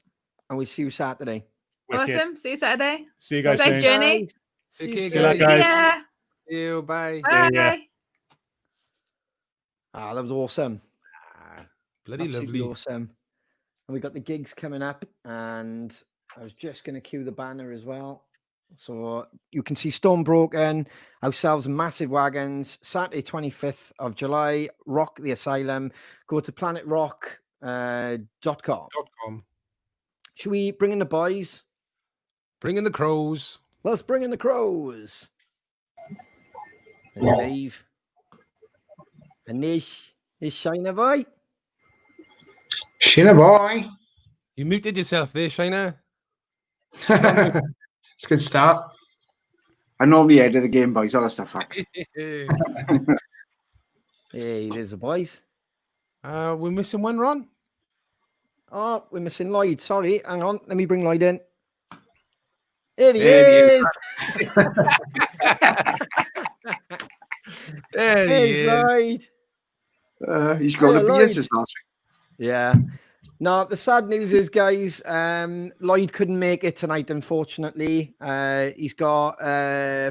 And we see you Saturday. Awesome. See you Saturday. See you guys soon. Safe journey. See you guys. Yeah. See you. Bye. Bye. That was awesome. Bloody Absolutely lovely. Awesome. And we got the gigs coming up, and I was just going to cue the banner as well. So you can see Stonebroken, ourselves, Massive Wagons, Saturday 25th of July, Rock the Asylum. Go to planetrock.com. Should we bring in the boys? Bring in the crows. Let's bring in the crows. There's Dave. And there's Shiner boy. Shiner boy. You muted yourself there, Shiner. It's a good start. I normally edit the game, boys. All that stuff. Hey, there's the boys. We're missing one, Ron. Oh, we're missing Lloyd. Sorry, hang on. Let me bring Lloyd in. There he is. There he is. Lloyd. He's got a beard since last week. Yeah. No, the sad news is, guys, Lloyd couldn't make it tonight, unfortunately. He's got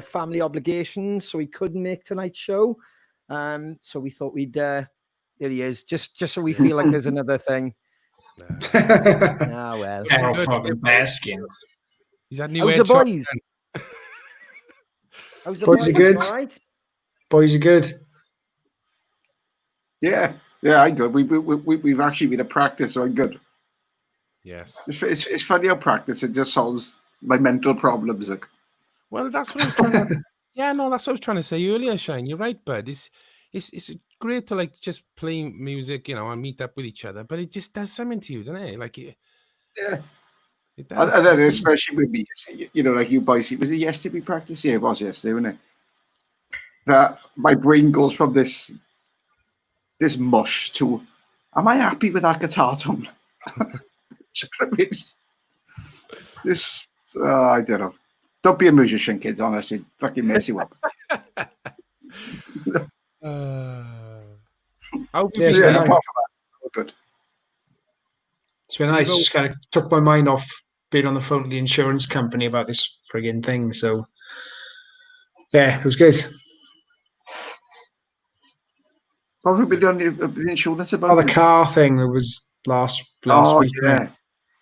family obligations, so he couldn't make tonight's show. So we thought we'd there he is, just so we feel like there's another thing. Ah, well. Fucking bearskin. He's had new How's the boys? How's the Boys are good. All right? Boys are good. Yeah, I'm good. We've actually been at practice, so I'm good. Yes. It's funny how practice it just solves my mental problems. Like. Well, that's what I was trying to. Yeah, no, that's what I was trying to say earlier, Shane. You're right, bud. It's great to like just play music, and meet up with each other, but it just does something to you, doesn't it? Like, yeah, it does. And then especially with me, like you boys. Was it yesterday we practiced? Yeah, it was yesterday, wasn't it? That my brain goes from this mush to, am I happy with that guitar tone? This, I don't know. Don't be a musician, kids. Honestly, fucking mess you up. Good. It's been nice. Just kind of took my mind off being on the phone with the insurance company about this frigging thing. So, yeah, it was good. What have we been doing the insurance about? Oh, the car thing that was last week. Yeah.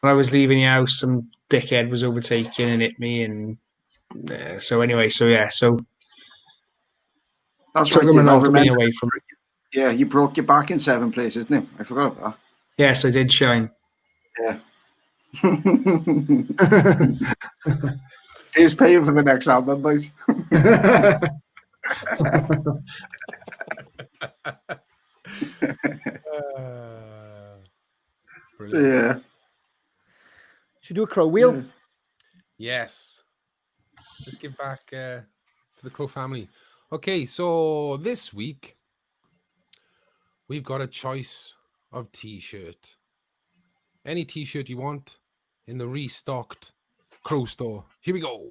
When I was leaving the house, some dickhead was overtaking and hit me, and so that's right. Me away from. Yeah, you broke your back in 7 places, didn't you? I forgot about that. Yes, I did, Shine. Yeah. Dave's paying for the next album, boys. Yeah. Should we do a crow wheel? Yes. Let's give back to the Crow family. Okay, so this week we've got a choice of t-shirt. Any t-shirt you want in the restocked Crow store. Here we go.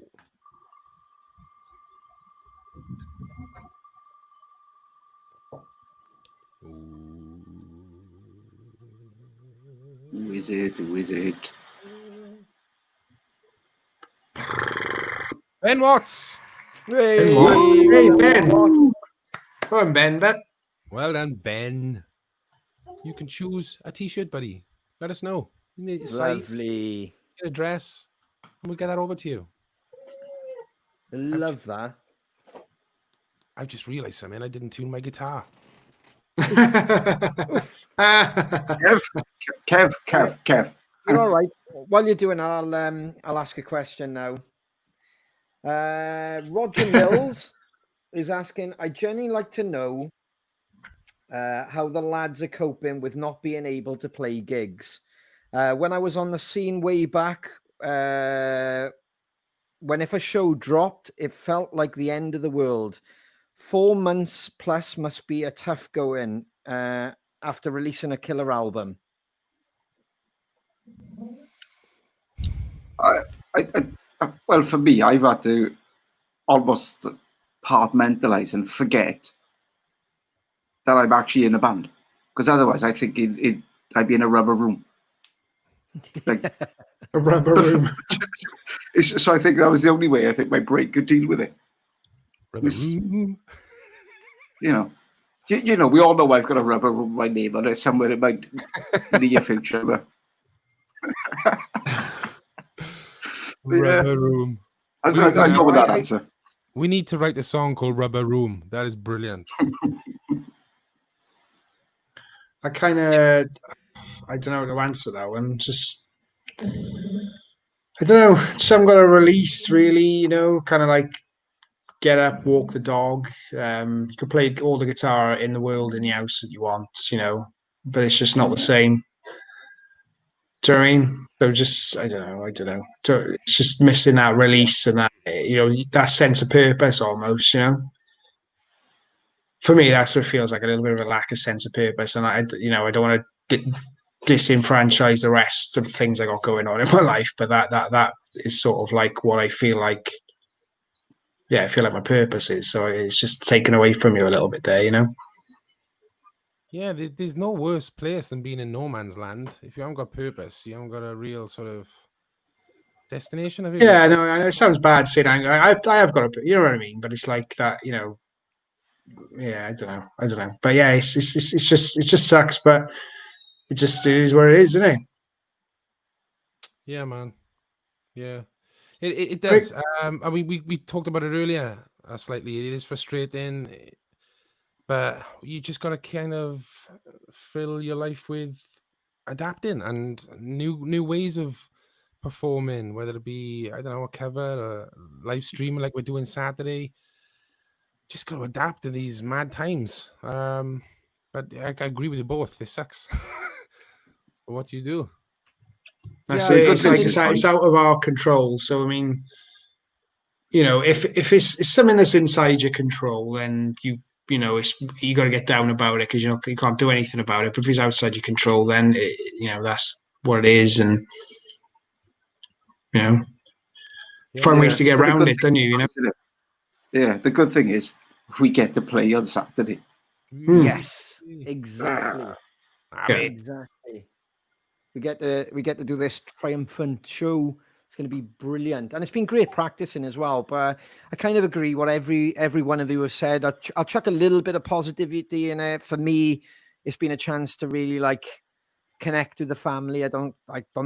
Who is it? Ben Watts. Hey, Ben. Come on, Ben. Well done, Ben. You can choose a t-shirt, buddy. Let us know. You need a size, lovely. get a dress, and we'll get that over to you. I love that. I just realized something. I didn't tune my guitar. Kev. You're all right. While you're doing that, I'll ask a question now. Roger Mills is asking, I genuinely like to know how the lads are coping with not being able to play gigs. When I was on the scene way back, when if a show dropped, it felt like the end of the world. 4 months plus must be a tough going after releasing a killer album. Well, for me, I've had to almost compartmentalize and forget that I'm actually in a band, because otherwise I think I'd be in a rubber room. Like a rubber room. So I think that was the only way I think my brain could deal with it. You know, we all know I've got a rubber room with my name on it somewhere in my near future. But Rubber Room. I go with that answer. We need to write a song called Rubber Room. That is brilliant. I don't know how to answer that one. Just, I don't know. Just haven't got a release really, kind of like get up, walk the dog. You could play all the guitar in the world in the house that you want, but it's just not the same. Do you know what I mean? So just, I don't know. So it's just missing that release and that, that sense of purpose almost, For me, that's what feels like, a little bit of a lack of sense of purpose. And I don't want to disenfranchise the rest of things I got going on in my life, but that is sort of like what I feel like. Yeah, I feel like my purpose is. So it's just taken away from you a little bit there, Yeah, there's no worse place than being in no man's land. If you haven't got purpose, you haven't got a real sort of destination of it. Yeah, no, it sounds bad saying I have got a, you know what I mean, but it's like that, Yeah, I don't know, but yeah, it just sucks, but it is what it is, isn't it? Yeah, man. Yeah, it does. I mean, we talked about it earlier slightly. It is frustrating. But you just got to kind of fill your life with adapting and new ways of performing, whether it be, I don't know, a cover or live streaming like we're doing Saturday. Just got to adapt to these mad times. But I agree with you both. It sucks. What do you do? It's out of our control. So I mean, if it's something that's inside your control, then you got to get down about it because you can't do anything about it. But if it's outside your control, then that's what it is, and find ways to get around it, don't you? Yeah, the good thing is we get to play on Saturday. Yes, exactly. Exactly. We get to do this triumphant show. It's going to be brilliant, and it's been great practicing as well. But I kind of agree what every one of you have said. I'll chuck a little bit of positivity in it. For me, it's been a chance to really connect with the family. I don't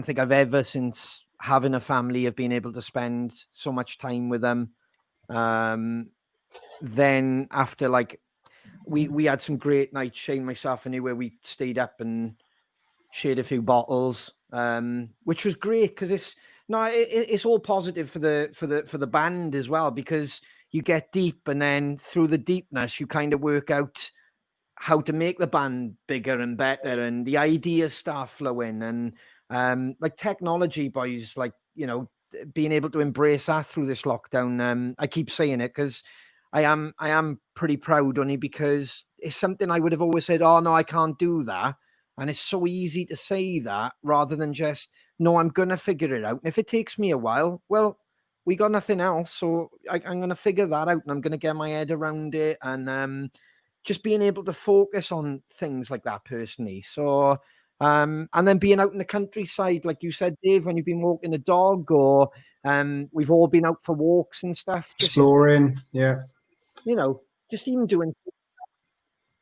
think I've ever, since having a family, have been able to spend so much time with them. Then after we had some great nights, Shane, myself, and you, where we stayed up and shared a few bottles, which was great because it's all positive for the band as well, because you get deep, and then through the deepness you kind of work out how to make the band bigger and better, and the ideas start flowing, and technology, boys, being able to embrace that through this lockdown. I keep saying it because I am pretty proud, only because it's something I would have always said, oh no, I can't do that. And it's so easy to say that rather than just, no, I'm going to figure it out. And if it takes me a while, well, we got nothing else. So I'm going to figure that out, and I'm going to get my head around it, and just being able to focus on things like that personally. So, and then being out in the countryside, like you said, Dave, when you've been walking the dog, or we've all been out for walks and stuff. Exploring, yeah. Just even doing.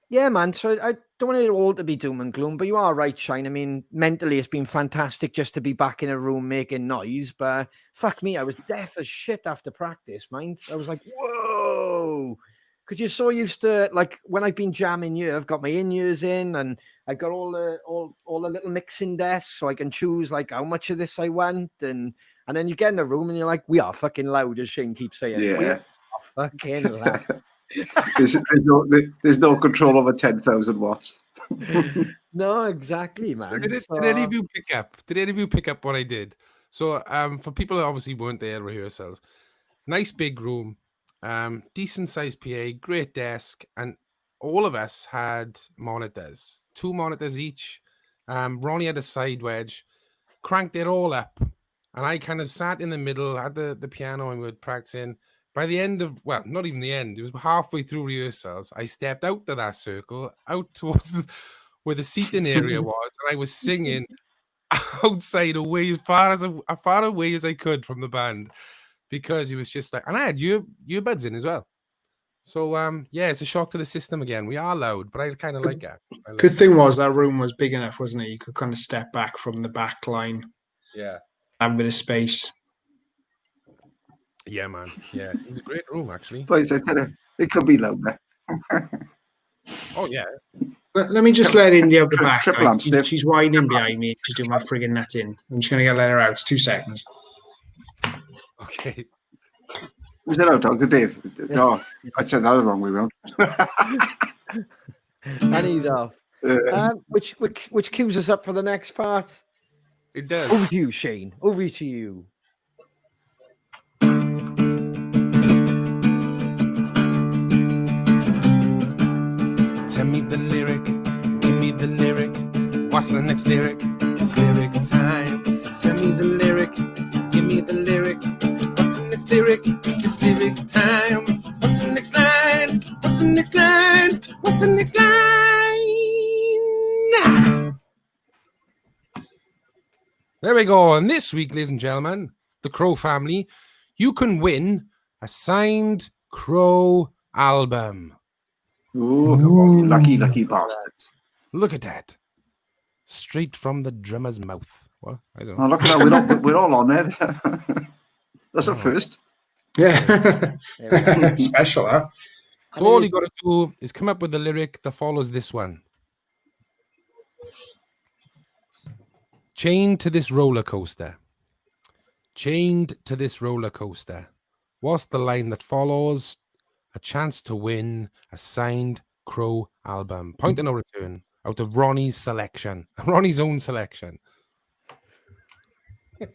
Yeah, man. So I don't want it all to be doom and gloom, but you are right, Shine. I mean, mentally, it's been fantastic just to be back in a room making noise. But fuck me, I was deaf as shit after practice, mind. I was like, whoa. Because you're so used to, when I've been jamming you, I've got my in-ears in, and I've got all the little mixing desks, so I can choose how much of this I want. And then you get in a room and you're like, we are fucking loud, as Shane keeps saying. Yeah. We are fucking loud. There's no control over 10,000 watts. No, exactly, man. So did any of you pick up what I did? So for people that obviously weren't there at rehearsals, nice big room, decent sized PA, great desk, and all of us had monitors, 2 monitors each. Ronnie had a side wedge, cranked it all up, and I kind of sat in the middle, had the piano, and we were practicing. By the end of, well, not even the end, it was halfway through rehearsals, I stepped out of that circle, out towards where the seating area was, and I was singing outside, away as far away as I could from the band, because it was just and I had earbuds in as well. So yeah, it's a shock to the system again. We are loud, but I kind of like that. Good thing was that room was big enough, wasn't it? You could kind of step back from the back line. Yeah. Have a bit of space. Yeah, man. Yeah, it was a great room, actually. But I tell you, it could be louder. Oh, yeah. Let me just let Indy out the back. Triple she's whining behind me. She's doing my friggin' nut in. I'm just going to let her out. 2 seconds. Okay. Was it out, Dr. Dave? No, I said that the wrong way around. And he's off. Which cues us up for the next part. It does. Over to you, Shane. Over to you. Tell me the lyric, give me the lyric. What's the next lyric? It's lyric time. Tell me the lyric, give me the lyric. What's the next lyric? It's lyric time. What's the next line? What's the next line? What's the next line? There we go. And this week, ladies and gentlemen, the Crow family, you can win a signed Crow album. Ooh, lucky bastards. Look at that. Straight from the drummer's mouth. Well, I don't know. Oh, look at that. We're all on there. That's a first. Yeah. Special, huh? So all you got to do is come up with the lyric that follows this one. Chained to this roller coaster. Chained to this roller coaster. What's the line that follows? A chance to win a signed Crow album. Point of no return out of Ronnie's selection. Ronnie's own selection.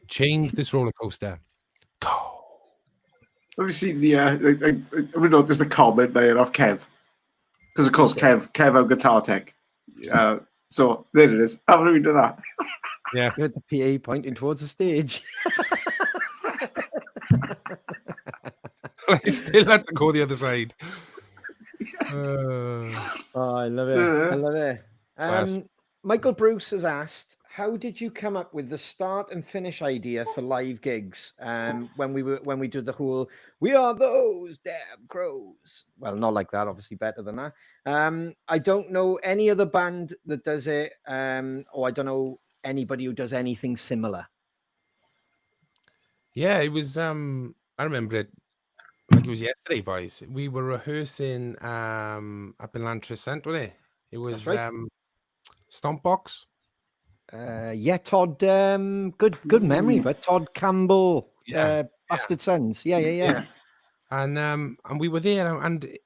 Chained this roller coaster. Go. Have you seen the? I noticed the comment there of Kev, because of course Kev our guitar tech. So there it is. Have a read of that. Yeah. With the PA pointing towards the stage. I still had to go the other side. Oh, I love it. I love it. Michael Bruce has asked, how did you come up with the start and finish idea for live gigs? When we did the whole "We are those damn crows." Well, not like that, obviously better than that. I don't know any other band that does it, or I don't know anybody who does anything similar. Yeah, it was I remember it like it was yesterday, boys. We were rehearsing up in Lantricent, wasn't it? It was right. Stompbox. Yeah, Todd. Good memory, but Todd Campbell. Bastard Sons. Yeah. And we were there, and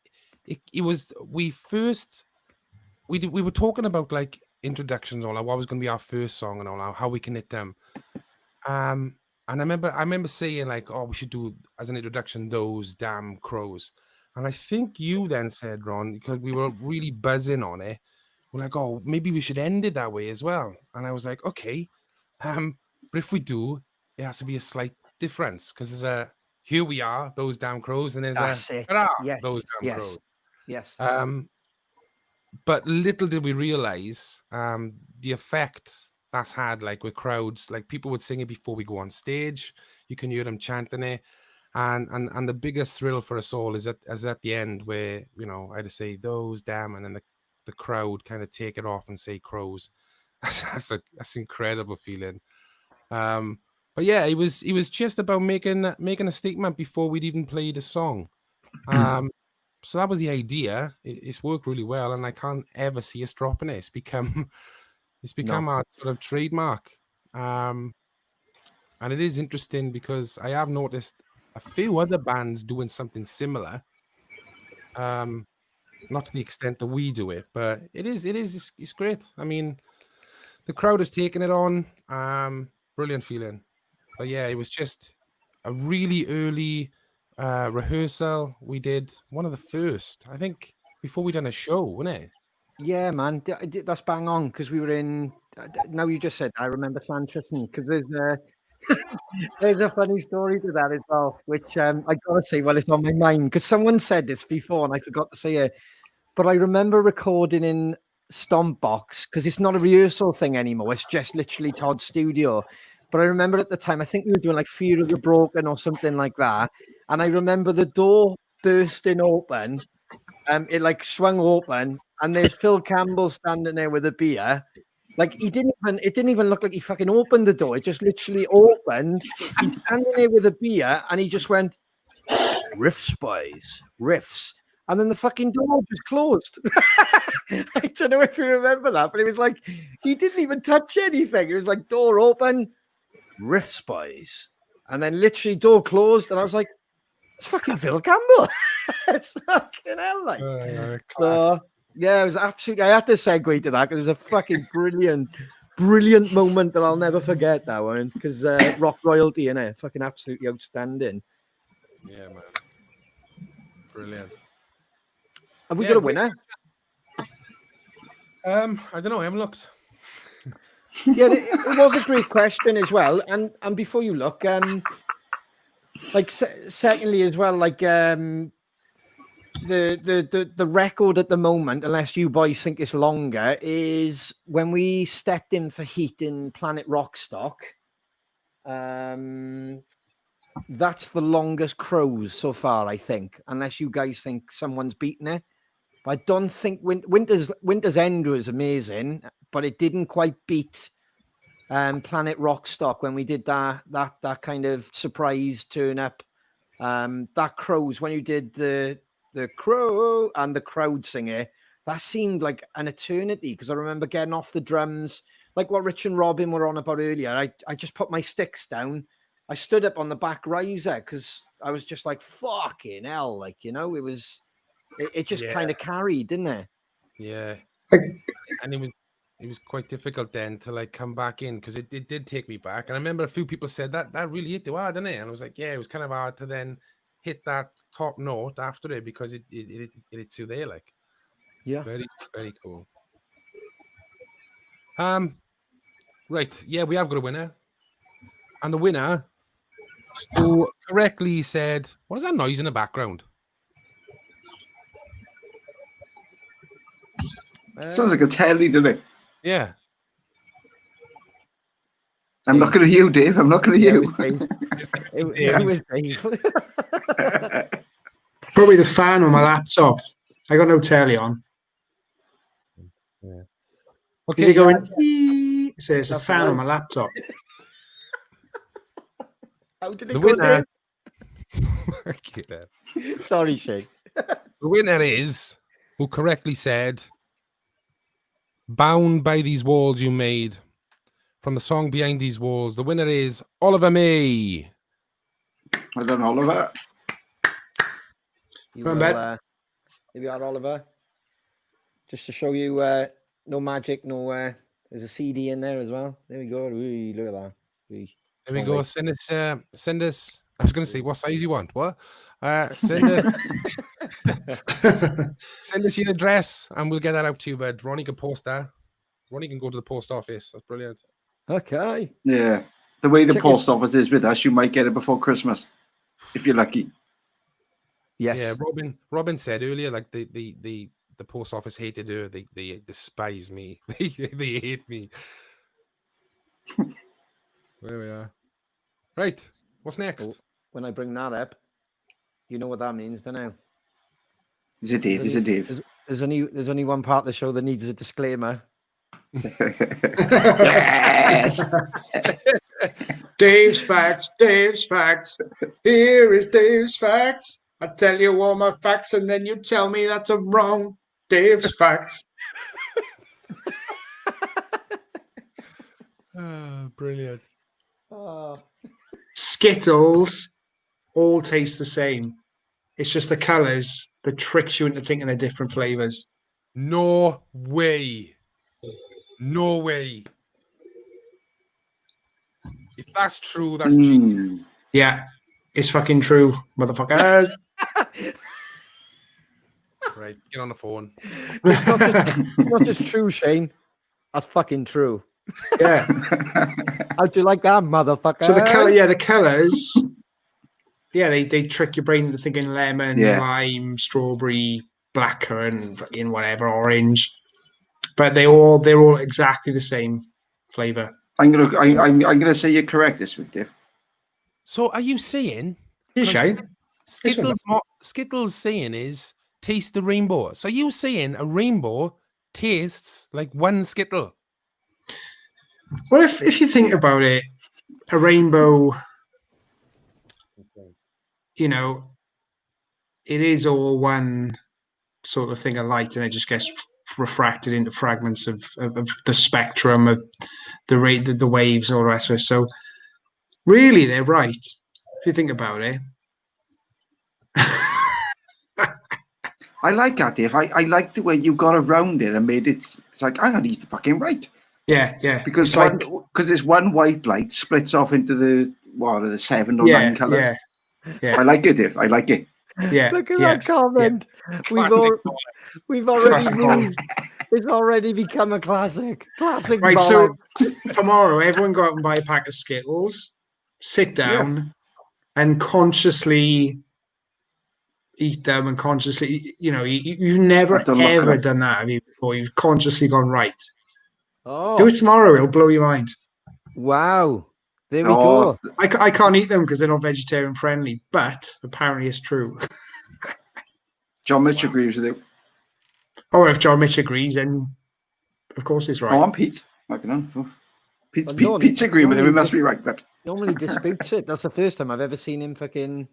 it was we were talking about like introductions, all what was going to be our first song, and all how we can hit them. And I remember saying like, oh, we should do as an introduction those damn crows. And I think you then said, Ron, because we were really buzzing on it, we're like, oh, maybe we should end it that way as well. And I was like, okay, but if we do, it has to be a slight difference, because there's a here we are, those damn crows, and there's those damn crows. Yes. But little did we realize the effect that's had, like with crowds, like people would sing it before we go on stage. You can hear them chanting it, and the biggest thrill for us all is at the end where I'd say those damn, and then the crowd kind of take it off and say crows. That's incredible feeling. But yeah, it was just about making a statement before we'd even played a song. So that was the idea. It's worked really well, and I can't ever see us dropping it. It's become our sort of trademark. And it is interesting because I have noticed a few other bands doing something similar. Not to the extent that we do it, but it's great. I mean, the crowd has taken it on. Brilliant feeling. But yeah, it was just a really early rehearsal. We did one of the first, I think, before we done a show, wasn't it? Yeah, man, that's bang on, because we were in. Now you just said, I remember Lantricent, because there's a funny story to that as well, which I gotta say, well, it's on my mind because someone said this before and I forgot to say it. But I remember recording in Stompbox, because it's not a rehearsal thing anymore. It's just literally Todd's studio. But I remember at the time, I think we were doing like Fear of the Broken or something like that. And I remember the door bursting open. It like swung open, and there's Phil Campbell standing there with a beer. Like it didn't even look like he fucking opened the door. It just literally opened. He's standing there with a beer, and he just went, "Riffs, boys, riffs." And then the fucking door just closed. I don't know if you remember that, but it was like he didn't even touch anything. It was like door open, riffs, boys, and then literally door closed. And I was like, It's fucking Phil Campbell. It's fucking hell, like. So, yeah, it was absolutely. I had to segue to that because it was a fucking brilliant moment that I'll never forget. That one because rock royalty in it, fucking absolutely outstanding. Yeah, man, brilliant. Have we got a winner? I don't know. I haven't looked. Yeah, it was a great question as well. And before you look, like secondly as well, like the record at the moment, unless you boys think it's longer, is when we stepped in for Heat in Planet Rockstock. That's the longest CROWS so far, I think, unless you guys think someone's beaten it. But I don't think Winter's End was amazing, but it didn't quite beat Planet Rockstock when we did that kind of surprise turn up. That CROWS, when you did the crow and the crowd singer, that seemed like an eternity because I remember getting off the drums, like what Rich and Robyn were on about earlier. I just put my sticks down. I stood up on the back riser because I was just like, fucking hell, like, you know, it just kind of carried, didn't it? Yeah. And it was quite difficult then to like come back in because it did take me back. And I remember a few people said that really hit you hard, didn't it? And I was like, yeah, it was kind of hard to then hit that top note after it because it hits you there, like. Yeah. Very, very cool. Right. Yeah, we have got a winner. And the winner who correctly said, what is that noise in the background? Sounds like a telly, doesn't it? Yeah. I'm looking at you, Dave. I'm looking at you. It was Dave. Probably the fan on my laptop. I got no telly on. Yeah. Okay, you're going. It says a fan on my laptop. How did it The go winner. there? Sorry, Shane. The winner is who correctly said, "Bound by these walls you made." From the song Behind These Walls. The winner is Oliver May. Well done, Oliver. Here we are, Oliver. Just to show you no magic, no there's a CD in there as well. There we go. Ooh, look at that. There we go. Send us. I was going to say what size you want. What? Send us your address and we'll get that out to you. But Ronnie can post that. Ronnie can go to the post office. That's brilliant. Okay. Yeah. The way the post office is with us, you might get it before Christmas, if you're lucky. Yes. Yeah. Robyn said earlier, like the post office hated her. They despise me. They hate me. There we are. Right. What's next? Oh, when I bring that up, you know what that means, don't you? Is it Dave? Is it Dave? There's only one part of the show that needs a disclaimer. Yes. Dave's facts. Here is Dave's facts. I tell you all my facts and then you tell me that I'm wrong. Dave's facts. Brilliant. Skittles all taste the same. It's just the colours that tricks you into thinking they're different flavours. No way. No way. If that's true, that's genius. Yeah, it's fucking true, motherfuckers. Right, get on the phone. It's not just true, Shane. That's fucking true. Yeah. How'd you like that, motherfucker? So the colours, yeah, they trick your brain into thinking lemon, lime, strawberry, blackcurrant, fucking whatever, orange. But they're all exactly the same flavour. I'm gonna say you're correct this week, Dave. So are you saying? You Shane? Skittles saying is taste the rainbow. So you saying a rainbow tastes like one Skittle? Well, if you think about it, a rainbow, you know, it is all one sort of thing of light, and it just gets refracted into fragments of the spectrum of the waves and all the rest of it. So really, they're right if you think about it. I like that, Dave. I like the way you got around it and made it. It's like, hang on, he's the fucking right. Yeah, yeah. Because this one white light splits off into the 7 or 9 colours. Yeah, yeah. I like it, Dave. I like it. Yeah. Look at that comment. We've already moved. It's already become a classic. Classic. Right, so tomorrow, everyone go out and buy a pack of Skittles, sit down, and consciously eat them, and consciously, you've never ever done that, have you, before? You've consciously gone, right. Oh. Do it tomorrow. It'll blow your mind. Wow. There we go. I can't eat them because they're not vegetarian friendly, but apparently it's true. John Mitch agrees with you. Or if John Mitch agrees, then of course it's right. Oh, I'm Pete. Pete's agreeing with him. It must be right, but normally disputes it. That's the first time I've ever seen him fucking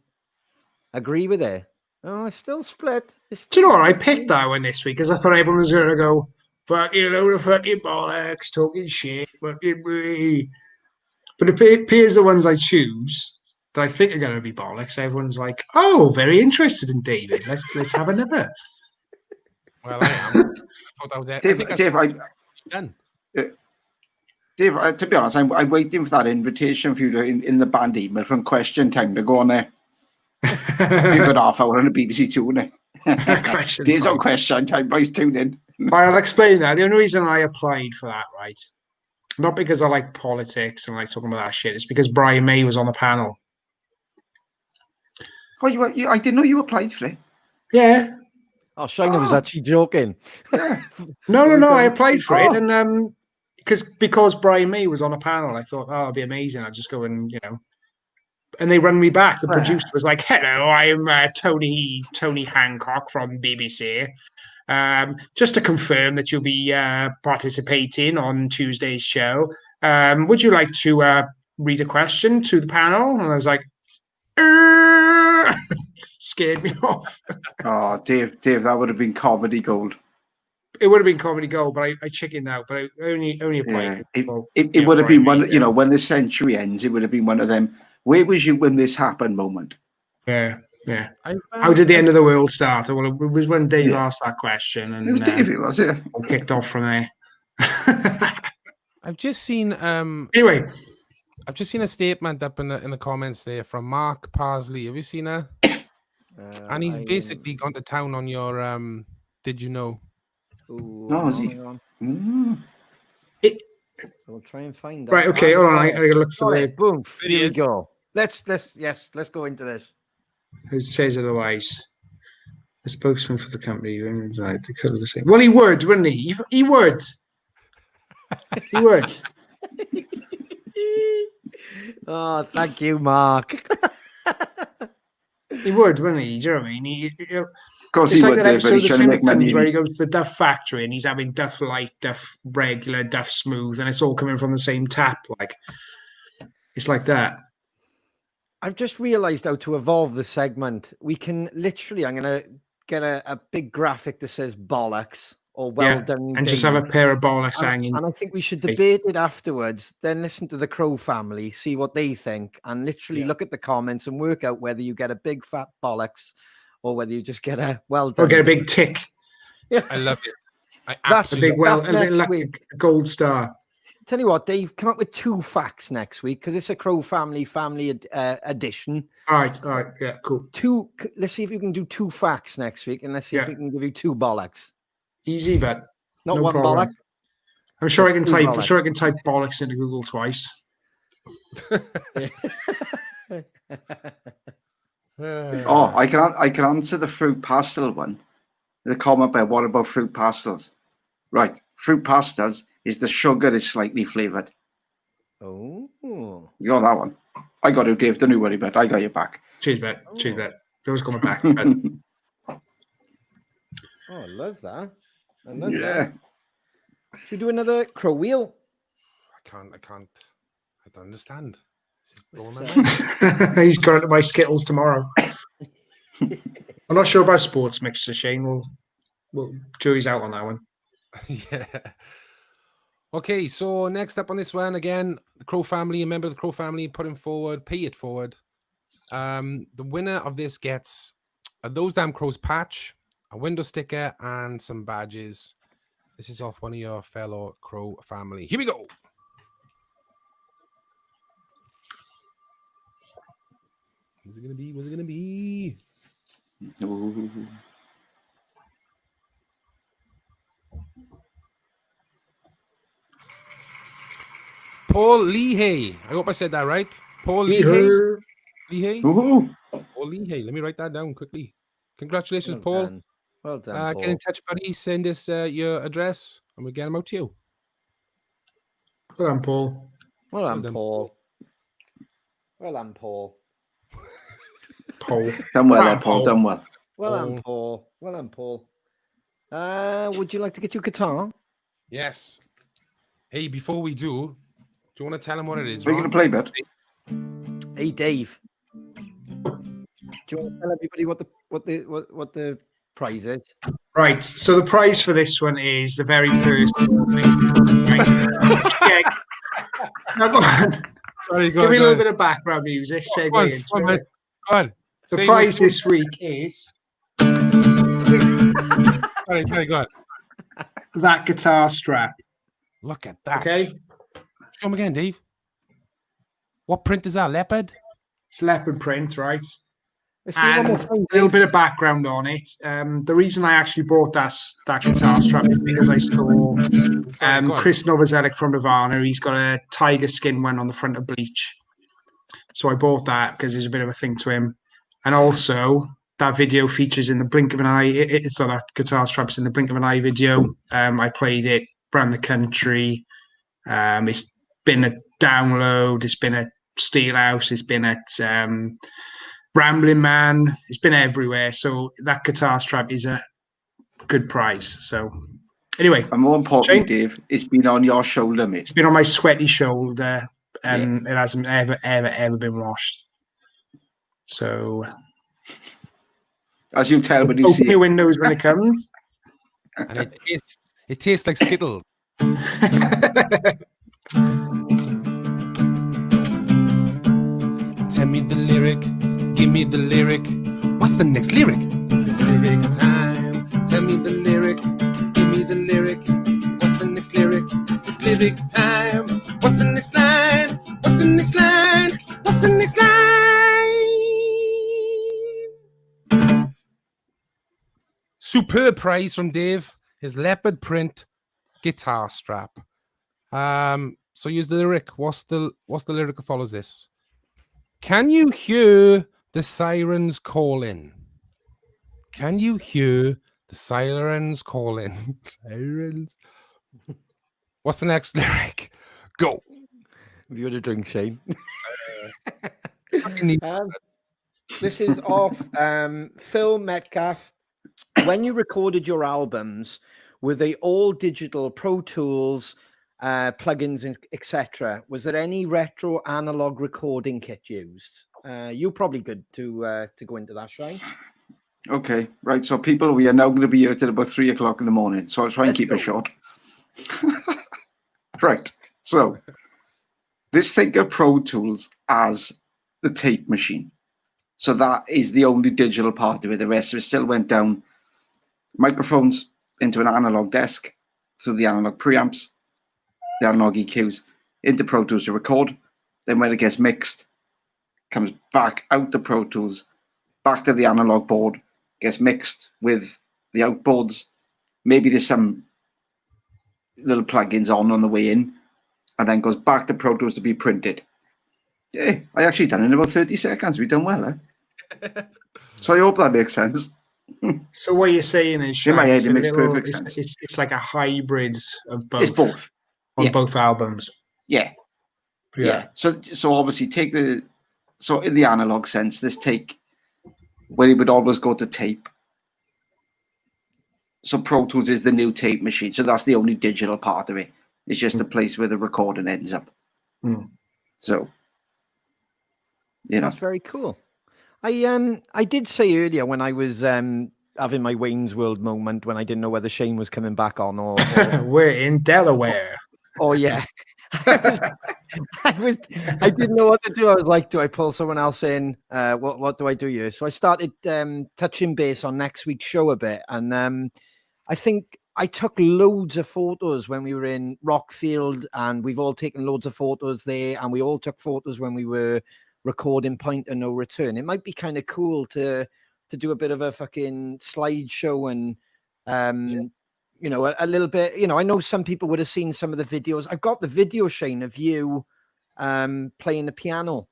agree with it. Oh, it's still split. Do you know what? I picked that one this week because I thought everyone was going to go, fucking load of fucking bollocks, talking shit, fucking me. But it appears the ones I choose that I think are going to be bollocks, everyone's like, oh, very interested in David. Let's have another. Well, I am. I thought that was it. Dave, to be honest, I'm waiting for that invitation for you to in the band email from Question Time to go on there. You've got half hour on the BBC Two, isn't it? Dave's on Question Time, boys, tune in. I'll explain that. The only reason I applied for that, right, not because I like politics and like talking about that shit, it's because Brian May was on the panel. Oh, I didn't know you applied for it. Yeah. Oh, Shiner was actually joking. Yeah. No, I applied for it, and because Brian May was on a panel, I thought, oh, it'd be amazing. I'd just go and and they rang me back. The producer was like, "Hello, I'm Tony Hancock from BBC. Just to confirm that you'll be participating on Tuesday's show. Would you like to read a question to the panel?" And I was like, scared me off. Oh, Dave, that would have been comedy gold. It would have been comedy gold, but I chickened out. But I only applied. Yeah. It would have been one. When the century ends, it would have been one of them. Where was you when this happened? Moment. Yeah. How did the end of the world start? Well, it was when Dave asked that question, and it was Dave. It was it. I kicked off from there. I've just seen. Anyway, I've just seen a statement up in the comments there from Mark Parsley. Have you seen her? And he's basically gone to town on your. Did you know? Oh, is he? We'll try and find that. Right. Okay. Hold on. I gotta look for the boom. Here we go. Let's go into this. It says otherwise. The spokesman for the company, they could have the same. Well, he would, wouldn't he? He would. He would. Oh, thank you, Mark. He would, wouldn't he? Do you know what I mean? Of course, it's he like would. that episode of The Simpsons where he goes goes to the Duff factory and he's having Duff Light, Duff Regular, Duff Smooth, and it's all coming from the same tap. Like, it's like that. I've just realized how to evolve the segment. We can literally, I'm going to get a big graphic that says bollocks or well done. And just have a pair of bollocks hanging. And I think we should debate it afterwards, then listen to the Crow family, see what they think, and literally look at the comments and work out whether you get a big fat bollocks or whether you just get a well done. Or get a big tick. Yeah. I love it. That's a big a gold star. Tell you what, Dave, come up with 2 facts next week because it's a Crow family edition. All right, yeah, cool. 2. Let's see if you can do 2 facts next week, and let's see if we can give you 2 bollocks. Easy, but not no one problem. Bollock. I'm sure I can type. I'm sure I can type bollocks into Google twice. Oh, I can answer the fruit pastel one. The comment by what about fruit pastels? Right, fruit pastels is the sugar is slightly flavored. Oh, you got that one. I got it, Dave. Don't you worry about it. I got you back. Cheers, bet. Cheers, bet. It was coming back. Oh, I love that. I love that. Should we do another Crow wheel? I can't. I don't understand. He's going to buy Skittles tomorrow. I'm not sure about sports mixture, Shane. We'll jury's out on that one. Yeah. Okay, so next up on this one again, the Crow family, a member of the Crow family, put him forward, pay it forward. The winner of this gets a Those Damn Crows patch, a window sticker, and some badges. This is off one of your fellow Crow family. Here we go. What's it gonna be? What's it gonna be? Ooh. Paul Leahy. I hope I said that right. Paul Leahy. Leahy. Ooh. Paul Leahy. Let me write that down quickly. Congratulations, Well Paul. done. Well done, Get in Paul. touch, buddy. Send us your address, and we'll get them out to you. Well done, Paul. Well done, done, Paul. Well done, Paul. Paul. Done well Wow, there, Paul. Paul. Done well. Well done, Paul. Well done, Paul. Would you like to get your guitar? Yes. Hey, before we do you want to tell them what it is? Are you going to play, bud? Hey, Dave. Do you want to tell everybody what the prize is? Right. So the prize for this one is the very personal thing. Right. Now, go on. Sorry, Give me a little bit of background music. Segue into it. Go on. The prize this week is Sorry, go on. that guitar strap. Look at that. Okay. Show them again, Dave. What print is that? Leopard? It's leopard print, right? Let's see one more And time, a little bit of background on it. The reason I actually bought that guitar strap is because I saw Chris Novoselic from Nirvana. He's got a tiger skin one on the front of Bleach. So I bought that because there's a bit of a thing to him. And also, that video features in the blink of an eye. It's not that guitar strap's in the blink of an eye video. I played it around the country. It's been a download. It's been at Steelhouse. It's been at Rambling Man. It's been everywhere. So that guitar strap is a good prize. So anyway. And more importantly, Dave, it's been on your shoulder, mate. It's been on my sweaty shoulder and it hasn't ever been washed. So as you tell when you open see your windows when it comes. And it tastes like Skittles. Tell me the lyric, give me the lyric. What's the next lyric? It's lyric time. Tell me the lyric, give me the lyric. What's the next lyric? It's lyric time. What's the next line? What's the next line? What's the next line? Superb prize from Dave. His leopard print guitar strap. So use the lyric. What's the lyric that follows this? Can you hear the sirens calling? Can you hear the sirens calling? Sirens. What's the next lyric? Go. Have you had a drink, Shane? This is off Phil Metcalf. When you recorded your albums, were they all digital, Pro Tools, plugins, etc.? Was there any retro analog recording kit used? You're probably good to go into that, Shane. Okay, right. So people, we are now going to be here till about 3 o'clock in the morning. So I'll try and keep it short. Right. So this think of Pro Tools as the tape machine. So that is the only digital part of it. The rest of it still went down microphones into an analog desk through the analog preamps, the analog EQs, into Pro Tools to record. Then when it gets mixed, comes back out to Pro Tools, back to the analog board, gets mixed with the outboards. Maybe there's some little plugins on the way in, and then goes back to Pro Tools to be printed. Yeah, I actually done it in about 30 seconds. We've done well, eh? So I hope that makes sense. So what you're saying is, in my head, it's, it makes perfect sense. It's like a hybrid of both. It's both on both albums. Yeah. So obviously take in the analog sense, this take where it would always go to tape. So Pro Tools is the new tape machine. So that's the only digital part of it. It's just the place where the recording ends up. So, that's very cool. I did say earlier when I was having my Wayne's World moment when I didn't know whether Shane was coming back on or we're in Delaware. Oh yeah. I didn't know what to do. I was like, do I pull someone else in? What do I do here? So I started touching base on next week's show a bit. And I think I took loads of photos when we were in Rockfield, and we've all taken loads of photos there. And we all took photos when we were recording Point of No Return. It might be kind of cool to do a bit of a fucking slideshow and, you know, a little bit, you know, I know some people would have seen some of the videos. I've got the video, Shane, of you playing the piano,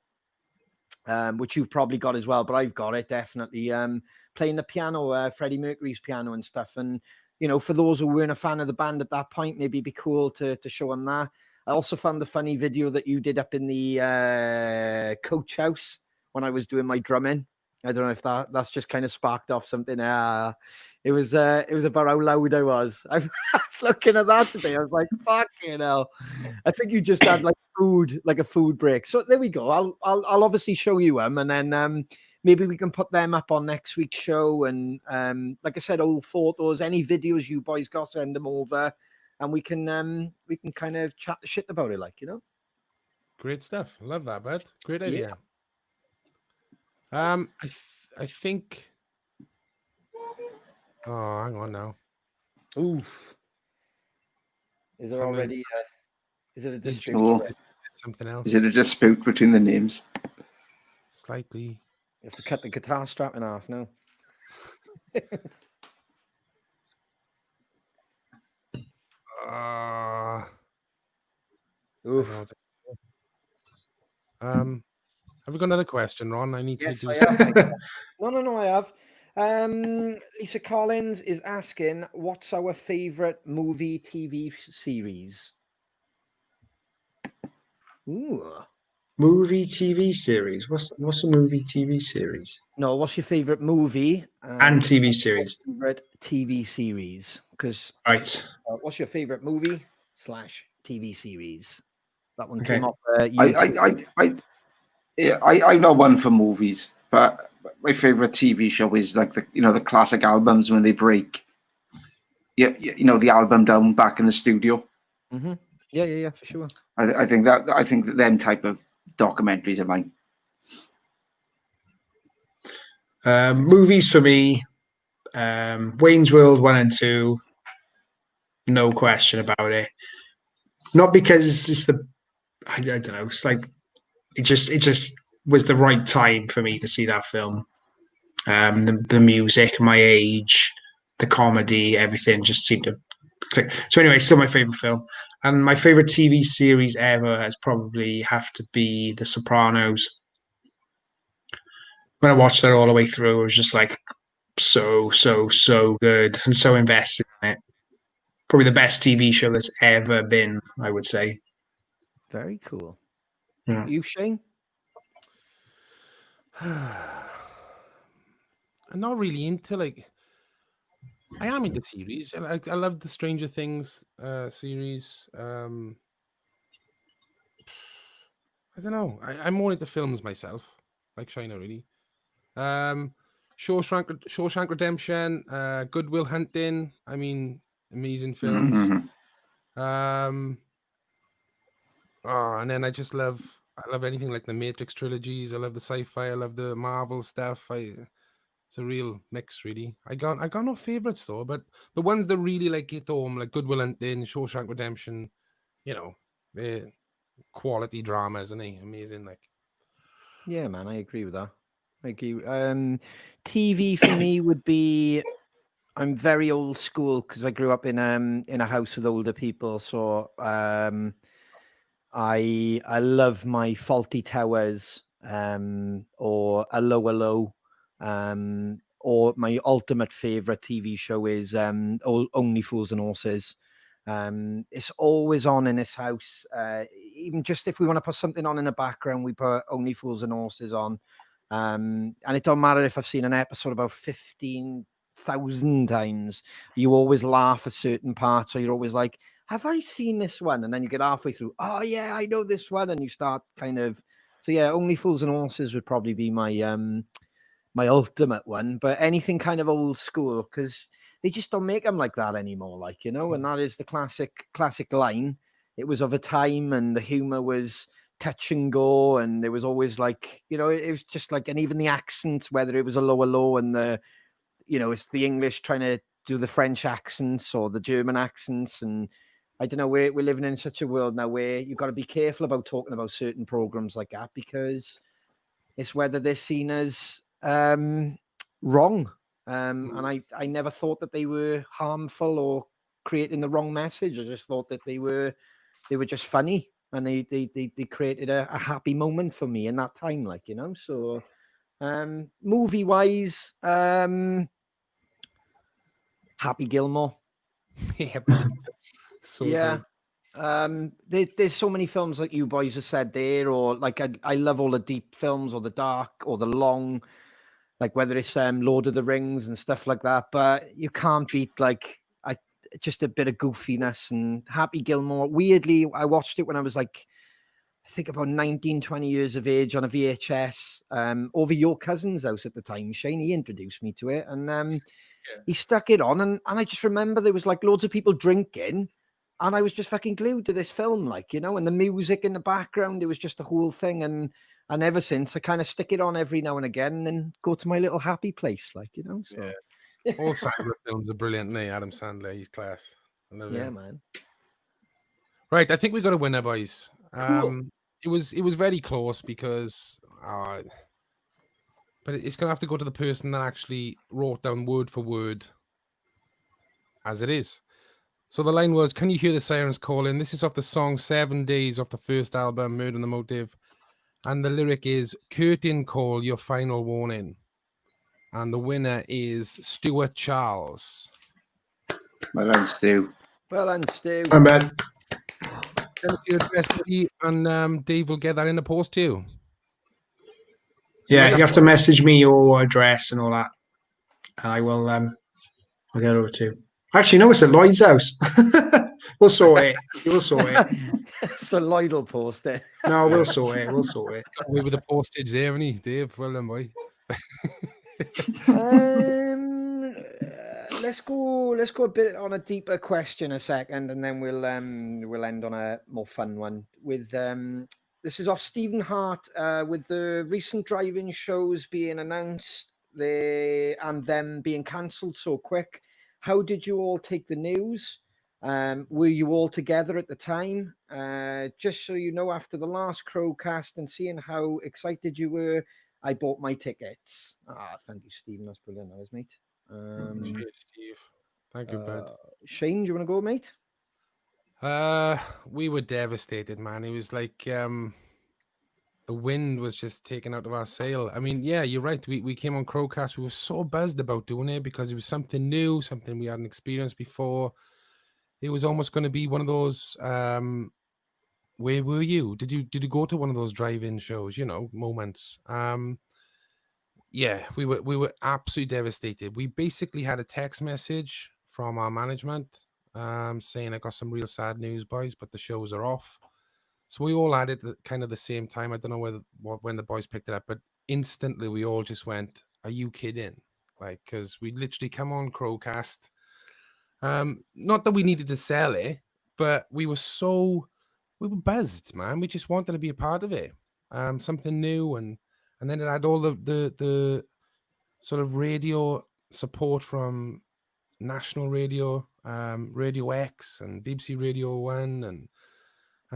which you've probably got as well, but I've got it definitely. Playing the piano, Freddie Mercury's piano and stuff. And, you know, for those who weren't a fan of the band at that point, maybe it'd be cool to show them that. I also found the funny video that you did up in the coach house when I was doing my drumming. I don't know if that's just kind of sparked off something. It was about how loud I was. I was looking at that today. I was like, fucking hell. I think you just had like a food break. So there we go. I'll obviously show you them, and then maybe we can put them up on next week's show. And like I said, old photos, any videos you boys got, send them over, and we can kind of chat the shit about it, like, you know. Great stuff. I love that, bud. Great idea. Yeah. I think. Oh, hang on now. Oof. Is there already? Is it a dispute? Oh, something else? Is it a dispute between the names? Slightly. You have to cut the guitar strap in half now. Oof. Have we got another question, Ron? I need to do. No, I have. Lisa Collins is asking, what's our favorite movie TV series? Ooh. Movie TV series. What's a movie TV series? No, what's your favorite movie and TV series? Favorite TV series? Because what's your favorite movie / TV series? That one came off YouTube. I know one for movies, but my favorite TV show is like the classic albums when they break. You know, the album down back in the studio. Mm-hmm. Yeah, for sure. I think that them type of documentaries are mine. Movies for me, Wayne's World 1 and 2, no question about it. Not because it's I don't know, it's like it just was the right time for me to see that film. The music, my age, the comedy, everything just seemed to click. So anyway, still my favorite film. And my favorite TV series ever has probably have to be The Sopranos. When I watched that all the way through, it was just like so good and so invested in it. Probably the best TV show that's ever been, I would say. Very cool. Yeah. You, Shane? I'm not really into I am into series. I love the Stranger Things series. I don't know. I'm more into films myself, like Shina, really. Shawshank Redemption, Good Will Hunting. I mean, amazing films. Mm-hmm. And then I love anything like the Matrix trilogies. I love the sci-fi. I love the Marvel stuff. It's a real mix, really. I got no favorites though, but the ones that really hit home, like Good Will Hunting, Shawshank Redemption, you know, they're quality dramas, isn't they? Amazing, Yeah, man, I agree with that. I agree. TV for me would be. I'm very old school because I grew up in a house with older people, so I love my Faulty Towers or Allo, or my ultimate favorite TV show is Only Fools and Horses. It's always on in this house. Even just if we want to put something on in the background, we put Only Fools and Horses on. And it don't matter if I've seen an episode about 15,000 times. You always laugh at certain parts, or you're always like, have I seen this one? And then you get halfway through, oh yeah, I know this one, and you start kind of. So yeah, Only Fools and Horses would probably be my my ultimate one. But anything kind of old school, because they just don't make them like that anymore, and that is the classic line. it was of a time, and the humor was touch and go, and there was always like, you know, it was just like, and even the accents, whether it was a lower low and the, you know, it's the English trying to do the French accents or the German accents. And I don't know, we're living in such a world now where you've got to be careful about talking about certain programs like that, because it's whether they're seen as wrong. And I never thought that they were harmful or creating the wrong message. I just thought that they were just funny, and they created a happy moment for me in that time, like, you know. So movie wise, Happy Gilmore. Yeah. So Yeah. good. There's so many films like you boys have said there, or like I love all the deep films, or the dark, or the long, like whether it's Lord of the Rings and stuff like that. But you can't beat like just a bit of goofiness. And Happy Gilmore, weirdly, I watched it when I was like, I think about 19, 20 years of age on a VHS over your cousin's house at the time. Shane, he introduced me to it, and he stuck it on, and I just remember there was like loads of people drinking, and I was just fucking glued to this film, like, you know, and the music in the background, it was just a whole thing. And ever since, I kind of stick it on every now and again and go to my little happy place, like, you know. So all Sandler films are brilliant, mate. Adam Sandler, he's class. I love him. Man. Right, I think we got a winner, boys. Cool. It was very close because, but it's gonna have to go to the person that actually wrote down word for word as it is. So the line was, "Can you hear the sirens calling?" This is off the song 7 Days off the first album, Murder on the Motive. And the lyric is, "Curtain call, your final warning." And the winner is Stuart Charles. Well done, Stu. Well done, Stu. I'm bad. Send us your address, buddy, and Dave will get that in the post to you. Yeah, you have to message me your address and all that, and I will. I'll get over to you. Actually, no, it's at Lloyd's house. We'll sort it. We'll sort it. So Lloyd will post it. No, we'll sort it. We'll sort it. Got away with the postage there, haven't he, Dave? Well done, boy. Let's go a bit on a deeper question a second, and then we'll end on a more fun one with this is off Stephen Hart, with the recent drive-in shows being announced and them being cancelled so quick. How did you all take the news? Were you all together at the time? Just so you know, after the last CrowCast and seeing how excited you were, I bought my tickets. Thank you, Stephen. That's brilliant, that was, mate. Cheers, Steve. Thank you, bud. Shane, do you want to go, mate? We were devastated, man. It was like the wind was just taken out of our sail. I mean, yeah, you're right. We came on CrowCast. We were so buzzed about doing it because it was something new, something we hadn't experienced before. It was almost going to be one of those. Where were you? Did you go to one of those drive-in shows? You know, moments. Yeah, we were absolutely devastated. We basically had a text message from our management saying, "I got some real sad news, boys, but the shows are off." So we all had it at kind of the same time. I don't know when the boys picked it up, but instantly we all just went, "Are you kidding?" Like, because we literally come on CrowCast. Not that we needed to sell it, but we were buzzed, man. We just wanted to be a part of it. Something new, and then it had all the sort of radio support from national radio, Radio X and BBC Radio 1, and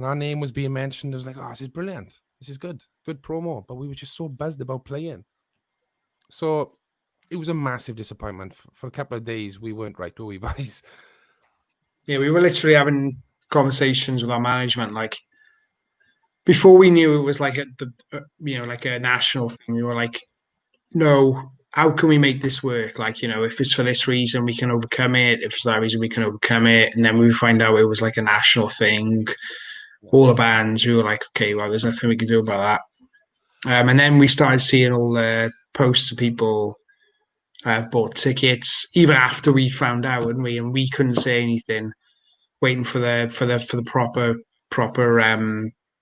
our name was being mentioned. I was like, "Oh, this is brilliant. This is good promo." But we were just so buzzed about playing. So it was a massive disappointment. For a couple of days, we weren't right, were we, boys? Yeah, we were literally having conversations with our management, like before we knew it was like like a national thing. We were like, "No, how can we make this work? Like, you know, if it's for this reason, we can overcome it. If it's that reason, we can overcome it." And then we find out it was like a national thing. All the bands, we were like, "Okay, well, there's nothing we can do about that." And then we started seeing all the posts of people bought tickets even after we found out, and we couldn't say anything, waiting for the proper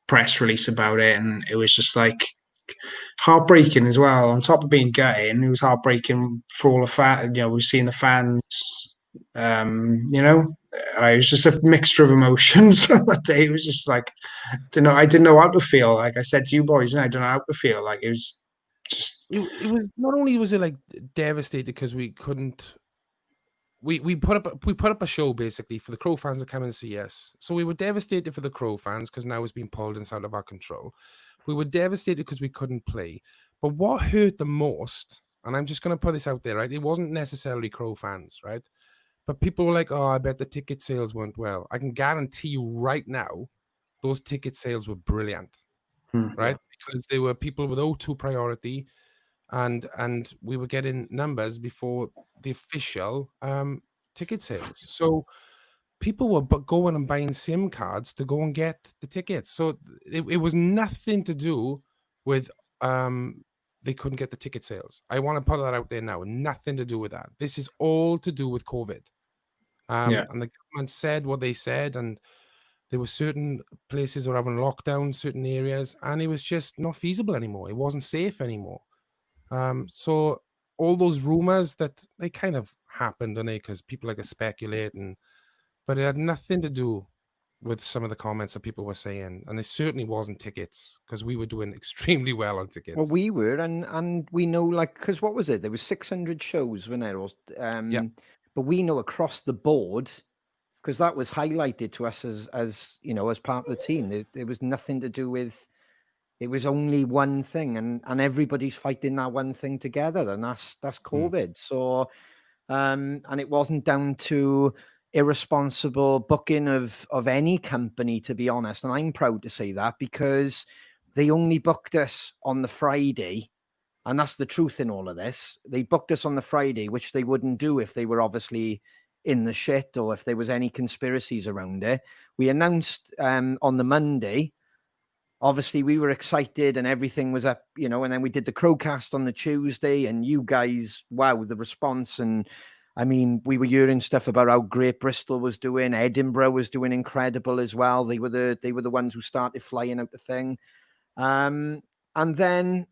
press release about it. And it was just like heartbreaking as well. On top of being gutting, it was heartbreaking for all the fans. You know, we've seen the fans You know, I was just a mixture of emotions that day. It was just like, I didn't know how to feel. Like I said to you boys, and I don't know how to feel. Like it was just. It was not only was it like devastated because we couldn't. We put up a show basically for the Crow fans to come and see us. So we were devastated for the Crow fans because now it's been pulled and it's out of our control. We were devastated because we couldn't play. But what hurt the most, and I'm just going to put this out there, right? It wasn't necessarily Crow fans, right? But people were like, "Oh, I bet the ticket sales went well." I can guarantee you right now, those ticket sales were brilliant, right? Because they were people with O2 priority, and we were getting numbers before the official ticket sales. So people were going and buying SIM cards to go and get the tickets. So it was nothing to do with they couldn't get the ticket sales. I want to put that out there now. Nothing to do with that. This is all to do with COVID. And the government said what they said, and there were certain places were having lockdown, certain areas, and it was just not feasible anymore. It wasn't safe anymore. So all those rumors that they kind of happened, and because people like to speculate, but it had nothing to do with some of the comments that people were saying, and it certainly wasn't tickets because we were doing extremely well on tickets. Well, we were, and we know, like, because what was it? There was 600 shows when there was, but we know across the board, because that was highlighted to us as you know, as part of the team. There was nothing to do with. It was only one thing, and everybody's fighting that one thing together, and that's COVID. So, and it wasn't down to irresponsible booking of any company, to be honest. And I'm proud to say that, because they only booked us on the Friday, and that's the truth in all of this. They booked us on the Friday, which they wouldn't do if they were obviously in the shit or if there was any conspiracies around it. We announced on the Monday. Obviously, we were excited and everything was up, you know, and then we did the CrowCast on the Tuesday, and you guys, wow, the response. And I mean, we were hearing stuff about how great Bristol was doing. Edinburgh was doing incredible as well. They were the ones who started flying out the thing. And then,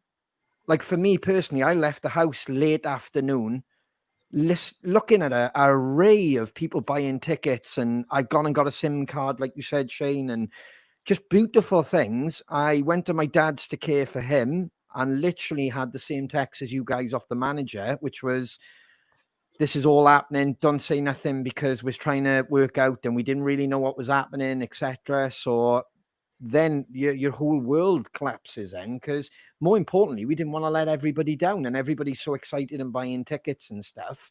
like, for me personally, I left the house late afternoon, looking at an array of people buying tickets, and I've gone and got a SIM card, like you said, Shane, and just beautiful things. I went to my dad's to care for him and literally had the same text as you guys off the manager, which was, "This is all happening. Don't say nothing because we're trying to work out and we didn't really know what was happening," etc. So then your whole world collapses then, because more importantly, we didn't want to let everybody down, and everybody's so excited and buying tickets and stuff.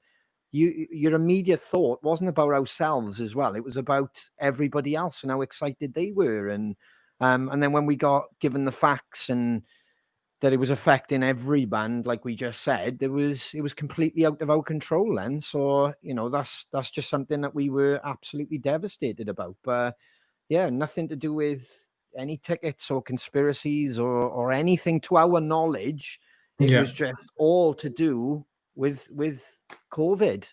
Your immediate thought wasn't about ourselves as well. It was about everybody else and how excited they were. And then when we got given the facts and that it was affecting every band, like we just said, it was completely out of our control then. So, you know, that's just something that we were absolutely devastated about. But yeah, nothing to do with any tickets or conspiracies or anything to our knowledge. It was just all to do with COVID.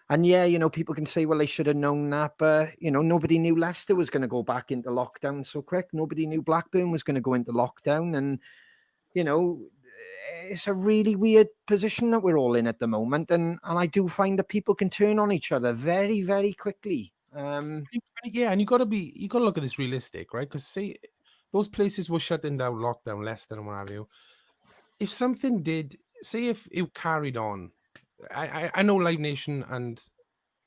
And yeah, you know, people can say, well, they should have known that, but you know, nobody knew Leicester was going to go back into lockdown so quick. Nobody knew Blackburn was going to go into lockdown. And you know, it's a really weird position that we're all in at the moment. And I do find that people can turn on each other very, very quickly. Yeah, and you got to look at this realistic, right? Because say those places were shutting down, lockdown, Leicester and what have you. If something did, say if it carried on, I know Live Nation and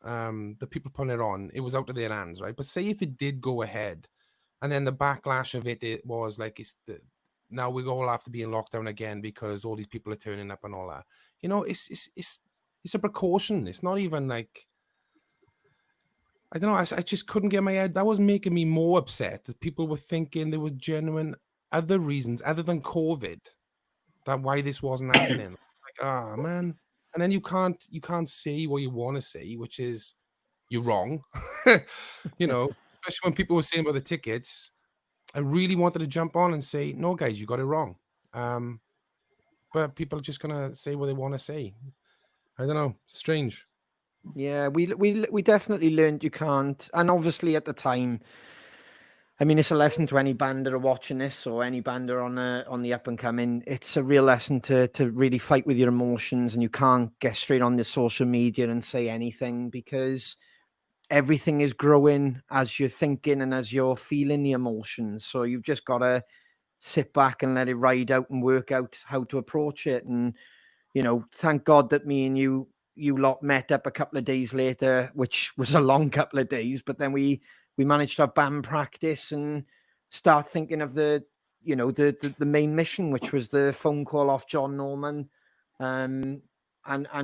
the people putting it on, it was out of their hands, right? But say if it did go ahead, and then the backlash of it was like, now we all have to be in lockdown again because all these people are turning up and all that. You know, it's a precaution. It's not even like, I don't know. I just couldn't get my head. That was making me more upset that people were thinking there were genuine other reasons other than COVID that why this wasn't happening. Like, oh man. And then you can't say what you want to say, which is you're wrong. You know, especially when people were saying about the tickets. I really wanted to jump on and say, no, guys, you got it wrong. But people are just gonna say what they want to say. I don't know. Strange. Yeah, we definitely learned you can't. And obviously at the time, I mean, it's a lesson to any bander watching this, or any bander on the up and coming. It's a real lesson to really fight with your emotions, and you can't get straight on the social media and say anything, because everything is growing as you're thinking and as you're feeling the emotions. So you've just got to sit back and let it ride out and work out how to approach it. And, you know, thank God that me and you lot met up a couple of days later, which was a long couple of days, but then we managed to have band practice and start thinking of the main mission, which was the phone call off John Norman, and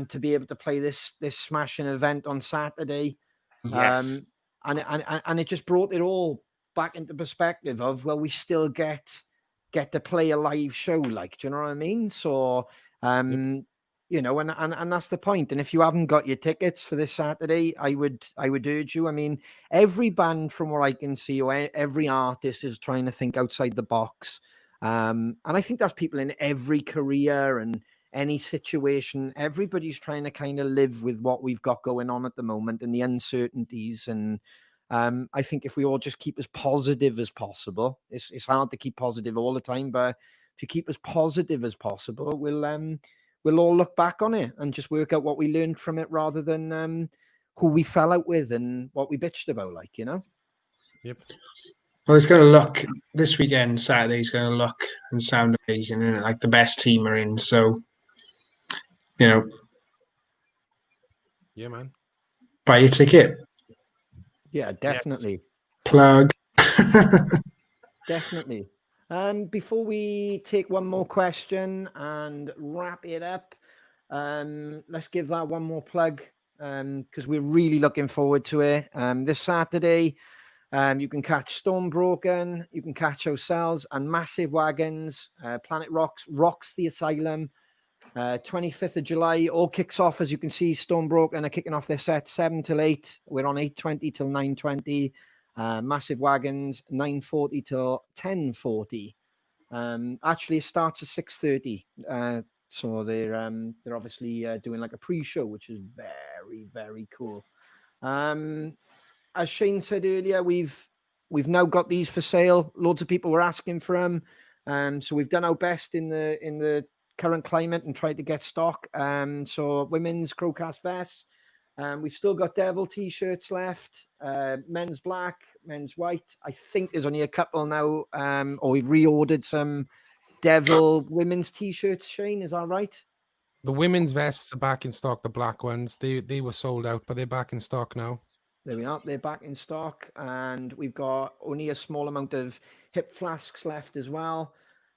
to be able to play this smashing event on Saturday. Yes. And it just brought it all back into perspective of, well, we still get to play a live show, like, do you know what I mean? So you know, and that's the point. And if you haven't got your tickets for this Saturday, I would urge you. I mean, every band, from what I can see, or every artist, is trying to think outside the box. And I think that's people in every career and any situation. Everybody's trying to kind of live with what we've got going on at the moment and the uncertainties. And I think if we all just keep as positive as possible, it's hard to keep positive all the time, but if you keep as positive as possible, we'll all look back on it and just work out what we learned from it, rather than who we fell out with and what we bitched about, like, you know? Yep. Well, it's going to look, this weekend, Saturday's going to look and sound amazing, and like the best team are in. So, you know, Yeah, man. buy your ticket. Yeah, definitely. Yes. Plug. Definitely. Before we take one more question and wrap it up, let's give that one more plug, because we're really looking forward to it. This Saturday, you can catch Stonebroken, you can catch ourselves and Massive Wagons. Planet rocks the Asylum. 25th of July, all kicks off, as you can see. Stonebroken are kicking off their set 7 till 8. We're on 8:20 till 9:20. Massive Wagons 9:40 till 10:40. Actually, it starts at 6:30. So they're obviously doing like a pre-show, which is very, very cool. As Shane said earlier, we've now got these for sale. Loads of people were asking for them, so we've done our best in the current climate and tried to get stock. So women's CrowCast vests. We've still got Devil t-shirts left. Men's black, men's white. I think there's only a couple now. Or we've reordered some Devil women's t-shirts. Shane, is that right? The women's vests are back in stock. The black ones, they were sold out, but they're back in stock now. There we are. They're back in stock, and we've got only a small amount of hip flasks left as well.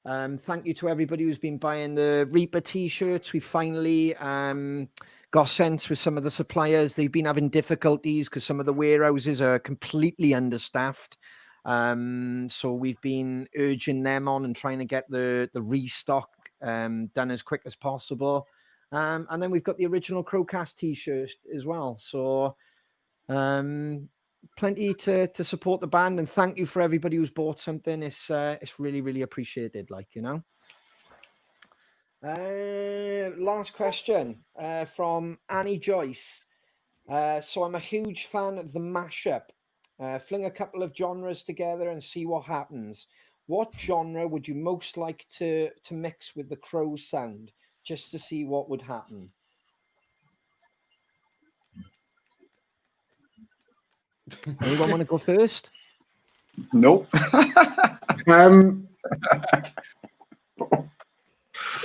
Thank you to everybody who's been buying the Reaper t-shirts. We finally got sense with some of the suppliers. They've been having difficulties because some of the warehouses are completely understaffed. So we've been urging them on and trying to get the restock done as quick as possible. And then we've got the original CrowCast t-shirt as well. So plenty to support the band, and thank you for everybody who's bought something. It's really, really appreciated, like, you know. Last question from Annie Joyce. So I'm a huge fan of the Mashup. Fling a couple of genres together and see what happens. What genre would you most like to mix with the CROWS sound, just to see what would happen? Anyone want to go first? Nope.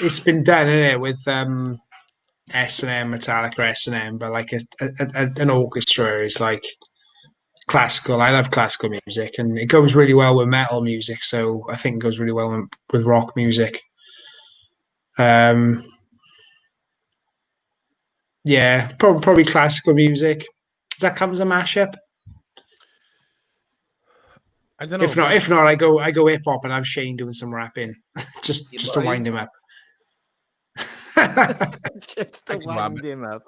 It's been done, isn't it, with S&M, Metallica S&M, but like an orchestra is like classical. I love classical music, and it goes really well with metal music, so I think it goes really well with rock music. Yeah, probably classical music. Does that come as a mashup? I don't know. If not, I go hip hop and have Shane doing some rapping, just to wind him up. Just to wind him up.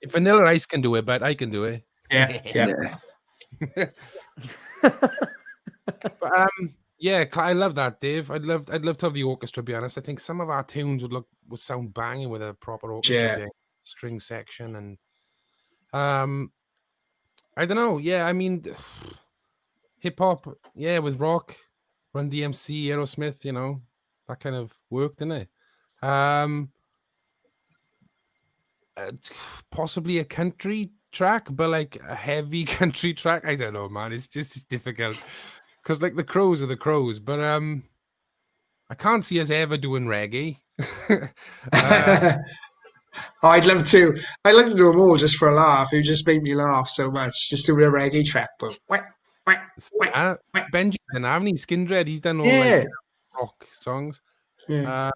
If Vanilla Ice can do it, but I can do it. Yeah. But, yeah, I love that, Dave. I'd love to have the orchestra. To be honest, I think some of our tunes would sound banging with a proper orchestra, string section, and I don't know. Yeah, I mean, hip hop, yeah, with rock, Run DMC, Aerosmith, you know, that kind of worked, didn't it? Possibly a country track, but like a heavy country track. I don't know, man. It's just difficult because like the CROWS are the CROWS, but I can't see us ever doing reggae. I'd love to. I'd like to do them all just for a laugh. It just made me laugh so much. Just do a reggae track, but Benji didn't have any Skin Dread. He's done all yeah, like rock songs. yeah.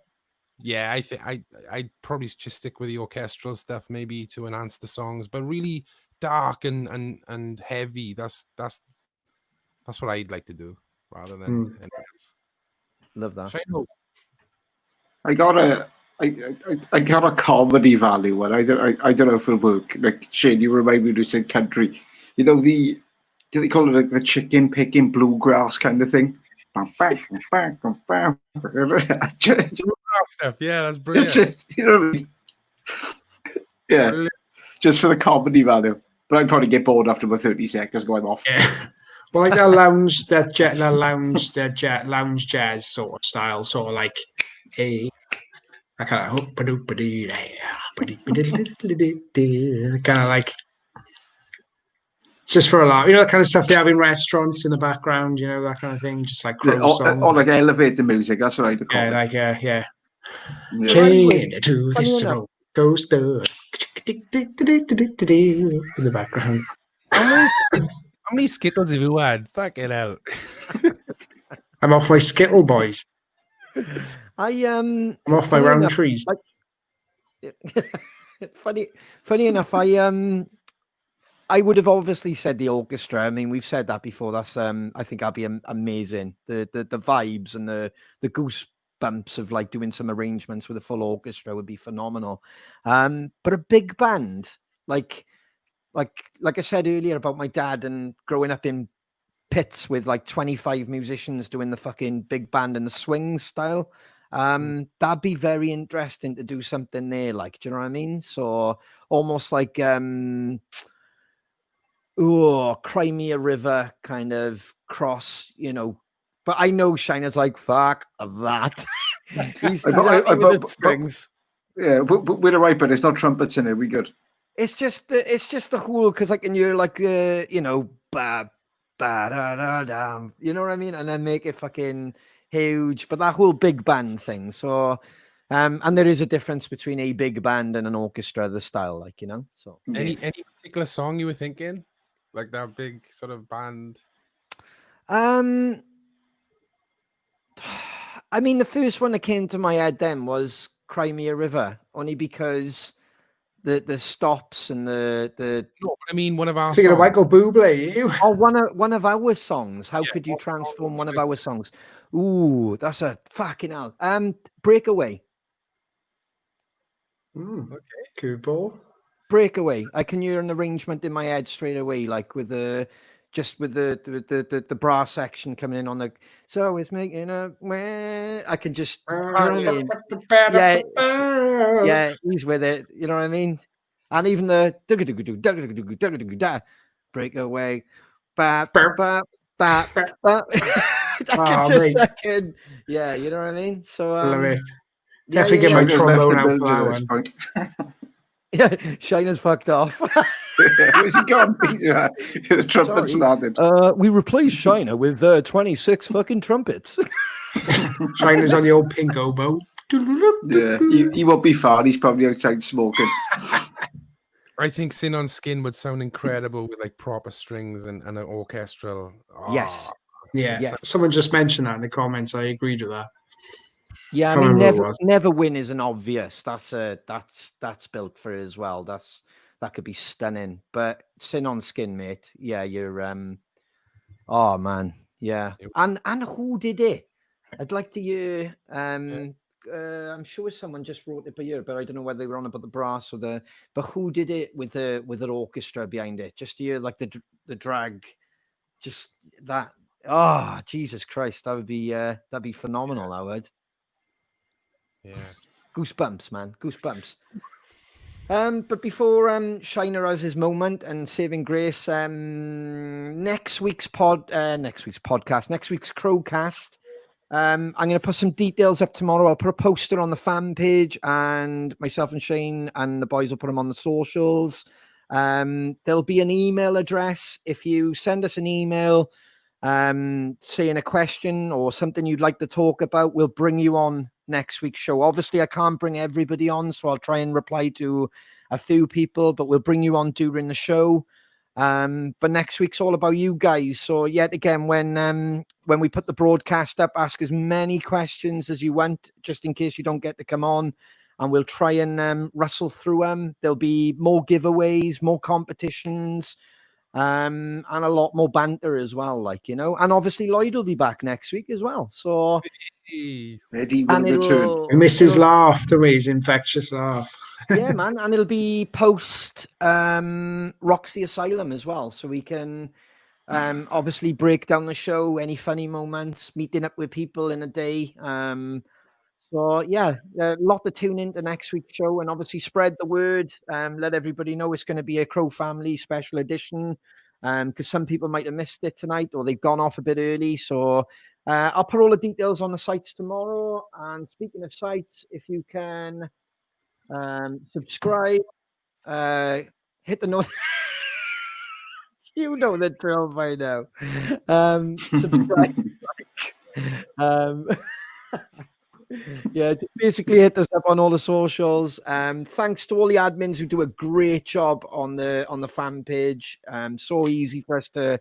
Yeah, I think I'd probably just stick with the orchestral stuff maybe to enhance the songs, but really dark and heavy. That's what I'd like to do rather than anything else. Love that. I got a comedy value one. I don't know if it'll work. Like Shane, you remind me to say country. You know do they call it like the chicken picking bluegrass kind of thing? Stuff, yeah, that's brilliant. You know what I mean? Yeah, brilliant. Just for the comedy value. But I'd probably get bored after about 30 seconds going off. Yeah. Well, like that lounge jazz sort of style, sort of like hey, I kind of kind of like just for a laugh, you know, that kind of stuff they have in restaurants in the background, you know, that kind of thing, just like or like elevator music. That's what I'd call it. Like yeah. Chain to this roller coaster in the background. How many Skittles have you had? Fucking hell. I'm off my Skittle boys. I'm off my round trees. Funny enough, I would have obviously said the orchestra. I mean, we've said that before. That's I think that'd be amazing. The vibes and the goosebumps of like doing some arrangements with a full orchestra would be phenomenal. But a big band, like I said earlier about my dad and growing up in pits with like 25 musicians doing the fucking big band and the swing style. That'd be very interesting to do something there. Like, do you know what I mean? So almost like Cry Me a River kind of cross, you know. But I know Shiner's like, fuck that. he's with the strings. Yeah, but we're right, but it's not trumpets in it. We good. It's just the whole, because like, and you're like, you know, ba da da da, you know what I mean, and then make it fucking huge. But that whole big band thing. So, and there is a difference between a big band and an orchestra, the style, like, you know. So any particular song you were thinking, like that big sort of band? I mean, the first one that came to my head then was Cry Me a River, only because the stops and the no, I mean one of our thinking songs. of Michael Bublé, you? Oh, one of our songs. How could you transform one of our songs? Ooh, that's a fucking hell. Breakaway. Okay, good ball. Breakaway. I can hear an arrangement in my head straight away, like with the the brass section coming in on the. So it's making a. I can just. Yeah, he's with it. You know what I mean? And even the breakaway. I can just second. Yeah, you know what I mean? So love it. Definitely get my trombone out for that one. Yeah, Shiner's fucked off. Where's he gone? Yeah, the trumpet started. We replaced Shiner with 26 fucking trumpets. Shiner's on the old pink oboe. Yeah, he won't be far. He's probably outside smoking. I think Sin on Skin would sound incredible with like proper strings and an orchestral. Yes. Yeah. Someone just mentioned that in the comments. I agreed with that. Yeah, I mean, never win isn't obvious. That's built for it as well. That could be stunning. But Sin on Skin, mate. Yeah, you're oh man, yeah. And who did it? I'd like to hear. I'm sure someone just wrote it by ear, but I don't know whether they were on about the brass or the. But who did it with an orchestra behind it? Just to hear like the drag, just that. Oh, Jesus Christ, that'd be phenomenal. That would. Yeah. Goosebumps, man. Goosebumps. But before Shiner has his moment and saving grace, next week's CrowCast, I'm going to put some details up tomorrow. I'll put a poster on the fan page, and myself and Shane and the boys will put them on the socials. There'll be an email address. If you send us an email saying a question or something you'd like to talk about, we'll bring you on next week's show. Obviously, I can't bring everybody on, so I'll try and reply to a few people, but we'll bring you on during the show. But next week's all about you guys. So yet again, when we put the broadcast up, ask as many questions as you want, just in case you don't get to come on, and we'll try and rustle through them. There'll be more giveaways, more competitions, and a lot more banter as well, and obviously Lloyd will be back next week as well. So Eddie will return. I miss his laugh, his infectious laugh. Yeah, man, and it'll be post Roxy Asylum as well, so we can obviously break down the show, any funny moments, meeting up with people in a day. So yeah, a lot to tune into next week's show, and obviously spread the word. Let everybody know it's going to be a Crow Family special edition, because some people might have missed it tonight, or they've gone off a bit early. So I'll put all the details on the sites tomorrow. And speaking of sites, if you can subscribe, hit the note. You know the drill by now. Subscribe. Yeah, basically hit us up on all the socials. Thanks to all the admins who do a great job on the fan page. So easy for us to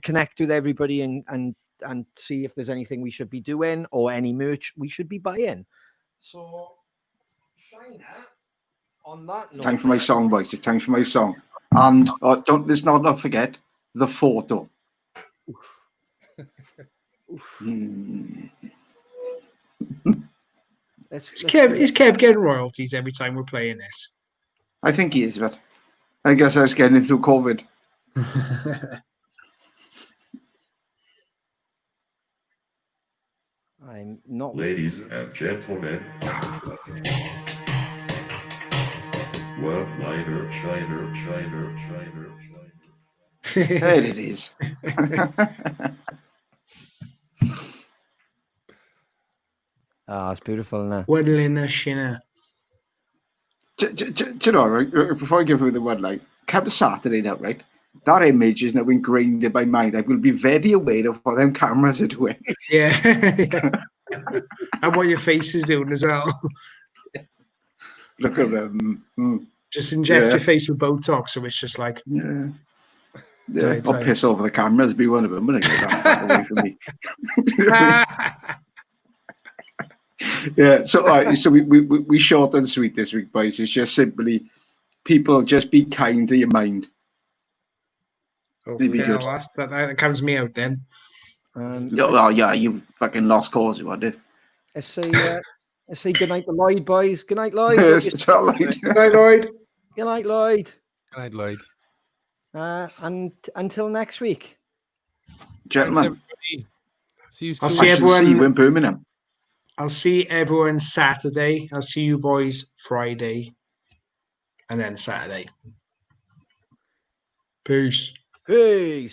connect with everybody and see if there's anything we should be doing or any merch we should be buying. So, Shiner, on that it's time for my song, boys. It's time for my song. And let's not forget the photo. Is Kev getting royalties every time we're playing this? I think he is, but I guess I was getting it through COVID. I'm not. Ladies and gentlemen, one-liner, Shiner. There it is. It's beautiful, isn't it? One-liner, Shiner. Do you know, right, before I give you the one, like, come Saturday now, right? That image is now ingrained in my mind. I will be very aware of what them cameras are doing. Yeah. And what your face is doing as well. Look at them. Just inject your face with Botox, so it's just like... Yeah, I'll piss over the cameras, be one of them, wouldn't I? Get that away from me. Yeah, so we short and sweet this week, boys. It's just simply people just be kind to your mind. Okay, that counts me out then. Yeah, you fucking lost cause, you want it. Let's say good night to Lloyd, boys. Good night, Lloyd. Good night, Lloyd. Good night, Lloyd. Good night, Lloyd. And until next week, gentlemen. See you. I'll see everyone in Birmingham. I'll see everyone Saturday. I'll see you boys Friday, and then Saturday. Peace. Peace.